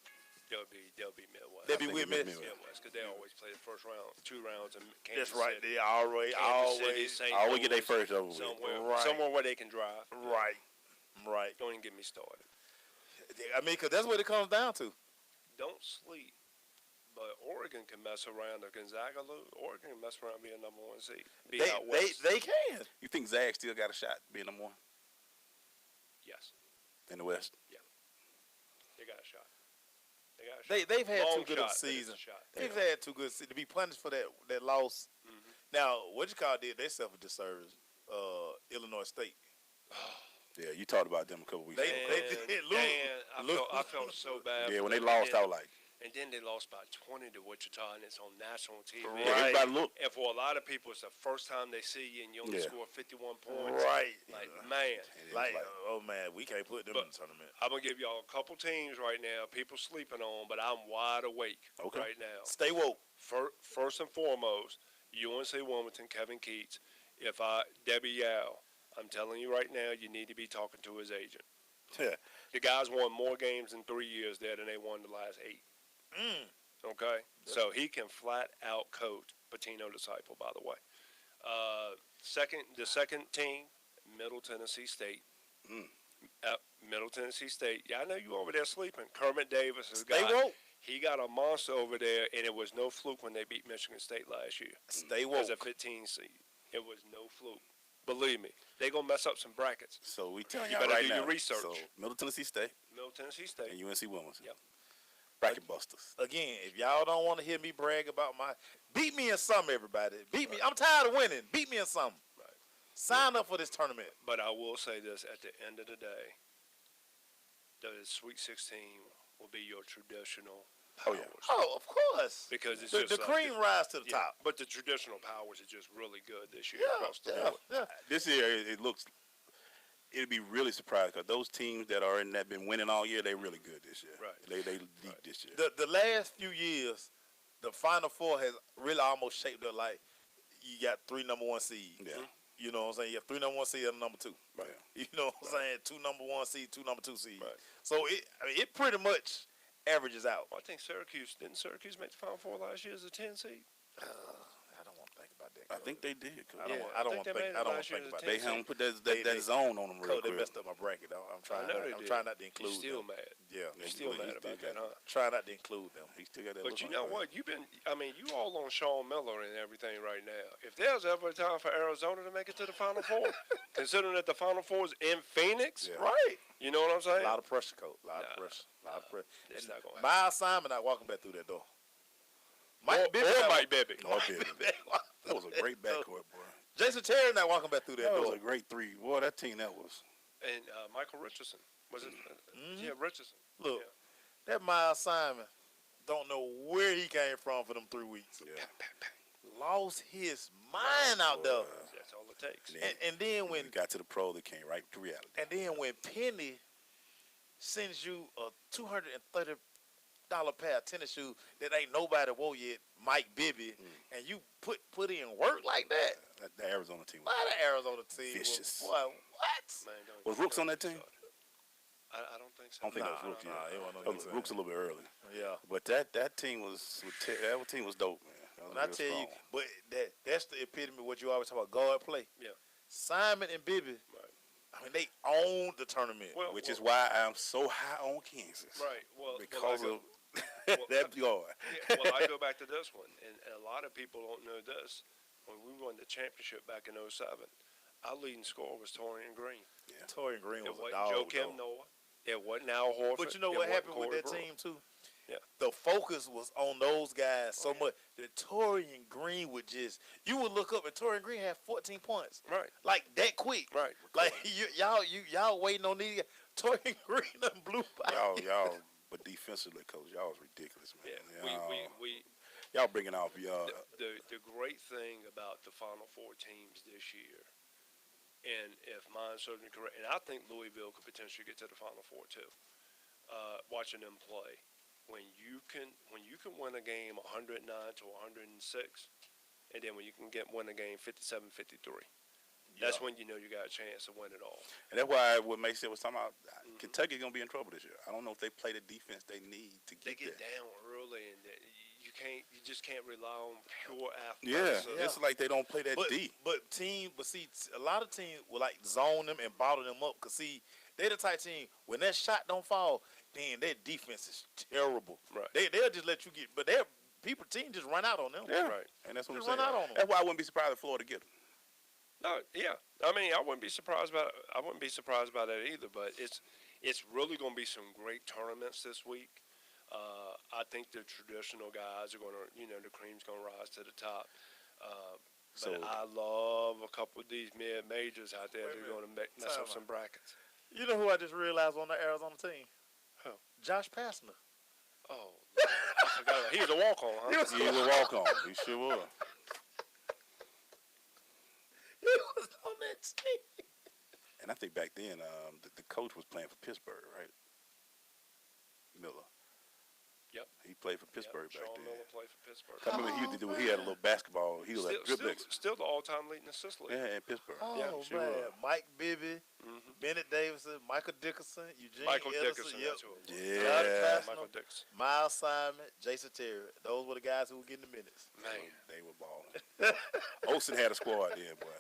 They'll be Midwest. They'll be with Midwest because they always play the first round, 2 rounds in Kansas That's right. City. They always get their first over with. Somewhere where they can drive. Right. Don't even get me started. I mean, because that's what it comes down to. Don't sleep. But Oregon can mess around. Or Gonzaga lose. Oregon can mess around and be a number 1 seed. Out West. They can. You think Zag still got a shot being number 1? Yes. In the West? Yeah. They got a shot. They've had Long too good of a shot, but it's season. a shot. They've had too good to be punished for that loss. Mm-hmm. Now, what you call did they suffer disservice? Illinois State. Yeah, you talked about them a couple weeks ago. They did lose. I felt so bad. Yeah, when they lost, I was like. And then they lost by 20 to Wichita, and it's on national TV. Right. And for a lot of people, it's the first time they see you, and you only score 51 points. Right. Like, man. Oh, man, we can't put them in the tournament. I'm going to give y'all a couple teams right now, people sleeping on, but I'm wide awake right now. Stay woke. First and foremost, UNC Wilmington, Kevin Keats. Debbie Yao, I'm telling you right now, you need to be talking to his agent. Yeah. The guys won more games in 3 years there than they won the last 8. Okay? So he can flat out coach Patino Disciple, by the way. The second team, Middle Tennessee State. Middle Tennessee State. Yeah, I know you over there sleeping. Kermit Davis has he got a monster over there, and it was no fluke when they beat Michigan State last year. Stay woke. As a 15 seed. It was no fluke. Believe me. They're going to mess up some brackets. So we telling you y'all better right do now. your research. So Middle Tennessee State. Middle Tennessee State. And UNC Wilmington. Yep. Bracket busters. Again, if y'all don't want to hear me brag about beat me in something, everybody. Beat me. I'm tired of winning. Beat me in something. Right. Sign up for this tournament. But I will say this: at the end of the day, the Sweet 16 will be your traditional powers. Oh, of course. Because it's the cream rise to the top. But the traditional powers are just really good this year across the board. Yeah. This year, it looks. It'd be really surprised because those teams that are in that been winning all year, they really good this year. Right. They deep this year. The last few years, the Final Four has really almost shaped up like you got 3 number 1 seeds. Yeah. You know what I'm saying? You have 3 number 1 seeds and a number 2. Right. You know what I'm saying? 2 number 1 seeds, 2 number 2 seeds. Right. So it pretty much averages out. Well, I think didn't Syracuse make the Final Four last year as a 10 seed? I don't want to think about that I think they did. I don't want to think about it. They haven't put that zone on them real They quick. messed up my bracket, though. I'm trying not to include Still them. mad. Yeah, You're still mad about that, huh? Try not to include them. He still got that. But you know what? You all on Sean Miller and everything right now. If there's ever a time for Arizona to make it to the Final Four, considering that the Final Four is in Phoenix, right? You know what I'm saying? A lot of pressure, coach. A lot of pressure. It's not going to happen. My assignment not walking back through that door. Mike Bibby. That was a great backcourt, boy. Jason Terry not walking back through that door. That was a great three. Boy, that team, that was. And Michael Richardson. Was it? Yeah, Richardson. Look, that my assignment don't know where he came from for them 3 weeks. Yeah. Lost his mind out there. That's all it takes. And then when you got to the pro, they came right to reality. And then when Penny sends you a $230 pair of tennis shoes that ain't nobody wore yet, Mike Bibby, and you put in work like that. The Arizona team. Why the Arizona team? Vicious. Boy, what? Man, was Rooks on that team? I don't think so. I don't think that was Rooks. Nah, Rooks a little bit early. Yeah. But that team was dope, man. When I tell you, but that's the epitome of what you always talk about, guard play. Yeah. Simon and Bibby, I mean, they owned the tournament. Which is why I'm so high on Kansas. Right. Well, because of that guard. Well, I go back to this one, and a lot of people don't know this. When we won the championship back in 2007, our leading scorer was Torian Green. Yeah. Torian Green was a dog. dog. Joakim Noah. It wasn't Al Horford. But you know what happened with that team, too? Yeah. The focus was on those guys so much that Torian Green would just, you would look up and Torian Green had 14 points. Right. Like that quick. Right. Like y'all waiting on these guys. Torian Green done blew by. Y'all, but defensively, coach, y'all was ridiculous, man. Yeah. Y'all bringing off y'all. The great thing about the Final Four teams this year, and if mine's certainly correct, and I think Louisville could potentially get to the Final Four too. Watching them play, when you can win a game 109 to 106, and then when you can win a game 57-53, that's when you know you got a chance to win it all. And that's why what Mason was talking about, Kentucky's gonna be in trouble this year. I don't know if they play the defense they need to get. They get there. down early, and you just can't rely on pure Yeah, athleticism. it's like they don't play that D. But see, a lot of teams will like zone them and bottle them up. Cause see, they the type team when that shot don't fall, then their defense is terrible. Right. They'll just let you get, but team just run out on them. Yeah, right. And that's what Just I'm saying. run out on them. That's why I wouldn't be surprised if Florida get them. No, yeah. I mean, I wouldn't be surprised about that either. But it's really going to be some great tournaments this week. I think the traditional guys are going to, the cream's going to rise to the top. But I love a couple of these mid-majors out there that are going to mess up some brackets. You know who I just realized on the Arizona team? Who? Josh Pastner. Oh, I forgot. He was a walk-on, huh? He was a walk-on. He sure was. He was on that team. And I think back then, the coach was playing for Pittsburgh, right? Miller. Yep. He played for Pittsburgh back Sean then. Miller played for Pittsburgh. I remember he had a little basketball. He was like dribbling. Still the all-time leading assist leader. Yeah, in Pittsburgh. Oh, Yeah, sure man. was. Mike Bibby, Bennett Davidson, Michael Dickerson, Eugene Michael Edison. Dickerson, Yep. that's who it was. Yeah. Josh Pastner, Michael Dickerson. Miles Simon, Jason Terry. Those were the guys who were getting the minutes. Man. They were balling. Olsen had a squad then, boy.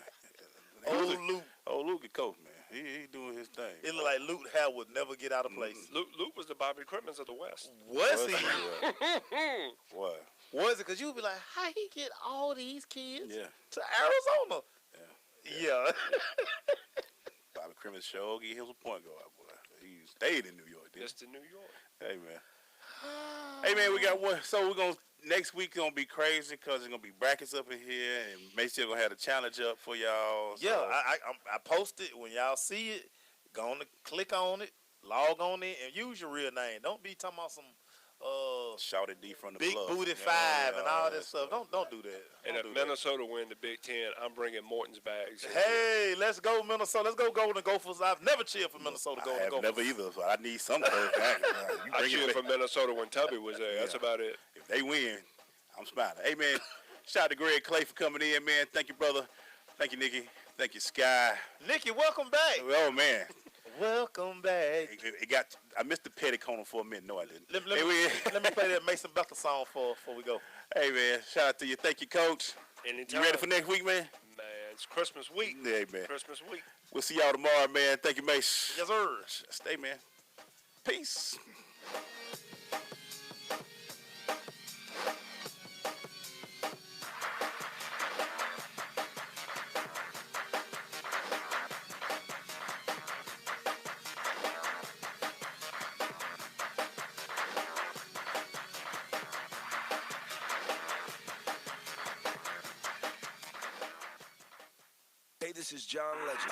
Old Luke, the coach, man. He doing his thing. It looked like Luke Howard would never get out of place. Luke was the Bobby Crimmins of the West. Was he? What? Was it? Because you would be like, how he get all these kids Yeah. to Arizona? Yeah. Bobby Crimmins show he was a point guard, boy. He stayed in New York, didn't Just in New York. Hey, man. Hey, man, we got one. So next week going to be crazy because there's going to be brackets up in here, and Macy's going to have a challenge up for y'all. So. Yeah, I posted. When y'all see it, go on to click on it, log on it, and use your real name. Don't be talking about some Shouted D from the Big Bluff. Booty 5 and all that stuff. Don't do that. And if Minnesota win the Big Ten, I'm bringing Morton's bags. Hey, let's go Minnesota. Let's go Golden Gophers. I've never cheered for Minnesota I Golden have Gophers. never either, so I need some coach. I cheered for Minnesota when Tubby was there. That's about it. If they win, I'm smiling. Hey, man, shout out to Greg Clay for coming in, man. Thank you, brother. Thank you, Nikki. Thank you, Sky. Nikki, welcome back. Oh, man. Welcome back. I missed the petticoat for a minute. No, I didn't. Let me play that Mason Bethel song before we go. Hey, man, shout out to you. Thank you, Coach. Anytime. You ready for next week, man? Man, it's Christmas week. Yeah, man. Christmas week. We'll see y'all tomorrow, man. Thank you, Mace. Yes, sir. Stay, man. Peace. Hey, this is John Legend.